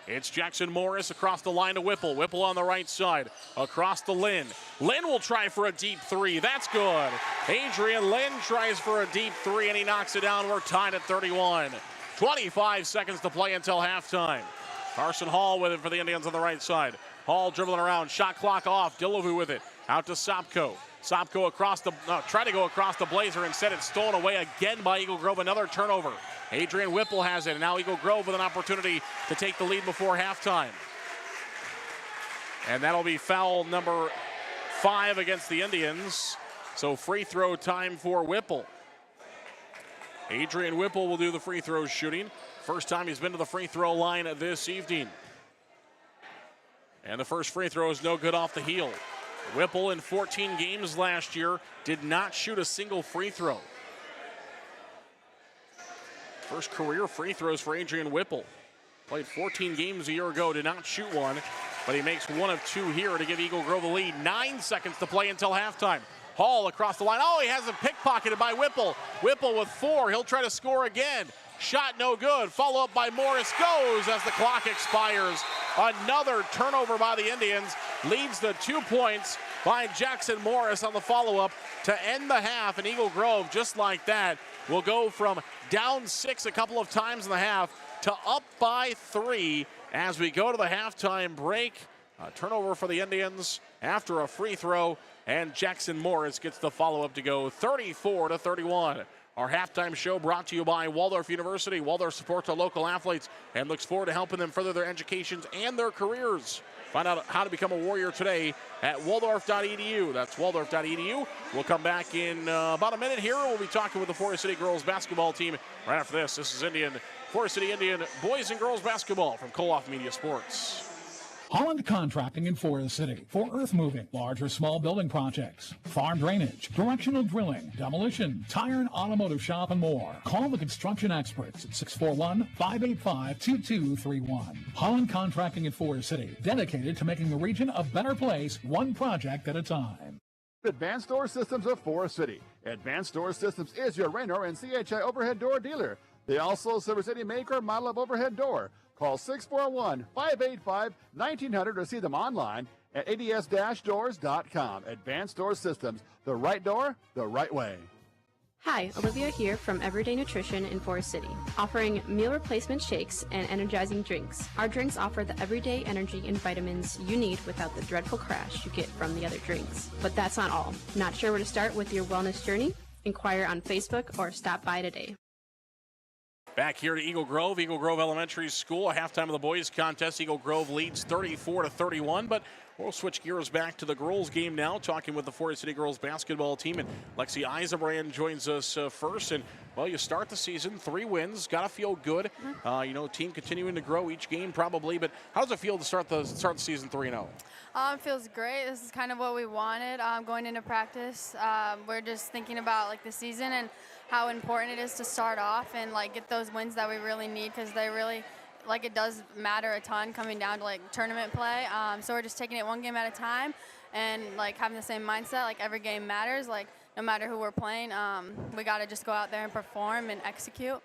It's Jackson Morris across the line to Whipple. Whipple on the right side. Across to Lynn. Lynn will try for a deep 3. That's good. Adrian Lynn tries for a deep 3 and he knocks it down. We're tied at 31. 25 seconds to play until halftime. Carson Hall with it for the Indians on the right side. Hall dribbling around. Shot clock off. Dillavu with it. Out to Sopko. Sopko across the, try to go across the Blazer. Instead, it's stolen away again by Eagle Grove. Another turnover. Adrian Whipple has it, and now Eagle Grove with an opportunity to take the lead before halftime. And that'll be foul number 5 against the Indians. So free throw time for Whipple. Adrian Whipple will do the free throw shooting. First time he's been to the free throw line this evening. And the first free throw is no good off the heel. Whipple in 14 games last year did not shoot a single free throw. First career free throws for Adrian Whipple. Played 14 games a year ago, did not shoot one, but he makes 1 of 2 here to give Eagle Grove a lead. 9 seconds to play until halftime. Hall across the line. Oh, he has it pickpocketed by Whipple. Whipple with 4. He'll try to score again. Shot no good. Follow up by Morris. Goes as the clock expires. Another turnover by the Indians. Leads to 2 points by Jackson Morris on the follow-up to end the half. And Eagle Grove, just like that, will go from down 6 a couple of times in the half to up by 3 as we go to the halftime break. A turnover for the Indians after a free throw, and Jackson Morris gets the follow-up to go 34-31. Our halftime show brought to you by Waldorf University. Waldorf supports our local athletes and looks forward to helping them further their educations and their careers. Find out how to become a Warrior today at waldorf.edu. That's waldorf.edu. We'll come back in about a minute here. We'll be talking with the Forest City girls basketball team right after this. This is Forest City Indian boys and girls basketball from Koloff Media Sports. Holland Contracting in Forest City for earth moving, large or small building projects, farm drainage, directional drilling, demolition, tire and automotive shop, and more. Call the construction experts at 641-585-2231. Holland Contracting in Forest City, dedicated to making the region a better place, one project at a time. Advanced Door Systems of Forest City. Advanced Door Systems is your Raynor and CHI overhead door dealer. They also service any make or model of overhead door. Call 641-585-1900 or see them online at ads-doors.com. Advanced Door Systems, the right door, the right way. Hi, Olivia here from Everyday Nutrition in Forest City, offering meal replacement shakes and energizing drinks. Our drinks offer the everyday energy and vitamins you need without the dreadful crash you get from the other drinks. But that's not all. Not sure where to start with your wellness journey? Inquire on Facebook or stop by today. Back here to Eagle Grove Elementary School, a halftime of the boys contest. Eagle Grove leads 34-31, but we'll switch gears back to the girls game now, talking with the Forest City girls basketball team. And Lexi Eisenbrand joins us first. And, well, you start the season, 3 wins, got to feel good. Team continuing to grow each game probably, but how does it feel to start the season 3-0? It feels great. This is kind of what we wanted going into practice. We're just thinking about the season and how important it is to start off and get those wins that we really need, because they really it does matter a ton coming down to tournament play. So we're just taking it one game at a time and having the same mindset. Every game matters. No no matter who we're playing, we got to just go out there and perform and execute.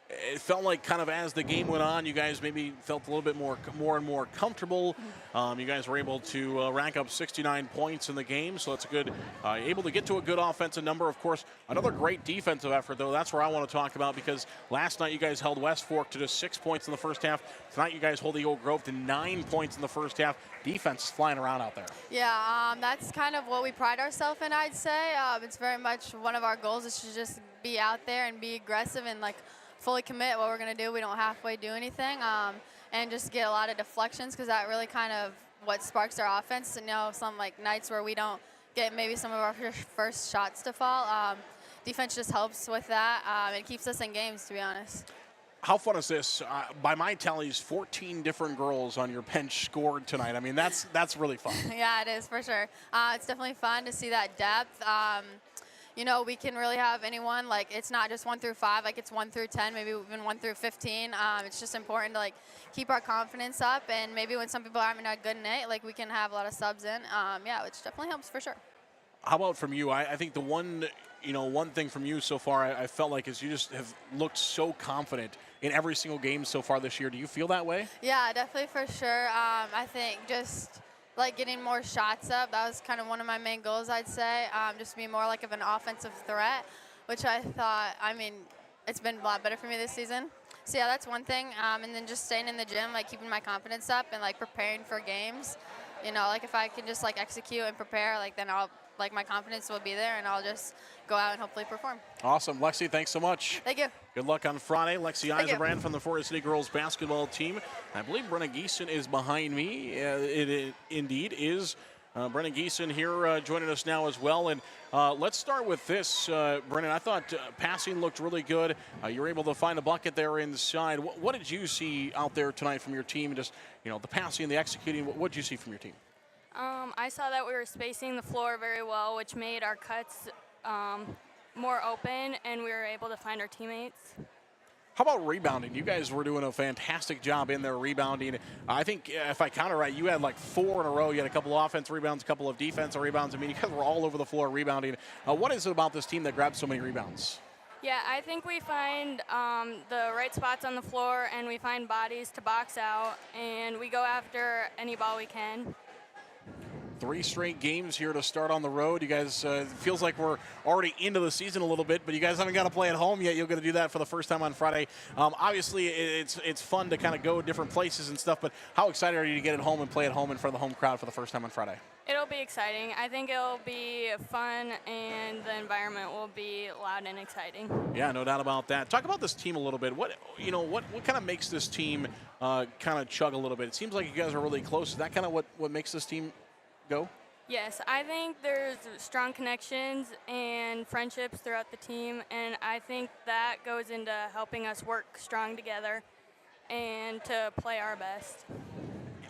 It felt like kind of as the game went on, you guys maybe felt a little bit more and more comfortable. You guys were able to rack up 69 points in the game, so that's a good, able to get to a good offensive number. Of course, another great defensive effort, though. That's where I want to talk about, because last night you guys held West Fork to just 6 points in the first half. Tonight you guys hold Eagle Grove to 9 points in the first half. Defense is flying around out there. Yeah, that's kind of what we pride ourselves in, I'd say. It's very much one of our goals is to just be out there and be aggressive and, like, fully commit what we're going to do. We don't halfway do anything, and just get a lot of deflections, because that really kind of what sparks our offense. And, some like nights where we don't get maybe some of our first shots to fall. Defense just helps with that. It keeps us in games, to be honest. How fun is this? By my tallies, 14 different girls on your bench scored tonight. I mean, that's really fun. Yeah, it is for sure. It's definitely fun to see that depth. We can really have anyone, like, it's not just 1 through 5, like it's 1 through 10, maybe even 1 through 15. It's just important to, like, keep our confidence up, and maybe when some people aren't a good night, like, we can have a lot of subs in. Which definitely helps for sure. How about from you? I think the one thing from you so far I felt like is you just have looked so confident in every single game so far this year. Do you feel that way? Yeah, definitely for sure. I think just like getting more shots up, that was kind of one of my main goals, I'd say. Just to be more like of an offensive threat, which I thought, it's been a lot better for me this season. So yeah, that's one thing. And then just staying in the gym, like keeping my confidence up and like preparing for games. Like if I can just like execute and prepare, like then my confidence will be there, and I'll just go out and hopefully perform. Awesome. Lexi, thanks so much. Thank you. Good luck on Friday. Lexi Eisenbrand from the Forest City girls basketball team. I believe Brenna Geeson is behind me. It indeed is. Brenna Geeson here joining us now as well. And let's start with this, Brennan. I thought passing looked really good. You were able to find a bucket there inside. What did you see out there tonight from your team? Just, the passing, the executing, what did you see from your team? I saw that we were spacing the floor very well, which made our cuts more open, and we were able to find our teammates. How about rebounding? You guys were doing a fantastic job in there rebounding. I think, if I count it right, you had like 4 in a row. You had a couple of offensive rebounds, a couple of defensive rebounds. I mean, you guys were all over the floor rebounding. What is it about this team that grabs so many rebounds? Yeah, I think we find the right spots on the floor, and we find bodies to box out, and we go after any ball we can. 3 straight games here to start on the road. You guys, it feels like we're already into the season a little bit, but you guys haven't got to play at home yet. You're going to do that for the first time on Friday. Obviously, it's fun to kind of go different places and stuff, but how excited are you to get at home and play at home in front of the home crowd for the first time on Friday? It'll be exciting. I think it'll be fun, and the environment will be loud and exciting. Yeah, no doubt about that. Talk about this team a little bit. What kind of makes this team kind of chug a little bit? It seems like you guys are really close. Is that kind of what makes this team go? Yes, I think there's strong connections and friendships throughout the team, and I think that goes into helping us work strong together and to play our best.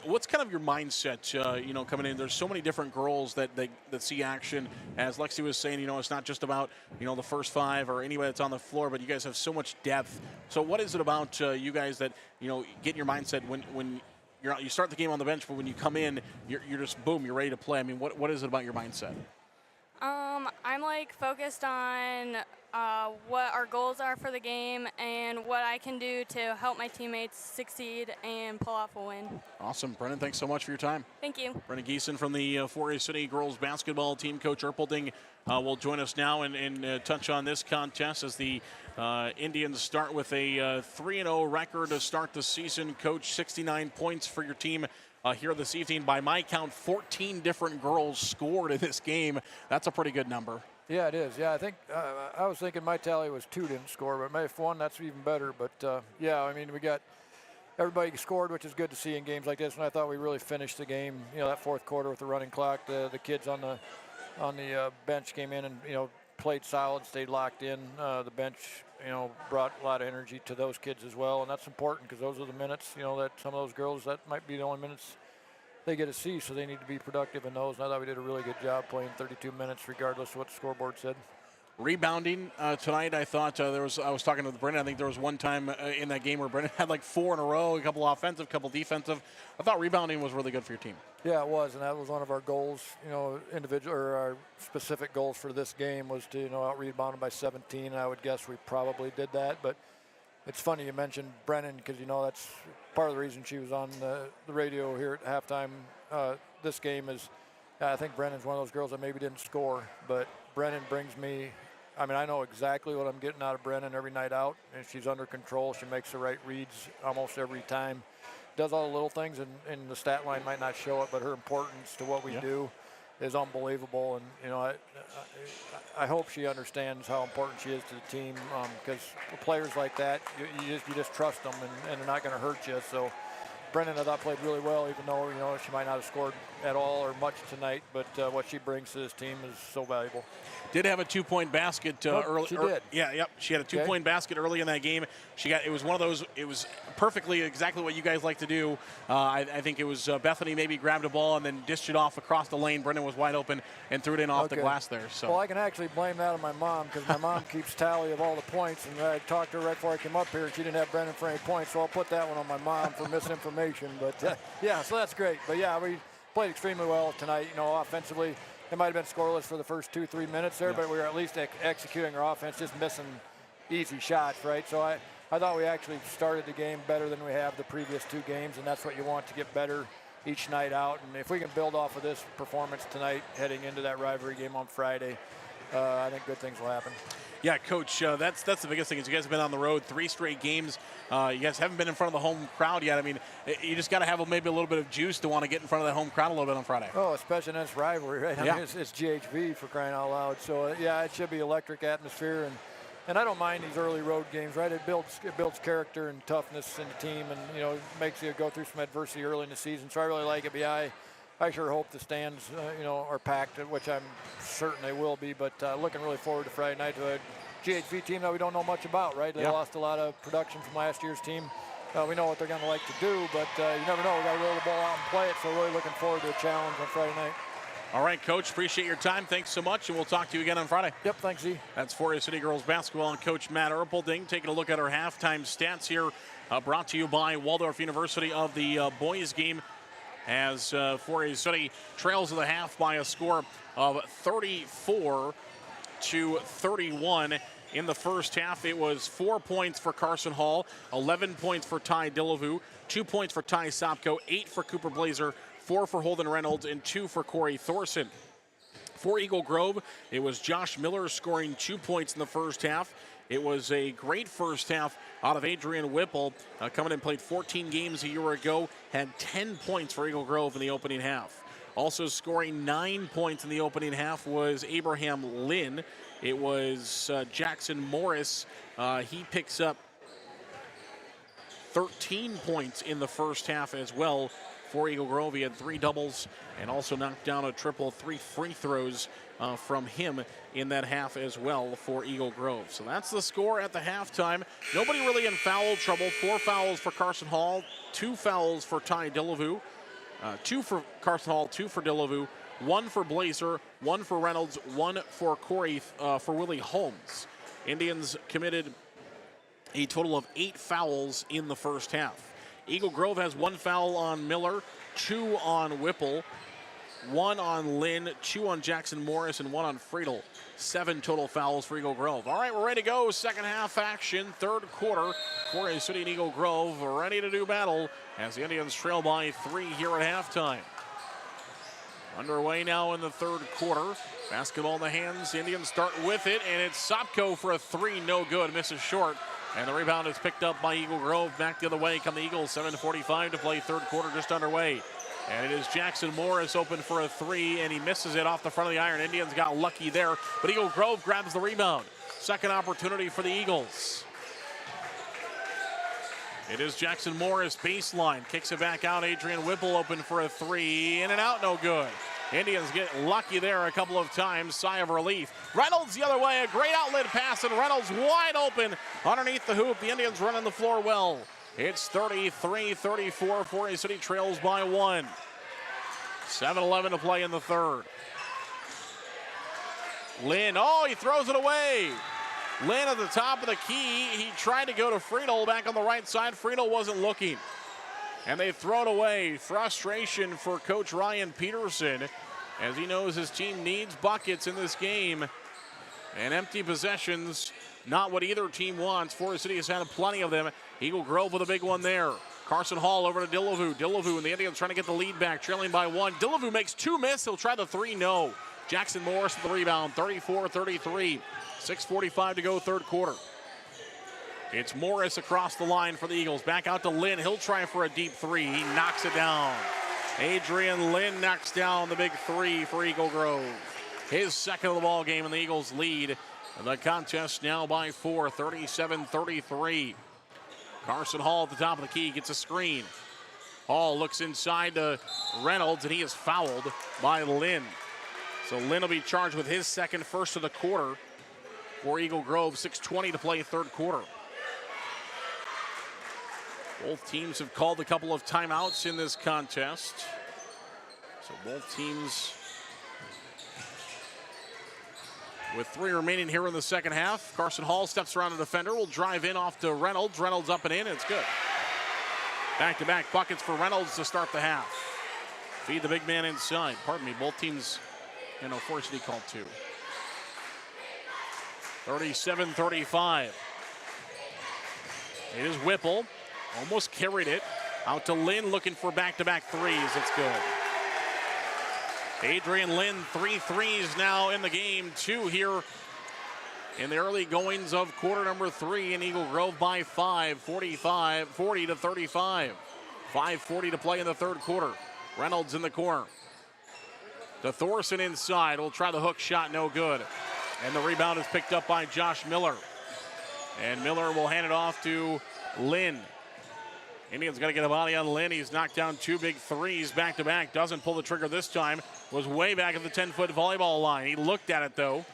What's kind of your mindset, coming in? There's so many different girls that see action. As Lexi was saying, it's not just about, the first 5 or anybody that's on the floor, but you guys have so much depth. So what is it about you guys that, get in your mindset when you start the game on the bench, but when you come in, you're just, boom, you're ready to play? I mean, what is it about your mindset? I'm focused on what our goals are for the game and what I can do to help my teammates succeed and pull off a win. Awesome. Brennan, thanks so much for your time. Thank you. Brennan Geeson from the Forest City girls basketball team. Coach Erpelding will join us now and touch on this contest as the Indians start with a 3-0 record to start the season. Coach, 69 points for your team here this evening. By my count, 14 different girls scored in this game. That's a pretty good number. Yeah, it is. Yeah, I think I was thinking my tally was 2 didn't score, but maybe if 1, that's even better. But we got everybody scored, which is good to see in games like this. And I thought we really finished the game. That fourth quarter with the running clock, the kids on the bench came in and played solid, stayed locked in. The bench brought a lot of energy to those kids as well, and that's important because those are the minutes that some of those girls, that might be the only minutes they get to see, so they need to be productive in those. And I thought we did a really good job playing 32 minutes regardless of what the scoreboard said. Rebounding tonight, I thought I was talking to Brendan. I think there was one time in that game where Brendan had like 4 in a row, a couple offensive, a couple defensive. I thought rebounding was really good for your team. Yeah, it was, and that was one of our goals. Individual or our specific goals for this game was to out rebound them by 17. And I would guess we probably did that. But it's funny you mentioned Brennan because that's part of the reason she was on the radio here at halftime. This game is, I think Brennan's one of those girls that maybe didn't score, but Brennan brings me. I know exactly what I'm getting out of Brennan every night out, and she's under control. She makes the right reads almost every time. Does all the little things, and the stat line might not show it, but her importance to what we do is unbelievable. And, I hope she understands how important she is to the team because players like that, you just trust them, and they're not going to hurt you. So Brennan, I thought, played really well, even though, she might not have scored at all or much tonight, but what she brings to this team is so valuable. Did have a 2-point basket early. She did. She had a 2-point basket early in that game. It was one of those, it was perfectly exactly what you guys like to do. I think it was Bethany maybe grabbed a ball and then dished it off across the lane. Brendan was wide open and threw it in off the glass there. So. Well, I can actually blame that on my mom because my mom keeps tally of all the points, and I talked to her right before I came up here, and she didn't have Brendan for any points, so I'll put that one on my mom for misinformation. But, so that's great. But, we played extremely well tonight. Offensively, it might have been scoreless for the first 2-3 minutes there, but we were at least executing our offense, just missing easy shots, right? So I thought we actually started the game better than we have the previous 2 games, and that's what you want to get better each night out. And if we can build off of this performance tonight heading into that rivalry game on Friday, I think good things will happen. Yeah, Coach, that's the biggest thing is you guys have been on the road 3 straight games. You guys haven't been in front of the home crowd yet. You just got to have maybe a little bit of juice to want to get in front of that home crowd a little bit on Friday. Oh, especially in this rivalry, right? It's GHV for crying out loud. So, it should be electric atmosphere. And I don't mind these early road games, right? It builds character and toughness in the team and, makes you go through some adversity early in the season. So I really like it. I sure hope the stands, are packed, which I'm certain they will be. But looking really forward to Friday night to a GHV team that we don't know much about, right? They lost a lot of production from last year's team. We know what they're going to like to do, but you never know. We got to roll the ball out and play it. So really looking forward to a challenge on Friday night. All right, Coach, appreciate your time. Thanks so much, and we'll talk to you again on Friday. Yep, thanks, Z. That's Forest City Girls Basketball and Coach Matt Erpelding taking a look at our halftime stats here, brought to you by Waldorf University of the boys game, as Forest City trails of the half by a score of 34-31. In the first half, it was 4 points for Carson Hall, 11 points for Ty Dillevue, 2 points for Ty Sopko, 8 for Cooper Blazer, 4 for Holden Reynolds, and 2 for Corey Thorson. For Eagle Grove, it was Josh Miller scoring 2 points in the first half. It was a great first half out of Adrian Whipple, coming in, played 14 games a year ago, had 10 points for Eagle Grove in the opening half. Also scoring 9 points in the opening half was Abraham Lynn. It was Jackson Morris. He picks up 13 points in the first half as well for Eagle Grove. He had 3 doubles and also knocked down a triple, 3 free throws from him in that half as well for Eagle Grove. So that's the score at the halftime. Nobody really in foul trouble. 4 fouls for Carson Hall, 2 fouls for Ty Dillevue, 2 for Carson Hall, 2 for Dillevue, 1 for Blazer, 1 for Reynolds, 1 for Corey, for Willie Holmes. Indians committed a total of 8 fouls in the first half. Eagle Grove has 1 foul on Miller, 2 on Whipple, 1 on Lynn, 2 on Jackson Morris, and 1 on Friedel. 7 total fouls for Eagle Grove. All right, we're ready to go. Second half action, third quarter. Forest City and Eagle Grove ready to do battle as the Indians trail by 3 here at halftime. Underway now in the third quarter. Basketball in the hands. The Indians start with it, and it's Sopko for a 3, no good, misses short. And the rebound is picked up by Eagle Grove. Back the other way come the Eagles. 7:45 to play, third quarter just underway. And it is Jackson Morris open for a 3, and he misses it off the front of the iron. Indians got lucky there, but Eagle Grove grabs the rebound. Second opportunity for the Eagles. It is Jackson Morris, baseline, kicks it back out. Adrian Whipple open for a 3, in and out, no good. Indians get lucky there a couple of times, sigh of relief. Reynolds the other way, a great outlet pass, and Reynolds wide open underneath the hoop. The Indians running the floor well. It's 33-34, Forest City trails by 1. 7:11 to play in the third. Lynn, he throws it away. Lynn at the top of the key. He tried to go to Friedel back on the right side. Friedel wasn't looking. And they throw it away. Frustration for Coach Ryan Peterson, as he knows his team needs buckets in this game. And empty possessions, not what either team wants. Forest City has had plenty of them. Eagle Grove with a big one there. Carson Hall over to Dillevue. Dillevue and the Indians trying to get the lead back, trailing by 1. Dillevue makes 2 miss. He'll try the 3, no. Jackson Morris with the rebound, 34-33. 6:45 to go, third quarter. It's Morris across the line for the Eagles. Back out to Lynn. He'll try for a deep 3. He knocks it down. Adrian Lynn knocks down the big 3 for Eagle Grove. His second of the ball game, and the Eagles lead the contest now by 4, 37-33. Carson Hall at the top of the key gets a screen. Hall looks inside to Reynolds, and he is fouled by Lynn. So Lynn will be charged with his second, first of the quarter for Eagle Grove. 6:20 to play, third quarter. Both teams have called a couple of timeouts in this contest. So both teams with 3 remaining here in the second half. Carson Hall steps around a defender, will drive in off to Reynolds. Reynolds up and in, and it's good. Back-to-back buckets for Reynolds to start the half. Feed the big man inside. Pardon me, both teams, Forest City called 2. 37-35. It is Whipple. Almost carried it. Out to Lynn looking for back-to-back 3s. It's good. Adrian Lynn, 3 threes now in the game. 2 here in the early goings of quarter number 3, and Eagle Grove by 5, 40-35. 5:40 to play in the third quarter. Reynolds in the corner. To Thorson inside. Will try the hook shot, no good. And the rebound is picked up by Josh Miller. And Miller will hand it off to Lynn. Indians got to get a body on Lynn. He's knocked down 2 big 3s back-to-back. Doesn't pull the trigger this time. Was way back at the 10-foot volleyball line. He looked at it, though.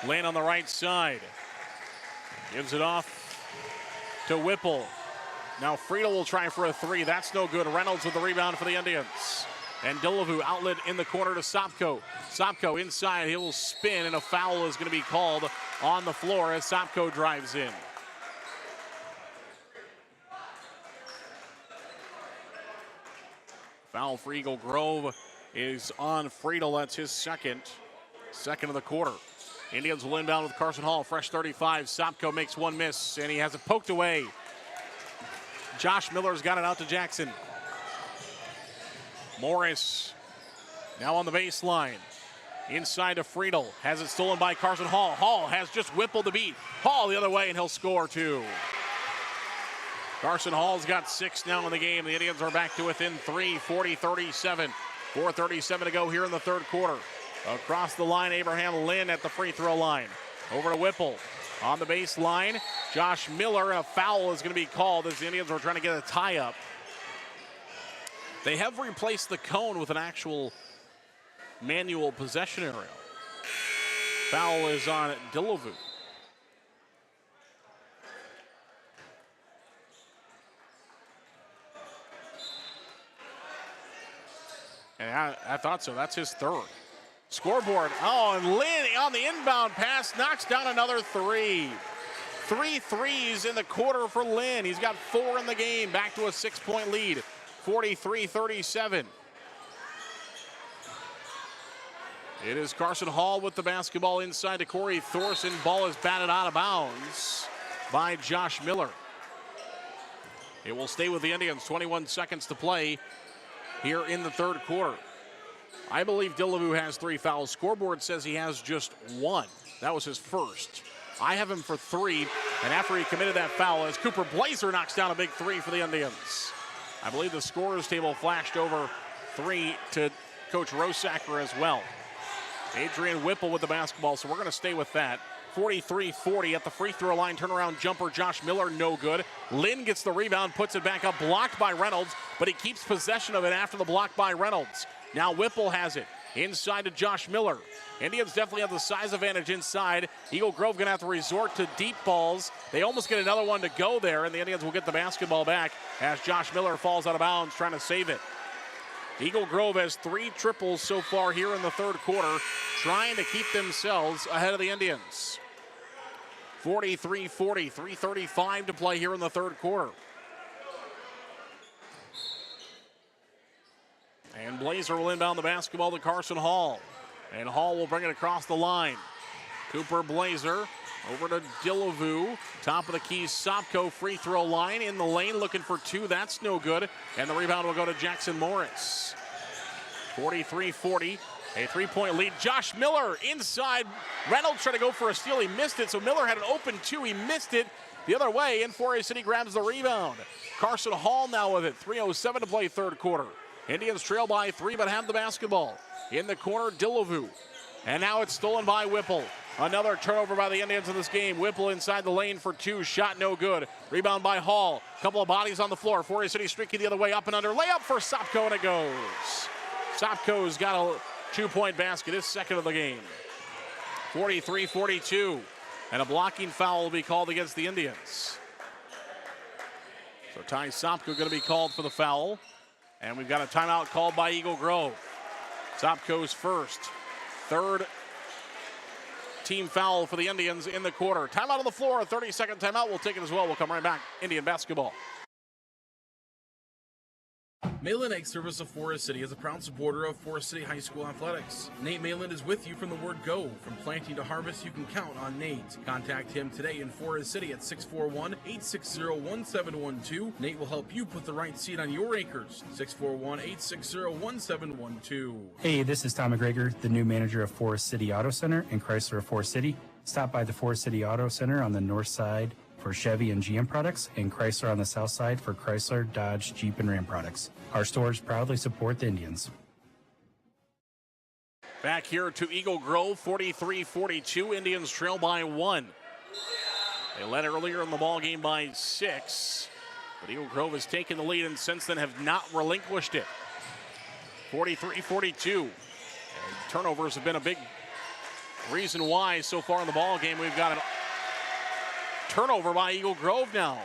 Lynn on the right side. Gives it off to Whipple. Now Friedel will try for a 3. That's no good. Reynolds with the rebound for the Indians. And Dillevue outlet in the corner to Sopko. Sopko inside. He will spin, and a foul is going to be called on the floor as Sopko drives in. Foul for Eagle Grove is on Friedel. That's his second of the quarter. Indians will inbound with Carson Hall, fresh 35. Sopko makes 1 miss, and he has it poked away. Josh Miller's got it out to Jackson. Morris now on the baseline. Inside to Friedel. Has it stolen by Carson Hall. Hall has just Whipple to beat. Hall the other way, and he'll score 2. Carson Hall's got 6 now in the game. The Indians are back to within 3, 40-37. 4:37 to go here in the third quarter. Across the line, Abraham Lynn at the free throw line. Over to Whipple. On the baseline, Josh Miller. A foul is going to be called as the Indians are trying to get a tie-up. They have replaced the cone with an actual manual possession area. Foul is on Dillevue. And I thought so. That's his 3rd. Scoreboard. And Lynn on the inbound pass knocks down another 3. 3 threes in the quarter for Lynn. He's got 4 in the game. Back to a 6-point lead. 43-37. It is Carson Hall with the basketball inside to Corey Thorson. Ball is batted out of bounds by Josh Miller. It will stay with the Indians. 21 seconds to play here in the third quarter. I believe Dillevue has 3 fouls. Scoreboard says he has just 1. That was his first. I have him for 3, and after he committed that foul, as Cooper Blazer knocks down a big 3 for the Indians. I believe the scorer's table flashed over 3 to Coach Rosacker as well. Adrian Whipple with the basketball, so we're going to stay with that. 43-40 at the free throw line. Turnaround jumper, Josh Miller, no good. Lynn gets the rebound, puts it back up, blocked by Reynolds, but he keeps possession of it after the block by Reynolds. Now Whipple has it. Inside to Josh Miller. Indians definitely have the size advantage inside. Eagle Grove going to have to resort to deep balls. They almost get another one to go there, and the Indians will get the basketball back as Josh Miller falls out of bounds trying to save it. Eagle Grove has 3 triples so far here in the third quarter, trying to keep themselves ahead of the Indians. 43-40, 3:35 to play here in the third quarter. And Blazer will inbound the basketball to Carson Hall. And Hall will bring it across the line. Cooper Blazer over to Dillevue. Top of the key, Sopko free throw line in the lane, looking for 2. That's no good. And the rebound will go to Jackson Morris. 43-40, a 3-point lead. Josh Miller inside. Reynolds tried to go for a steal. He missed it. So Miller had an open 2. He missed it the other way. And Forest City grabs the rebound. Carson Hall now with it. 3:07 to play third quarter. Indians trail by 3 but have the basketball. In the corner, Dillevue. And now it's stolen by Whipple. Another turnover by the Indians in this game. Whipple inside the lane for 2. Shot no good. Rebound by Hall. Couple of bodies on the floor. Forest City streaky the other way. Up and under. Layup for Sopko, and it goes. Sopko's got a 2-point basket. His second of the game. 43-42. And a blocking foul will be called against the Indians. So Ty Sopko going to be called for the foul. And we've got a timeout called by Eagle Grove. Sopko's first. Third team foul for the Indians in the quarter. Timeout on the floor, a 30-second timeout. We'll take it as well. We'll come right back. Indian basketball. Mayland Egg Service of Forest City is a proud supporter of Forest City High School athletics. Nate Mayland is with you from the word go. From planting to harvest, you can count on Nate. Contact him today in Forest City at 641-860-1712. Nate will help you put the right seed on your acres. 641-860-1712. Hey, this is Tom McGregor, the new manager of Forest City Auto Center in Chrysler of Forest City. Stop by the Forest City Auto Center on the north side for Chevy and GM products, and Chrysler on the south side for Chrysler, Dodge, Jeep, and Ram products. Our stores proudly support the Indians. Back here to Eagle Grove, 43-42. Indians trail by 1. They led earlier in the ball game by 6. But Eagle Grove has taken the lead and since then have not relinquished it. 43-42. And turnovers have been a big reason why so far in the ball game. We've got a turnover by Eagle Grove now,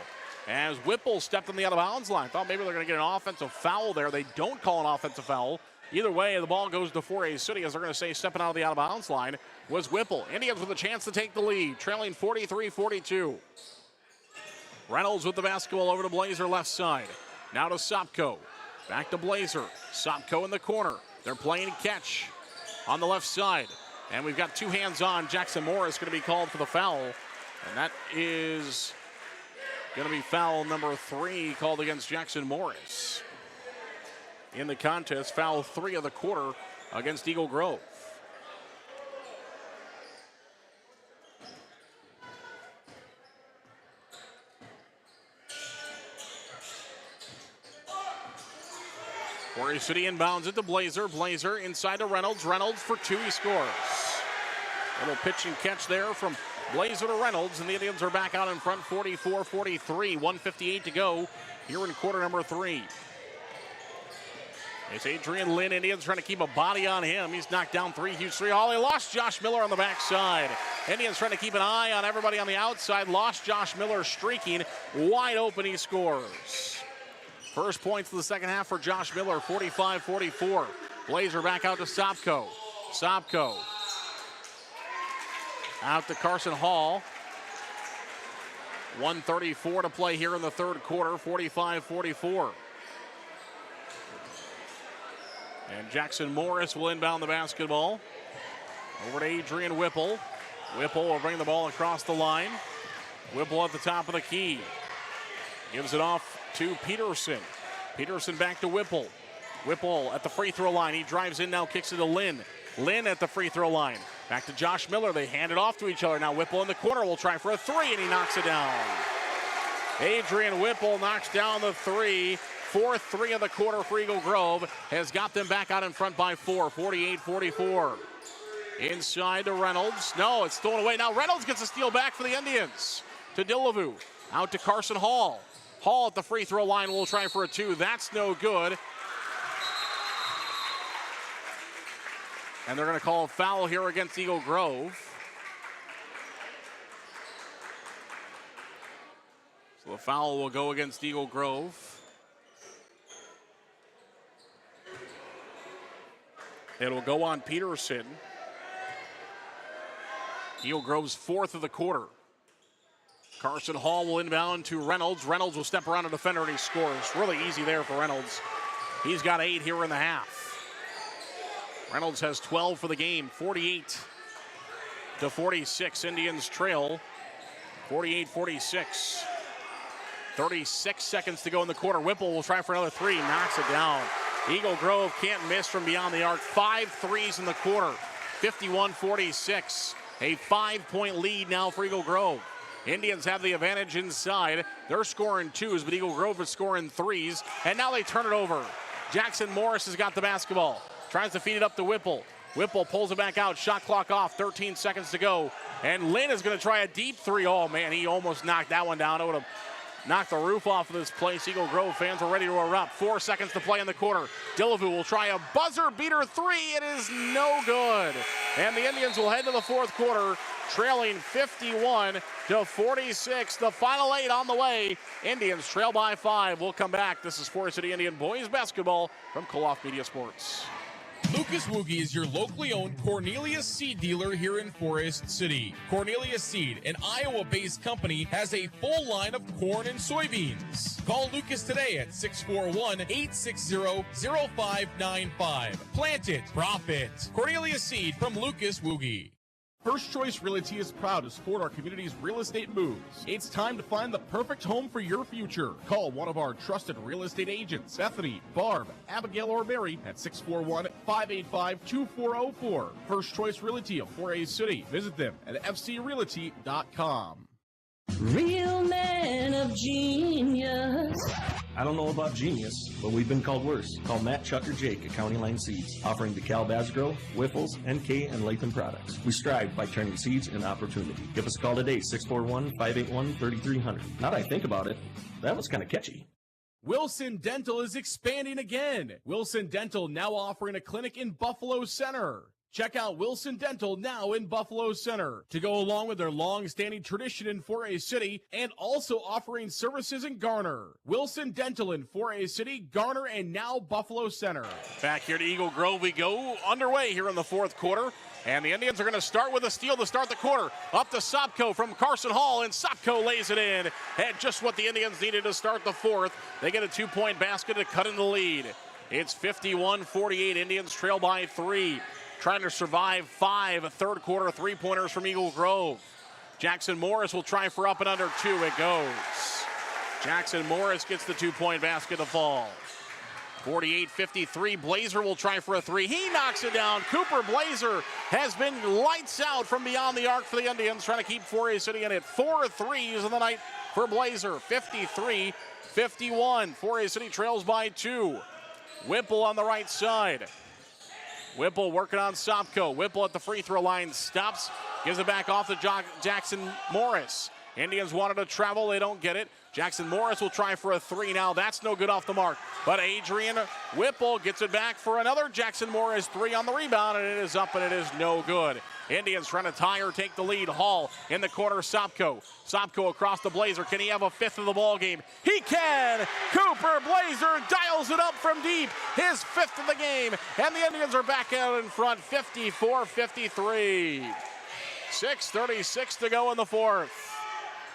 as Whipple stepped on the out-of-bounds line. Thought maybe they're going to get an offensive foul there. They don't call an offensive foul. Either way, the ball goes to Forest City, as they're going to say stepping out of the out-of-bounds line was Whipple. Indians with a chance to take the lead, trailing 43-42. Reynolds with the basketball over to Blazer left side. Now to Sopko. Back to Blazer. Sopko in the corner. They're playing catch on the left side. And we've got 2 hands on. Jackson Morris going to be called for the foul. And that is going to be foul number 3 called against Jackson Morris. In the contest, foul 3 of the quarter against Eagle Grove. Forest City inbounds it to Blazer. Blazer inside to Reynolds. Reynolds for 2, he scores. Little pitch and catch there from Blazer to Reynolds, and the Indians are back out in front, 44-43, 1:58 to go here in quarter number 3. It's Adrian Lynn. Indians trying to keep a body on him. He's knocked down 3 huge 3. Oh, they lost Josh Miller on the backside. Indians trying to keep an eye on everybody on the outside. Lost Josh Miller streaking. Wide open, he scores. First points of the second half for Josh Miller, 45-44. Blazer back out to Sopko. Sopko out to Carson Hall. 1:34 to play here in the third quarter, 45-44. And Jackson Morris will inbound the basketball. Over to Adrian Whipple. Whipple will bring the ball across the line. Whipple at the top of the key. Gives it off to Peterson. Peterson back to Whipple. Whipple at the free throw line. He drives in now, kicks it to Lynn. Lynn at the free throw line. Back to Josh Miller. They hand it off to each other. Now Whipple in the corner will try for a 3, and he knocks it down. Adrian Whipple knocks down the 3. Fourth 3 of the quarter for Eagle Grove has got them back out in front by 4, 48-44. Inside to Reynolds. No, it's stolen away. Now Reynolds gets a steal back for the Indians. To Dillevue. Out to Carson Hall. Hall at the free throw line will try for a 2. That's no good. And they're going to call a foul here against Eagle Grove. So the foul will go against Eagle Grove. It'll go on Peterson. Eagle Grove's fourth of the quarter. Carson Hall will inbound to Reynolds. Reynolds will step around a defender and he scores. Really easy there for Reynolds. He's got 8 here in the half. Reynolds has 12 for the game. 48-46. Indians trail. 48-46. 36 seconds to go in the quarter. Whipple will try for another 3. Knocks it down. Eagle Grove can't miss from beyond the arc. 5 threes in the quarter. 51-46. A 5-point lead now for Eagle Grove. Indians have the advantage inside. They're scoring 2s, but Eagle Grove is scoring 3s. And now they turn it over. Jackson Morris has got the basketball. Tries to feed it up to Whipple. Whipple pulls it back out. Shot clock off. 13 seconds to go. And Lynn is going to try a deep 3. Oh, man, he almost knocked that one down. It would have knocked the roof off of this place. Eagle Grove fans are ready to erupt. 4 seconds to play in the quarter. Dillevue will try a buzzer beater 3. It is no good. And the Indians will head to the fourth quarter, trailing 51-46. The final 8 on the way. Indians trail by 5. We'll come back. This is Forest City Indian boys basketball from Koloff Media Sports. Lucas Woogie is your locally owned Cornelius Seed dealer here in Forest City. Cornelius Seed, an Iowa-based company, has a full line of corn and soybeans. Call Lucas today at 641-860-0595. Plant it, profit. Cornelius Seed from Lucas Woogie. First Choice Realty is proud to support our community's real estate moves. It's time to find the perfect home for your future. Call one of our trusted real estate agents, Bethany, Barb, Abigail, or Mary at 641-585-2404. First Choice Realty of 4A City. Visit them at fcrealty.com. Real man of genius. I don't know about genius, but we've been called worse. Call Matt, Chuck, or Jake at County Line Seeds, offering DeKalb Asgrow, Whiffles, NK, and Latham products. We strive by turning seeds into opportunity. Give us a call today, 641-581-3300. Now that I think about it, that was kind of catchy. Wilson Dental is expanding again. Wilson Dental now offering a clinic in Buffalo Center. Check out Wilson Dental now in Buffalo Center to go along with their long-standing tradition in 4A City and also offering services in Garner. Wilson Dental in 4A City, Garner, and now Buffalo Center. Back here to Eagle Grove we go, underway here in the fourth quarter. And the Indians are going to start with a steal to start the quarter. Up to Sopko from Carson Hall, and Sopko lays it in. And just what the Indians needed to start the fourth. They get a 2-point basket to cut in the lead. It's 51-48. Indians trail by 3. Trying to survive 5 third quarter three-pointers from Eagle Grove. Jackson Morris will try for up and under 2. It goes. Jackson Morris gets the 2-point basket to fall. 48-53. Blazer will try for a 3. He knocks it down. Cooper Blazer has been lights out from beyond the arc for the Indians, trying to keep 4A City in it. 4 threes in the night for Blazer. 53-51. 4A City trails by 2. Whipple on the right side. Whipple working on Sopko. Whipple at the free throw line stops. Gives it back off to Jackson Morris. Indians wanted to travel. They don't get it. Jackson Morris will try for a 3 now. That's no good off the mark. But Adrian Whipple gets it back for another Jackson Morris 3 on the rebound, and it is up, and it is no good. Indians trying to tie or take the lead. Hall in the corner, Sopko. Sopko across the Blazer. Can he have a 5th of the ball game? He can! Cooper Blazer dials it up from deep. His 5th of the game. And the Indians are back out in front, 54-53. 6:36 to go in the fourth.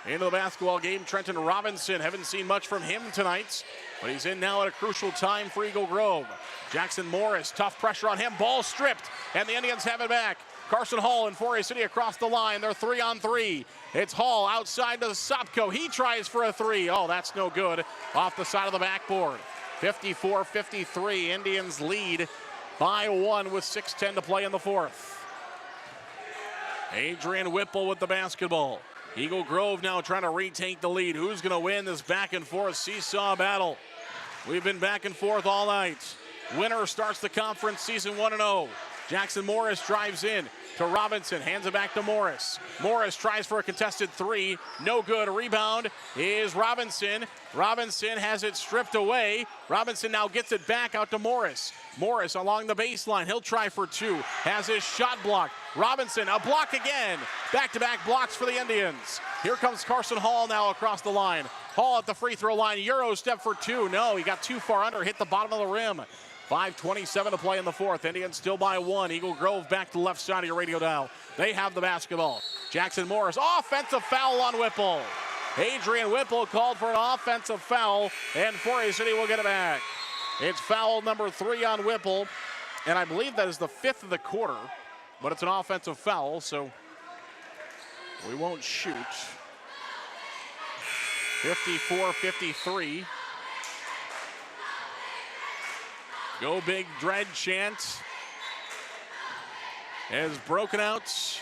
Into the basketball game, Trenton Robinson. Haven't seen much from him tonight, but he's in now at a crucial time for Eagle Grove. Jackson Morris, tough pressure on him. Ball stripped, and the Indians have it back. Carson Hall and 4A City across the line. They're 3-on-3. It's Hall outside to Sopko. He tries for a 3. Oh, that's no good. Off the side of the backboard. 54-53. Indians lead by 1 with 6:10 to play in the fourth. Adrian Whipple with the basketball. Eagle Grove now trying to retake the lead. Who's going to win this back and forth seesaw battle? We've been back and forth all night. Winner starts the conference season 1-0. Jackson Morris drives in to Robinson, hands it back to Morris. Morris tries for a contested 3, no good. Rebound is Robinson. Robinson has it stripped away. Robinson now gets it back out to Morris. Morris along the baseline, he'll try for 2, has his shot blocked. Robinson, a block again. Back-to-back blocks for the Indians. Here comes Carson Hall now across the line. Hall at the free throw line, Euro step for 2. No, he got too far under, hit the bottom of the rim. 5:27 to play in the fourth. Indians still by 1. Eagle Grove back to the left side of your radio dial. They have the basketball. Jackson Morris, offensive foul on Whipple. Adrian Whipple called for an offensive foul, and Forest City will get it back. It's foul number 3 on Whipple, and I believe that is the 5th of the quarter, but it's an offensive foul, so we won't shoot. 54-53. Go Big Dread chant has broken out.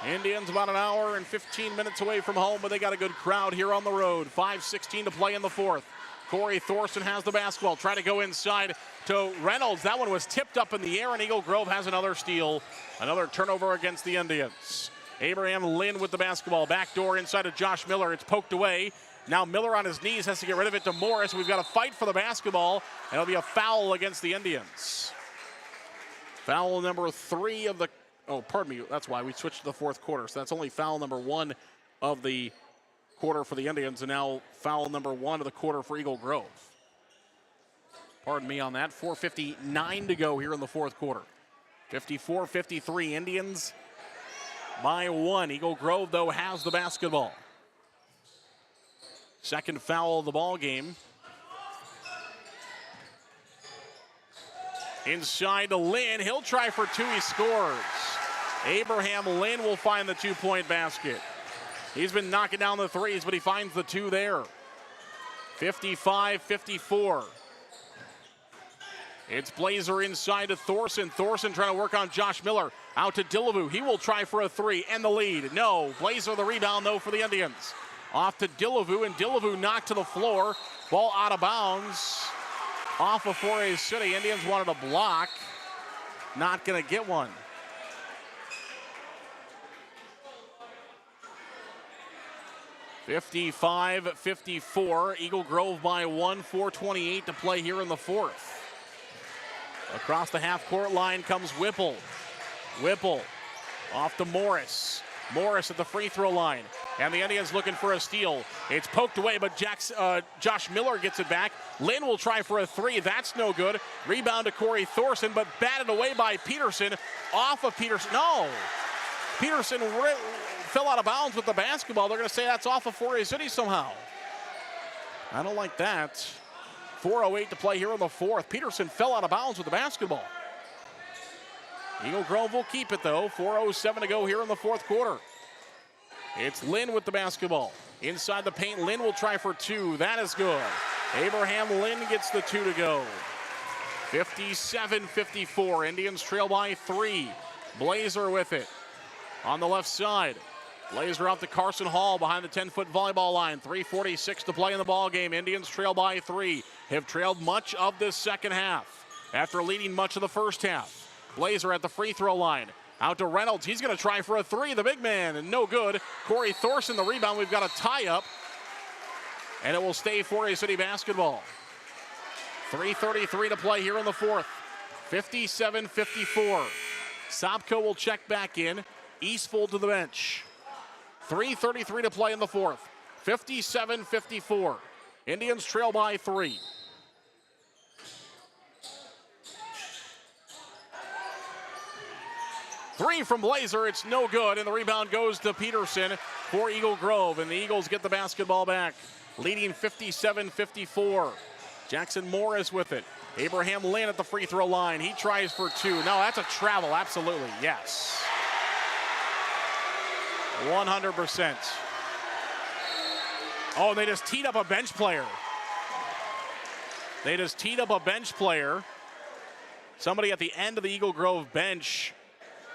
Indians about an hour and 15 minutes away from home, but they got a good crowd here on the road. 5:16 to play in the fourth. Corey Thorson has the basketball. Try to go inside to Reynolds. That one was tipped up in the air, and Eagle Grove has another steal. Another turnover against the Indians. Abraham Lynn with the basketball. Backdoor inside to Josh Miller. It's poked away. Now Miller on his knees has to get rid of it to Morris. We've got a fight for the basketball, and it'll be a foul against the Indians. Foul number 3 of the, oh, pardon me, that's why we switched to the fourth quarter. So that's only foul number 1 of the quarter for the Indians, and now foul number 1 of the quarter for Eagle Grove. Pardon me on that. 4:59 to go here in the fourth quarter. 54-53, Indians by 1. Eagle Grove, though, has the basketball. Second foul of the ball game. Inside to Lynn. He'll try for 2. He scores. Abraham Lynn will find the 2-point basket. He's been knocking down the threes, but he finds the 2 there. 55-54. It's Blazer inside to Thorson. Thorson trying to work on Josh Miller. Out to Dillevue. He will try for a 3 and the lead. No. Blazer the rebound, though, for the Indians. Off to Dillevue, and Dillevue knocked to the floor. Ball out of bounds. Off of Forest City. Indians wanted a block. Not going to get one. (55-54). Eagle Grove by 1. 4:28 to play here in the fourth. Across the half-court line comes Whipple. Whipple off to Morris. Morris at the free throw line. And the Indians looking for a steal. It's poked away, but Josh Miller gets it back. Lynn will try for a 3. That's no good. Rebound to Corey Thorson, but batted away by Peterson. Off of Peterson. No. Peterson fell out of bounds with the basketball. They're going to say that's off of Forest City somehow. I don't like that. 4:08 to play here in the fourth. Peterson fell out of bounds with the basketball. Eagle Grove will keep it, though. 4:07 to go here in the fourth quarter. It's Lynn with the basketball. Inside the paint, Lynn will try for 2. That is good. Abraham Lynn gets the 2 to go. 57-54. Indians trail by 3. Blazer with it. On the left side. Blazer out to Carson Hall behind the 10-foot volleyball line. 3:46 to play in the ball game. Indians trail by 3. Have trailed much of this second half after leading much of the first half. Blazer at the free throw line. Out to Reynolds. He's going to try for a 3. The big man, and no good. Corey Thorson the rebound. We've got a tie-up, and it will stay Forest City basketball. 3:33 to play here in the fourth. 57-54. Sopko will check back in. Eastfold to the bench. 3:33 to play in the fourth. 57-54. Indians trail by 3. Three from Blazer, it's no good, and the rebound goes to Peterson for Eagle Grove, and the Eagles get the basketball back, leading 57-54. Jackson Morris with it. Abraham Lynn at the free throw line. He tries for 2. No, that's a travel, absolutely, yes. 100%. Oh, and they just teed up a bench player. Somebody at the end of the Eagle Grove bench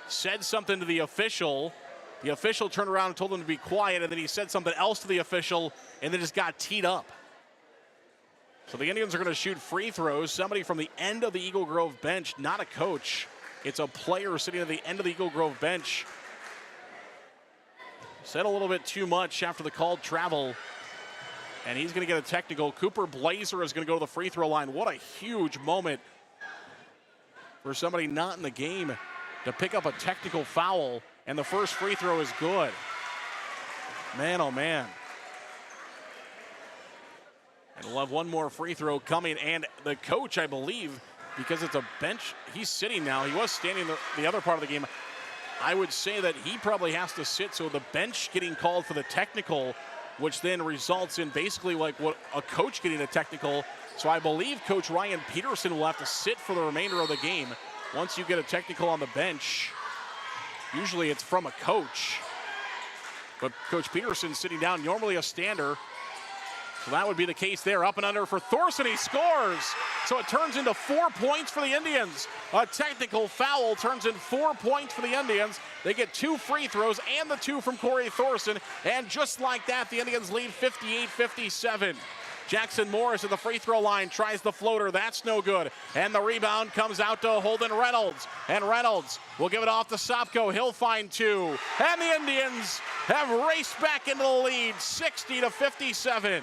said something to the official. The official turned around and told him to be quiet, and then he said something else to the official, and then just got teed up. So the Indians are going to shoot free throws. Somebody from the end of the Eagle Grove bench, not a coach. It's a player sitting at the end of the Eagle Grove bench. Said a little bit too much after the called travel, and he's going to get a technical. Cooper Blazer is going to go to the free throw line. What a huge moment for somebody not in the game to pick up a technical foul, and the first free throw is good. Man, oh man. And we'll have one more free throw coming, and the coach, I believe, because it's a bench. He's sitting now. He was standing the other part of the game. I would say that he probably has to sit, so the bench getting called for the technical, which then results in basically like what a coach getting a technical. So I believe Coach Ryan Peterson will have to sit for the remainder of the game. Once you get a technical on the bench, usually it's from a coach. But Coach Peterson sitting down, normally a stander. So that would be the case there. Up and under for Thorson. He scores. So it turns into 4 points for the Indians. A technical foul turns in 4 points for the Indians. They get 2 free throws and the 2 from Corey Thorson. And just like that, the Indians lead 58-57. Jackson Morris at the free throw line tries the floater. That's no good. And the rebound comes out to Holden Reynolds. And Reynolds will give it off to Sopko. He'll find 2. And the Indians have raced back into the lead, 60-57.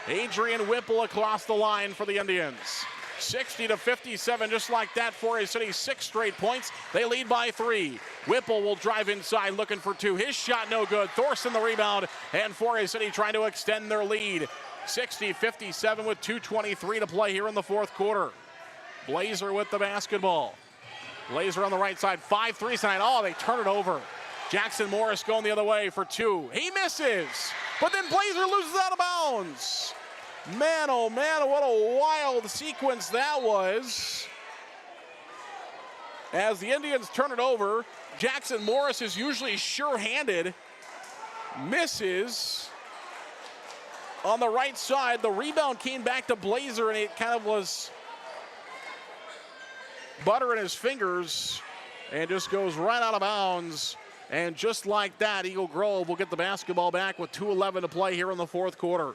Adrian Whipple across the line for the Indians. 60-57, just like that. Forest City 6 straight points. They lead by 3. Whipple will drive inside looking for 2. His shot no good. Thorson the rebound, and Forest City trying to extend their lead. 60-57 with 2:23 to play here in the fourth quarter. Blazer with the basketball. Blazer on the right side, 5 threes tonight. Oh, they turn it over. Jackson Morris going the other way for 2. He misses, but then Blazer loses out of bounds. Man, oh man, what a wild sequence that was. As the Indians turn it over, Jackson Morris is usually sure-handed. Misses on the right side. The rebound came back to Blazer, and it kind of was butter in his fingers and just goes right out of bounds. And just like that, Eagle Grove will get the basketball back with 2:11 to play here in the fourth quarter.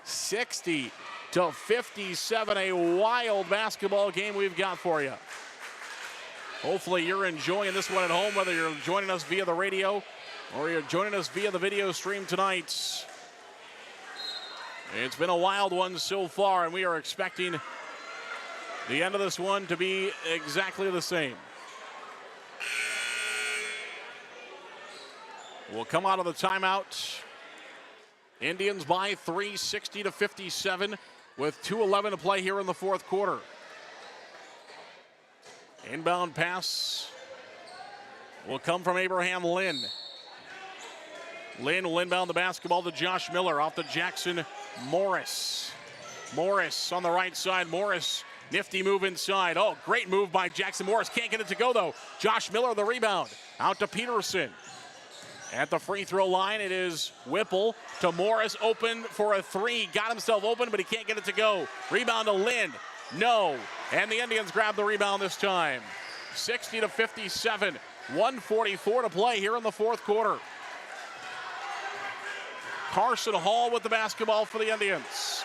60-57, a wild basketball game we've got for you. Hopefully you're enjoying this one at home, whether you're joining us via the radio or you're joining us via the video stream tonight. It's been a wild one so far, and we are expecting the end of this one to be exactly the same. We'll come out of the timeout. Indians by 3, 60-57, with 2:11 to play here in the fourth quarter. Inbound pass will come from Abraham Lynn. Lynn will inbound the basketball to Josh Miller off to Jackson Morris. Morris on the right side. Morris, nifty move inside. Oh, great move by Jackson Morris. Can't get it to go, though. Josh Miller, the rebound. Out to Peterson. At the free throw line, it is Whipple to Morris, open for a 3. Got himself open, but he can't get it to go. Rebound to Lynn. No. And the Indians grab the rebound this time. 60-57. 1:44 to play here in the fourth quarter. Carson Hall with the basketball for the Indians.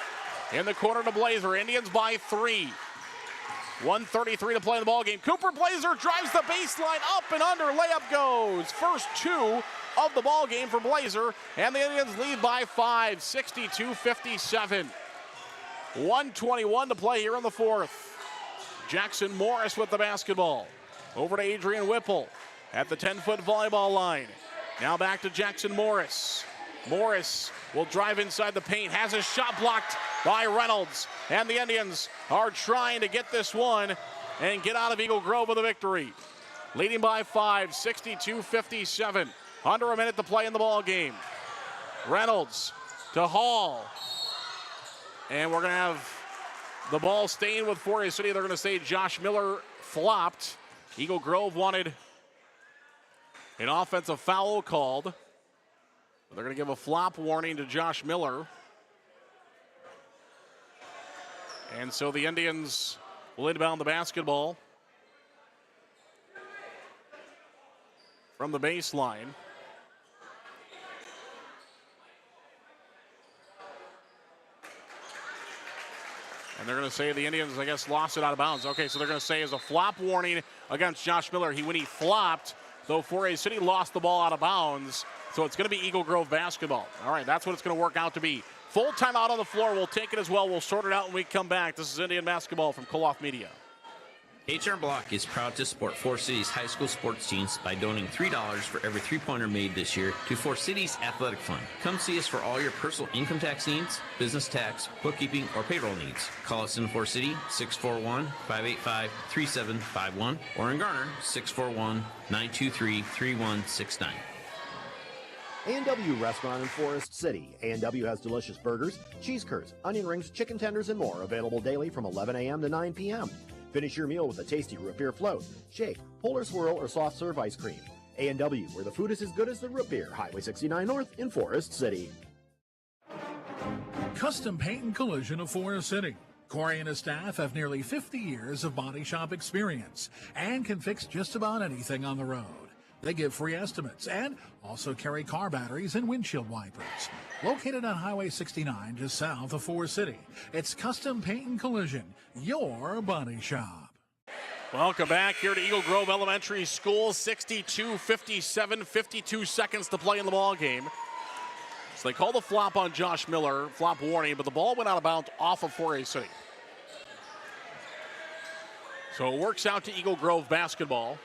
In the corner to Blazer. Indians by 3. 1:33 to play in the ballgame. Cooper Blazer drives the baseline, up and under. Layup goes. First 2 of the ball game for Blazer, and the Indians lead by 5, 62-57. 1:21 to play here in the fourth. Jackson Morris with the basketball. Over to Adrian Whipple at the 10-foot volleyball line. Now back to Jackson Morris. Morris will drive inside the paint, has his shot blocked by Reynolds, and the Indians are trying to get this one and get out of Eagle Grove with a victory. Leading by 5, 62-57. Under a minute to play in the ball game. Reynolds to Hall. And we're going to have the ball staying with Forest City. They're going to say Josh Miller flopped. Eagle Grove wanted an offensive foul called. They're going to give a flop warning to Josh Miller. And so the Indians will inbound the basketball from the baseline. And they're going to say the Indians, I guess, lost it out of bounds. Okay, so they're going to say as a flop warning against Josh Miller. When he flopped, though Forest City lost the ball out of bounds, so it's going to be Eagle Grove basketball. All right, that's what it's going to work out to be. Full timeout on the floor. We'll take it as well. We'll sort it out when we come back. This is Indian basketball from Koloff Media. HR Block is proud to support Forest City's high school sports teams by donating $3 for every three-pointer made this year to Forest City's Athletic Fund. Come see us for all your personal income tax needs, business tax, bookkeeping, or payroll needs. Call us in Forest City, 641-585-3751, or in Garner, 641-923-3169. A&W Restaurant in Forest City. A&W has delicious burgers, cheese curds, onion rings, chicken tenders, and more available daily from 11 a.m. to 9 p.m. Finish your meal with a tasty root beer float, shake, polar swirl, or soft serve ice cream. A&W, where the food is as good as the root beer. Highway 69 North in Forest City. Custom Paint and Collision of Forest City. Corey and his staff have nearly 50 years of body shop experience and can fix just about anything on the road. They give free estimates and also carry car batteries and windshield wipers. Located on Highway 69 just south of Forest City, it's Custom Paint and Collision, your body shop. Welcome back here to Eagle Grove Elementary School. 62-57, 52 seconds to play in the ball game. So they call the flop on Josh Miller, flop warning, but the ball went out of bounds off of Forest City. So it works out to Eagle Grove basketball.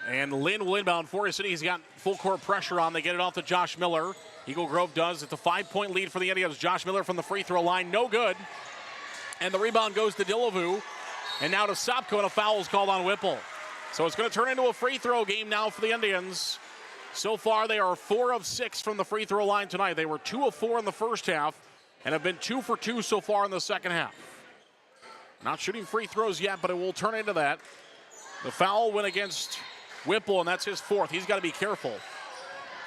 And Lynn will inbound. Forest City, he's got full court pressure on. They get it off to Josh Miller. Eagle Grove does. It's a 5-point lead for the Indians. Josh Miller from the free throw line, no good. And the rebound goes to Dillavu. And now to Sopko, and a foul is called on Whipple. So it's going to turn into a free throw game now for the Indians. So far, they are 4 of 6 from the free throw line tonight. They were 2 of 4 in the first half and have been 2 for 2 so far in the second half. Not shooting free throws yet, but it will turn into that. The foul went against Whipple, and that's his 4th. He's got to be careful.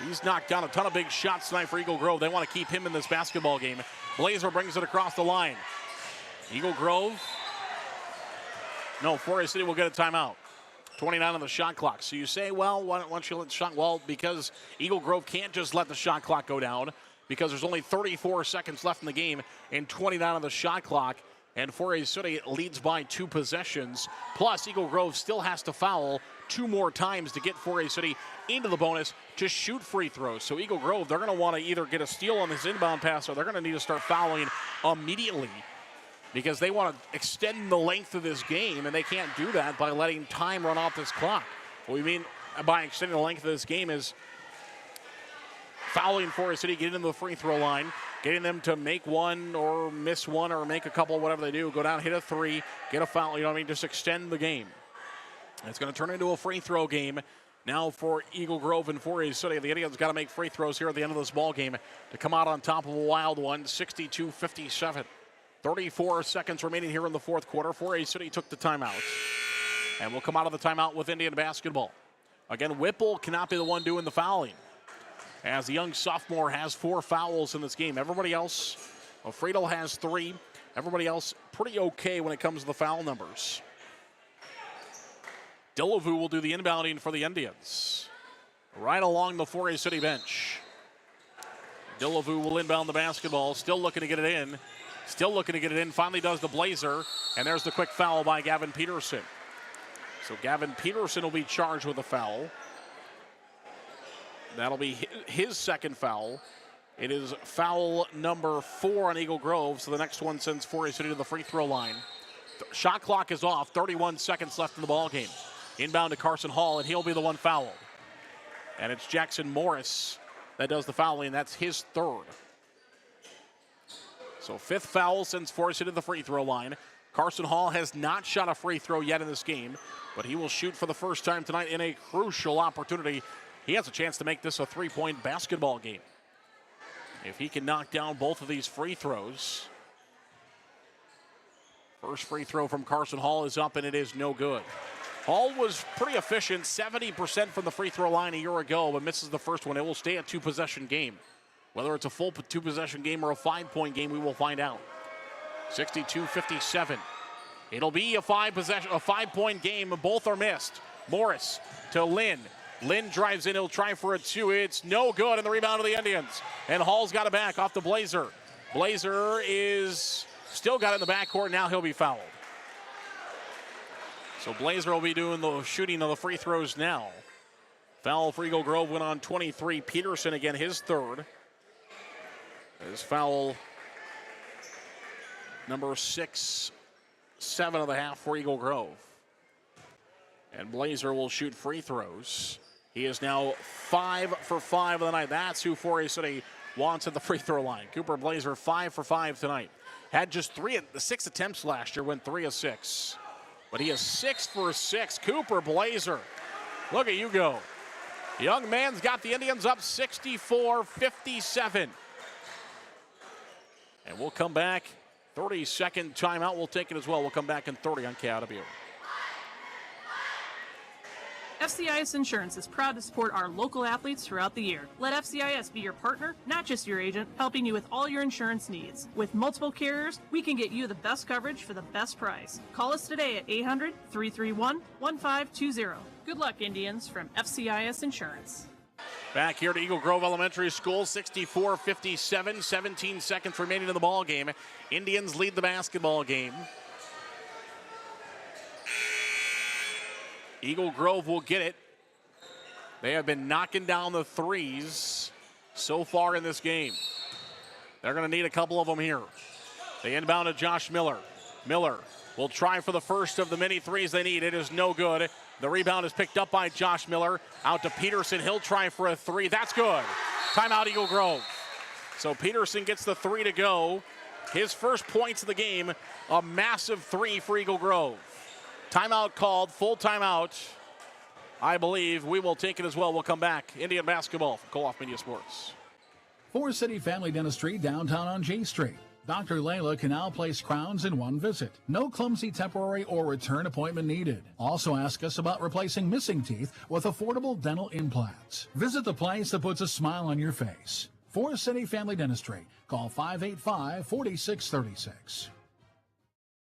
He's knocked down a ton of big shots tonight for Eagle Grove. They want to keep him in this basketball game. Blazer brings it across the line. Eagle Grove. No, Forest City will get a timeout. 29 on the shot clock. So you say, well, why don't you let the shot? Well, because Eagle Grove can't just let the shot clock go down because there's only 34 seconds left in the game and 29 on the shot clock. And Forest City leads by 2 possessions. Plus, Eagle Grove still has to foul 2 more times to get Forest City into the bonus to shoot free throws. So Eagle Grove, they're going to want to either get a steal on this inbound pass or they're going to need to start fouling immediately because they want to extend the length of this game, and they can't do that by letting time run off this clock. What we mean by extending the length of this game is fouling Forest City, getting into the free throw line, getting them to make one or miss one or make a couple, whatever they do, go down, hit a 3, get a foul, you know what I mean, just extend the game. It's going to turn into a free throw game now for Eagle Grove and Forest City. The Indians got to make free throws here at the end of this ball game to come out on top of a wild one, 62-57. 34 seconds remaining here in the fourth quarter. Forest City took the timeout. And we'll come out of the timeout with Indian basketball. Again, Whipple cannot be the one doing the fouling, as the young sophomore has 4 fouls in this game. Everybody else, Friedel has 3. Everybody else pretty okay when it comes to the foul numbers. Dillavu will do the inbounding for the Indians. Right along the Forest City bench. Dillavu will inbound the basketball, still looking to get it in. Still looking to get it in, finally does the Blazer, and there's the quick foul by Gavin Peterson. So Gavin Peterson will be charged with a foul. That'll be his second foul. It is foul number 4 on Eagle Grove, so the next one sends Forest City to the free throw line. Shot clock is off, 31 seconds left in the ball game. Inbound to Carson Hall, and he'll be the one fouled. And it's Jackson Morris that does the fouling. That's his 3rd. So 5th foul sends Forest City to the free throw line. Carson Hall has not shot a free throw yet in this game, but he will shoot for the first time tonight in a crucial opportunity. He has a chance to make this a 3-point basketball game. If he can knock down both of these free throws. First free throw from Carson Hall is up, and it is no good. Hall was pretty efficient, 70% from the free throw line a year ago, but misses the first one. It will stay a 2-possession game. Whether it's a full 2-possession game or a 5-point game, we will find out. 62-57. It'll be a 5-point game. Both are missed. Morris to Lynn. Lynn drives in. He'll try for a 2. It's no good, and the rebound of the Indians. And Hall's got it back off the Blazer. Blazer is still got it in the backcourt. Now he'll be fouled. So Blazer will be doing the shooting of the free throws now. Foul for Eagle Grove went on 23. Peterson again, his 3rd. His foul number 6, 7 of the half for Eagle Grove. And Blazer will shoot free throws. He is now 5 for 5 of the night. That's who Forest City wants at the free throw line. Cooper Blazer 5 for 5 tonight. Had just 6 attempts last year, went 3 of 6. But he is 6 for 6. Cooper Blazer. Look at you go. Young man's got the Indians up 64-57. And we'll come back. 30-second timeout. We'll take it as well. We'll come back in 30 on KIW. FCIS Insurance is proud to support our local athletes throughout the year. Let FCIS be your partner, not just your agent, helping you with all your insurance needs. With multiple carriers, we can get you the best coverage for the best price. Call us today at 800-331-1520. Good luck, Indians, from FCIS Insurance. Back here to Eagle Grove Elementary School, 64-57, 17 seconds remaining in the ball game. Indians lead the basketball game. Eagle Grove will get it. They have been knocking down the threes so far in this game. They're going to need a couple of them here. They inbound to Josh Miller. Miller will try for the first of the many threes they need. It is no good. The rebound is picked up by Josh Miller. Out to Peterson. He'll try for a three. That's good. Timeout, Eagle Grove. So Peterson gets the three to go. His first points of the game, a massive three for Eagle Grove. Timeout called, full timeout. I believe we will take it as well. We'll come back. Indian basketball from Koloff Media Sports. Forest City Family Dentistry, downtown on J Street. Dr. Layla can now place crowns in one visit. No clumsy temporary or return appointment needed. Also ask us about replacing missing teeth with affordable dental implants. Visit the place that puts a smile on your face. Forest City Family Dentistry. Call 585-4636.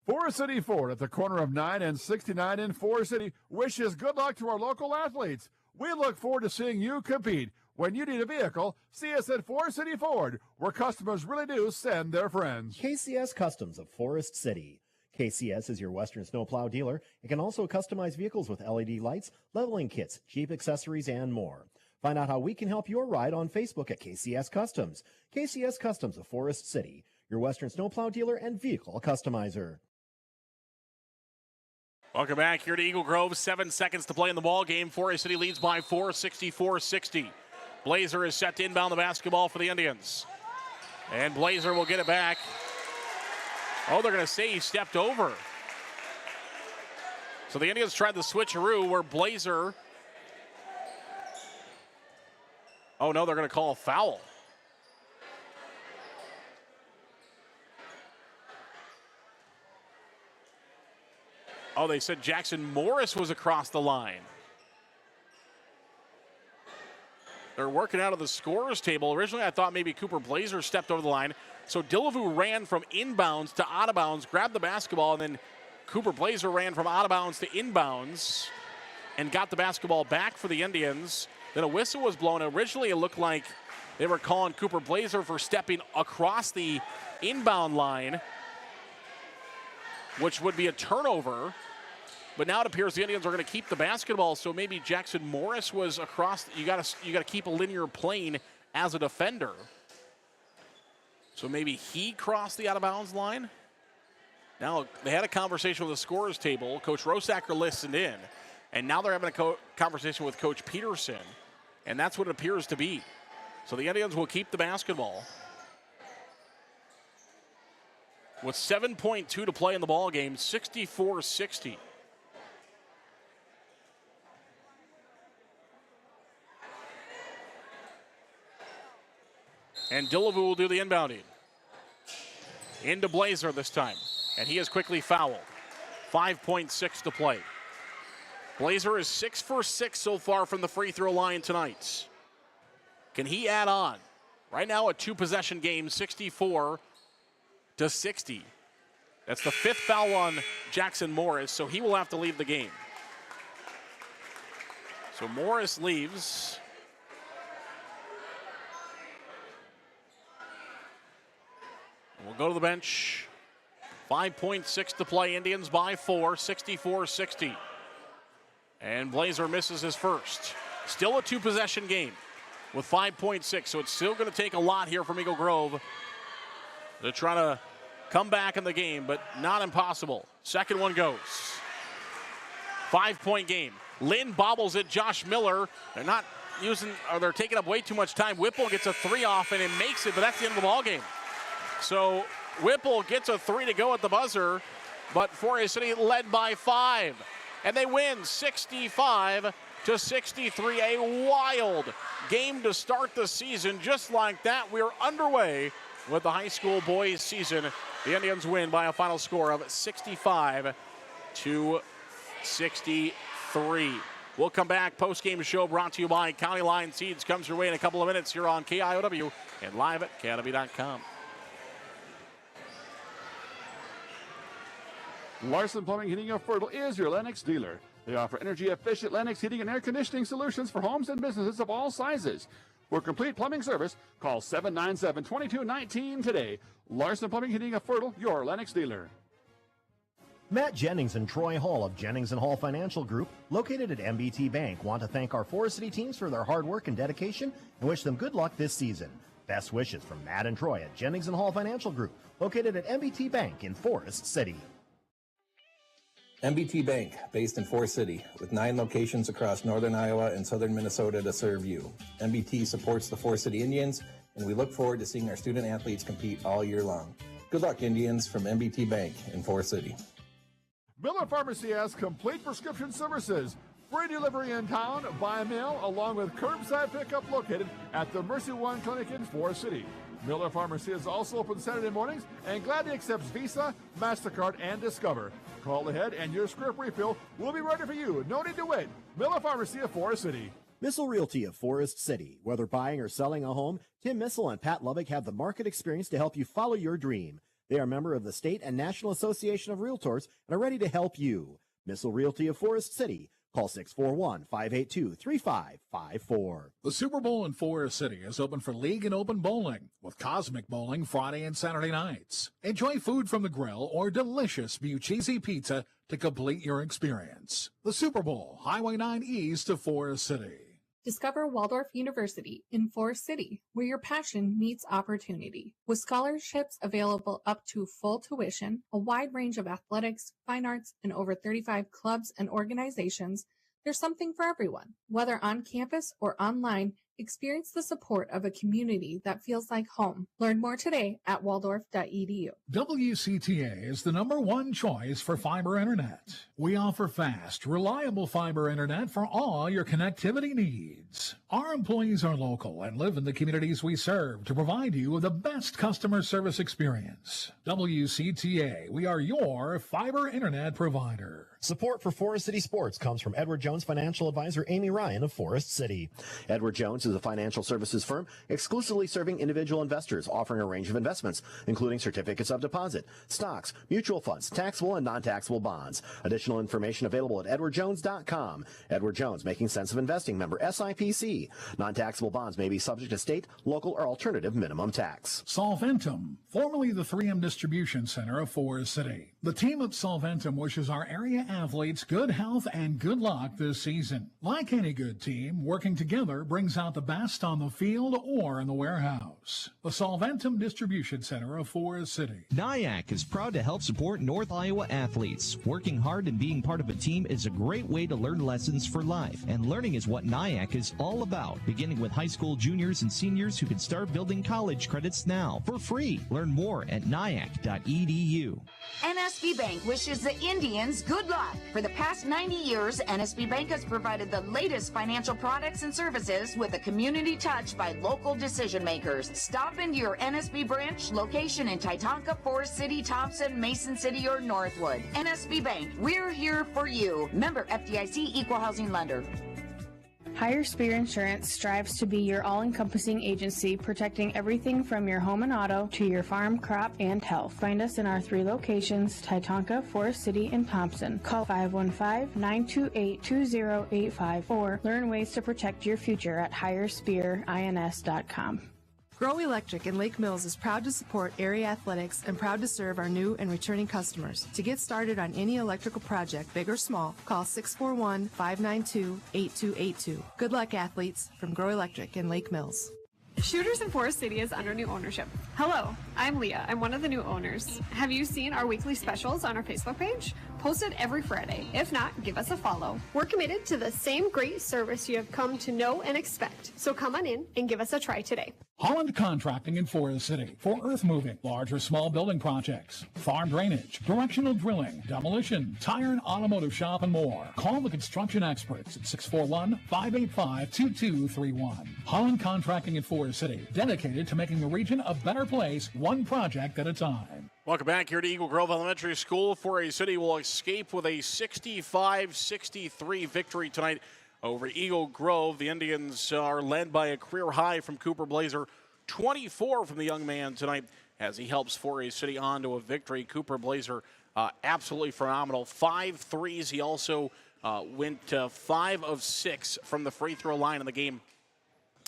Forest City Ford at the corner of 9 and 69 in Forest City wishes good luck to our local athletes. We look forward to seeing you compete. When you need a vehicle, see us at Forest City Ford, where customers really do send their friends. KCS Customs of Forest City. KCS is your Western snowplow dealer. It can also customize vehicles with LED lights, leveling kits, Jeep accessories, and more. Find out how we can help your ride on Facebook at KCS Customs. KCS Customs of Forest City, your Western snowplow dealer and vehicle customizer. Welcome back here to Eagle Grove. 7 seconds to play in the ball game. Forest City leads by 4, 64-60. Blazer is set to inbound the basketball for the Indians. And Blazer will get it back. Oh, they're going to say he stepped over. So the Indians tried the switcheroo where Blazer... Oh, no, they're going to call a foul. Oh, they said Jackson Morris was across the line. They're working out of the scorer's table. Originally, I thought maybe Cooper Blazer stepped over the line. So Dillevue ran from inbounds to out of bounds, grabbed the basketball, and then Cooper Blazer ran from out of bounds to inbounds and got the basketball back for the Indians. Then a whistle was blown. Originally, it looked like they were calling Cooper Blazer for stepping across the inbound line, which would be a turnover. But now it appears the Indians are going to keep the basketball, so maybe Jackson Morris was across. You got to keep a linear plane as a defender. So maybe he crossed the out-of-bounds line. Now, they had a conversation with the scorer's table. Coach Rosacker listened in, and now they're having a conversation with Coach Peterson, and that's what it appears to be. So the Indians will keep the basketball. With 7.2 to play in the ball game, 64-60. And Dillevue will do the inbounding. Into Blazer this time. And he is quickly fouled. 5.6 to play. Blazer is 6 for 6 so far from the free throw line tonight. Can he add on? Right now a 2-possession game, 64-60. That's the 5th foul on Jackson Morris, so he will have to leave the game. So Morris leaves. We'll go to the bench. 5.6 to play. Indians by 4, 64-60. And Blazer misses his first. Still a 2-possession game with 5.6, so it's still going to take a lot here from Eagle Grove to try to come back in the game, but not impossible. Second one goes. 5-point game. Lynn bobbles it. Josh Miller. They're taking up way too much time. Whipple gets a 3 off and it makes it, but that's the end of the ball game. So Whipple gets a 3 to go at the buzzer, but Forest City led by 5. And they win 65-63. A wild game to start the season. Just like that, we're underway with the high school boys season. The Indians win by a final score of 65-63. We'll come back. Post-game show brought to you by County Line Seeds. Comes your way in a couple of minutes here on KIOW and live at academy.com. Larson Plumbing, Heating of Fertile is your Lennox dealer. They offer energy-efficient Lennox heating and air conditioning solutions for homes and businesses of all sizes. For complete plumbing service, call 797-2219 today. Larson Plumbing, Heating of Fertile, your Lennox dealer. Matt Jennings and Troy Hall of Jennings & Hall Financial Group, located at MBT Bank, want to thank our Forest City teams for their hard work and dedication and wish them good luck this season. Best wishes from Matt and Troy at Jennings & Hall Financial Group, located at MBT Bank in Forest City. MBT Bank, based in Forest City, with 9 locations across northern Iowa and southern Minnesota to serve you. MBT supports the Forest City Indians, and we look forward to seeing our student athletes compete all year long. Good luck, Indians, from MBT Bank in Forest City. Miller Pharmacy has complete prescription services. Free delivery in town, by mail, along with curbside pickup located at the Mercy One Clinic in Forest City. Miller Pharmacy is also open Saturday mornings and gladly accepts Visa, MasterCard, and Discover. Call ahead and your script refill will be ready for you. No need to wait. Miller Pharmacy of Forest City. Missile Realty of Forest City. Whether buying or selling a home, Tim Missile and Pat Lubbock have the market experience to help you follow your dream. They are a member of the State and National Association of Realtors and are ready to help you. Missile Realty of Forest City. Call 641-582-3554. The Super Bowl in Forest City is open for league and open bowling, with Cosmic Bowling Friday and Saturday nights. Enjoy food from the grill or delicious Bucchese pizza to complete your experience. The Super Bowl, Highway 9 East of Forest City. Discover Waldorf University in Forest City, where your passion meets opportunity. With scholarships available up to full tuition, a wide range of athletics, fine arts, and over 35 clubs and organizations, there's something for everyone. Whether on campus or online, experience the support of a community that feels like home. Learn more today at waldorf.edu. WCTA is the #1 choice for fiber internet. We offer fast, reliable fiber internet for all your connectivity needs. Our employees are local and live in the communities we serve to provide you with the best customer service experience. WCTA, we are your fiber internet provider. Support for Forest City Sports comes from Edward Jones financial advisor Amy Ryan of Forest City. Edward Jones is a financial services firm exclusively serving individual investors, offering a range of investments, including certificates of deposit, stocks, mutual funds, taxable and non-taxable bonds. Additional information available at edwardjones.com. Edward Jones, making sense of investing, member SIPC. Non-taxable bonds may be subject to state, local, or alternative minimum tax. Solventum, formerly the 3M Distribution Center of Forest City. The team at Solventum wishes our area athletes good health and good luck this season. Like any good team, working together brings out the best on the field or in the warehouse. The Solventum Distribution Center of Forest City. NIAC is proud to help support North Iowa athletes. Working hard and being part of a team is a great way to learn lessons for life, and learning is what NIAC is all about, beginning with high school juniors and seniors who can start building college credits now for free. Learn more at niac.edu. NSB Bank wishes the Indians good luck. For the past 90 years, NSB Bank has provided the latest financial products and services with a community touch by local decision makers. Stop into your NSB branch location in Titonka, Forest City, Thompson, Mason City, or Northwood. NSB Bank, we're here for you. Member FDIC Equal Housing Lender. Higher Spear Insurance strives to be your all-encompassing agency, protecting everything from your home and auto to your farm, crop, and health. Find us in our 3 locations, Titonka, Forest City, and Thompson. Call 515-928-2085 or learn ways to protect your future at higherspearins.com. Grow Electric in Lake Mills is proud to support area athletics and proud to serve our new and returning customers. To get started on any electrical project, big or small, call 641-592-8282. Good luck, athletes, from Grow Electric in Lake Mills. Shooters in Forest City is under new ownership. Hello, I'm Leah. I'm one of the new owners. Have you seen our weekly specials on our Facebook page? Posted every Friday. If not, give us a follow. We're committed to the same great service you have come to know and expect. So come on in and give us a try today. Holland Contracting in Forest City for earth moving, large or small building projects, farm drainage, directional drilling, demolition, tire and automotive shop, and more. Call the construction experts at 641-585-2231. Holland Contracting in Forest City, dedicated to making the region a better place, one project at a time. Welcome back here to Eagle Grove Elementary School. Forest City will escape with a 65-63 victory tonight over Eagle Grove. The Indians are led by a career high from Cooper Blazer, 24 from the young man tonight as he helps Forest City on to a victory. Cooper Blazer, absolutely phenomenal. 5 threes. He also went 5 of 6 from the free throw line in the game.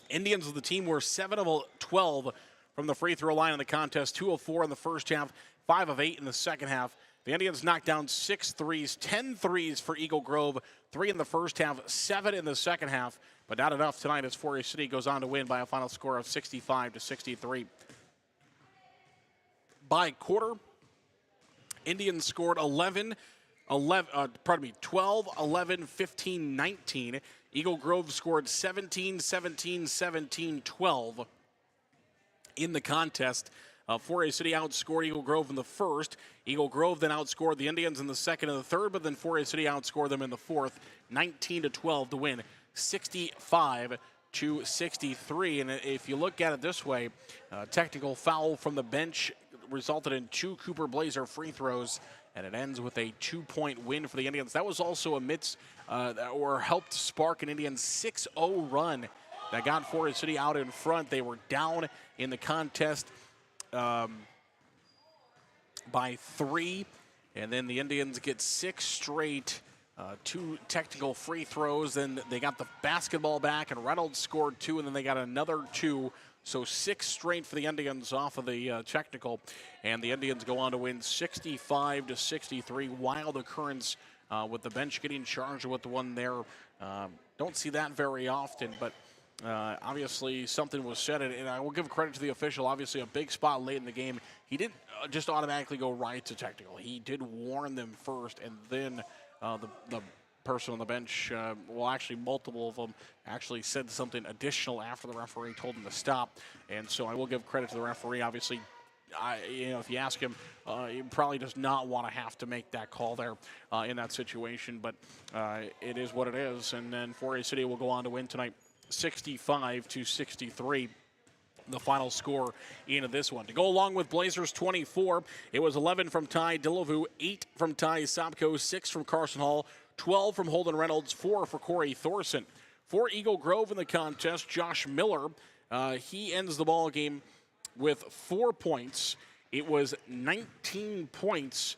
Indians of the team were 7 of 12 from the free throw line in the contest, 2 of 4 in the first half, 5 of 8 in the second half. The Indians knocked down 6 threes, 10 threes for Eagle Grove, 3 in the first half, 7 in the second half, but not enough tonight as Forest City goes on to win by a final score of 65-63. By quarter, Indians scored 12, 11, 15, 19. Eagle Grove scored 17, 17, 17, 12 in the contest. Forest City outscored Eagle Grove in the first. Eagle Grove then outscored the Indians in the second and the third, but then Forest City outscored them in the fourth, 19-12 to win, 65-63. And if you look at it this way, technical foul from the bench resulted in 2 Cooper Blazer free throws, and it ends with a 2-point win for the Indians. That was also amidst or helped spark an Indians 6-0 run that got Forest City out in front. They were down in the contest by 3, and then the Indians get 6 straight, 2 technical free throws. Then they got the basketball back, and Reynolds scored 2, and then they got another 2. So 6 straight for the Indians off of the technical, and the Indians go on to win 65-63. Wild occurrence with the bench getting charged with the one there. Don't see that very often, but obviously something was said, and I will give credit to the official. Obviously a big spot late in the game. He didn't just automatically go right to technical. He did warn them first, and then the person on the bench, well, actually multiple of them, actually said something additional after the referee told him to stop. And so I will give credit to the referee. Obviously, if you ask him, he probably does not want to have to make that call there in that situation. But it is what it is. And then Forest City will go on to win tonight, 65-63. The final score into this one. To go along with Blazers 24, it was 11 from Ty Dillevue, 8 from Ty Sopko, 6 from Carson Hall, 12 from Holden Reynolds, 4 for Corey Thorson. For Eagle Grove in the contest, Josh Miller, he ends the ball game with 4 points. It was 19 points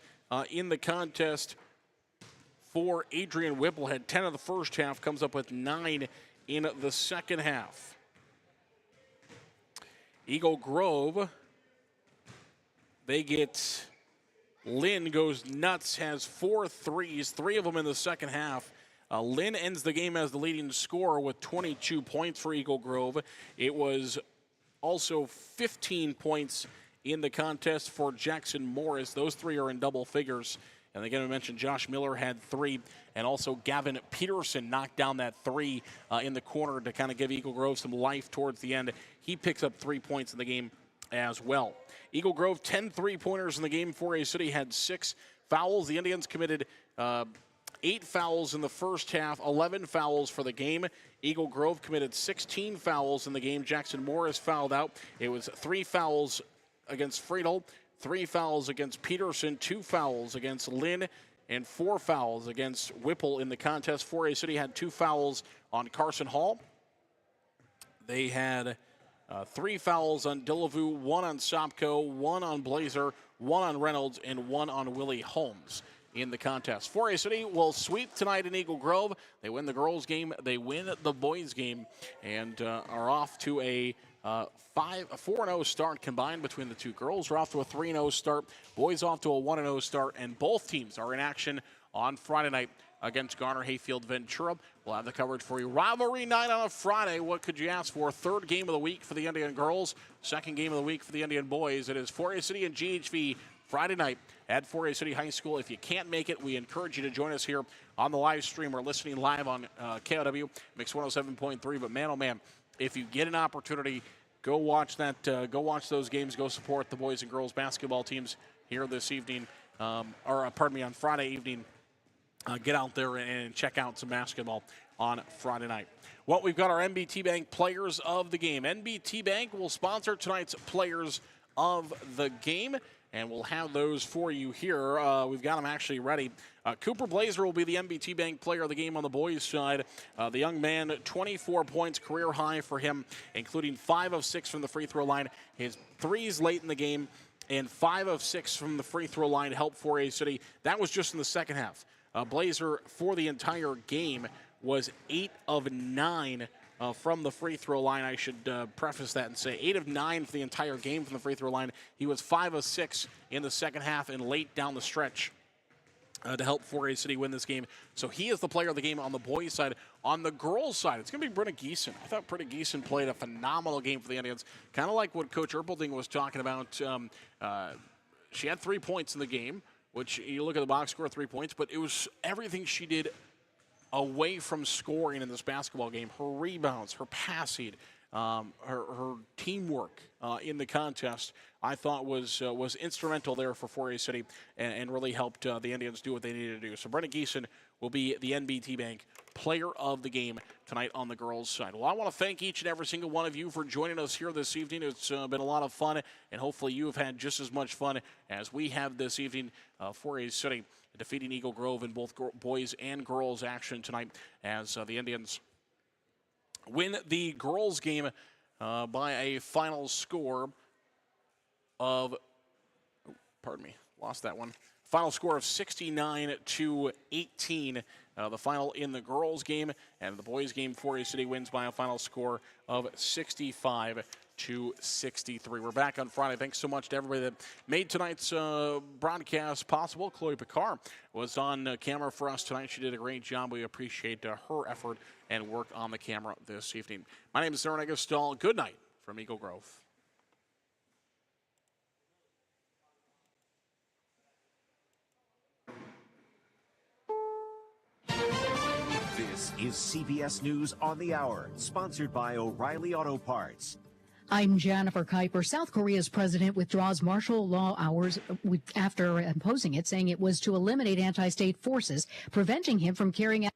in the contest for Adrian Whipple. Had 10 in the first half, comes up with 9 in the second half. Eagle Grove, they get, Lynn goes nuts, has 4 threes, 3 of them in the second half. Lynn ends the game as the leading scorer with 22 points for Eagle Grove. It was also 15 points in the contest for Jackson Morris. Those 3 are in double figures. And again, I mentioned Josh Miller had 3, and also Gavin Peterson knocked down that 3 in the corner to kind of give Eagle Grove some life towards the end. He picks up 3 points in the game as well. Eagle Grove, 10 3-pointers in the game. Forest City had 6 fouls. The Indians committed 8 fouls in the first half, 11 fouls for the game. Eagle Grove committed 16 fouls in the game. Jackson Morris fouled out. It was 3 fouls against Friedel, 3 fouls against Peterson, 2 fouls against Lynn, and 4 fouls against Whipple in the contest. Forest City had 2 fouls on Carson Hall. They had 3 fouls on Dillevue, 1 on Sopko, 1 on Blazer, 1 on Reynolds, and 1 on Willie Holmes in the contest. Forest City will sweep tonight in Eagle Grove. They win the girls' game, they win the boys' game, and are off to a 4-0 start combined between the two girls. We're off to a 3-0 start. Boys off to a 1-0 start, and both teams are in action on Friday night against Garner Hayfield Ventura. We'll have the coverage for you. Rivalry night on a Friday. What could you ask for? Third game of the week for the Indian girls. Second game of the week for the Indian boys. It is Forest City and GHV Friday night at Forest City High School. If you can't make it, we encourage you to join us here on the live stream or listening live on KOW Mix 107.3. But man, oh man, if you get an opportunity, go watch that. Go watch those games. Go support the boys and girls basketball teams here this evening, on Friday evening. Get out there and check out some basketball on Friday night. Well, we've got our NBT Bank Players of the Game. NBT Bank will sponsor tonight's Players of the Game, and we'll have those for you here. We've got them actually ready. Cooper Blazer will be the NBT Bank Player of the Game on the boys' side. The young man, 24 points, career high for him, including 5 of 6 from the free throw line. His threes late in the game, and 5 of 6 from the free throw line helped 4A City. That was just in the second half. Blazer, for the entire game, was 8 of 9 from the free throw line. I should preface that and say 8 of 9 for the entire game from the free throw line. He was 5 of 6 in the second half and late down the stretch to help 4A City win this game. So he is the player of the game on the boys' side. On the girls' side, it's going to be Brenna Geeson. I thought Brenna Geeson played a phenomenal game for the Indians, kind of like what Coach Erpelding was talking about. She had 3 points in the game, which you look at the box score, 3 points, but it was everything she did away from scoring in this basketball game. Her rebounds, her passing, her teamwork in the contest, I thought was instrumental there for 4A City and really helped the Indians do what they needed to do. So Brenna Geeson will be the NBT Bank Player of the Game tonight on the girls' side. Well, I want to thank each and every single one of you for joining us here this evening. It's been a lot of fun, and hopefully you have had just as much fun as we have this evening. 4A City defeating Eagle Grove in both boys and girls action tonight as the Indians win the girls' game by a final score of, lost that one. Final score of 69-18. The final in the girls' game, and the boys' game, 4A City wins by a final score of 65-63. We're back on Friday. Thanks so much to everybody that made tonight's broadcast possible. Chloe Picard was on camera for us tonight. She did a great job. We appreciate her effort and work on the camera this evening. My name is Aaron Eggleston. Good night from Eagle Grove. This is CBS News on the Hour, sponsored by O'Reilly Auto Parts. I'm Jennifer Kuiper. South Korea's president withdraws martial law hours after imposing it, saying it was to eliminate anti-state forces, preventing him from carrying out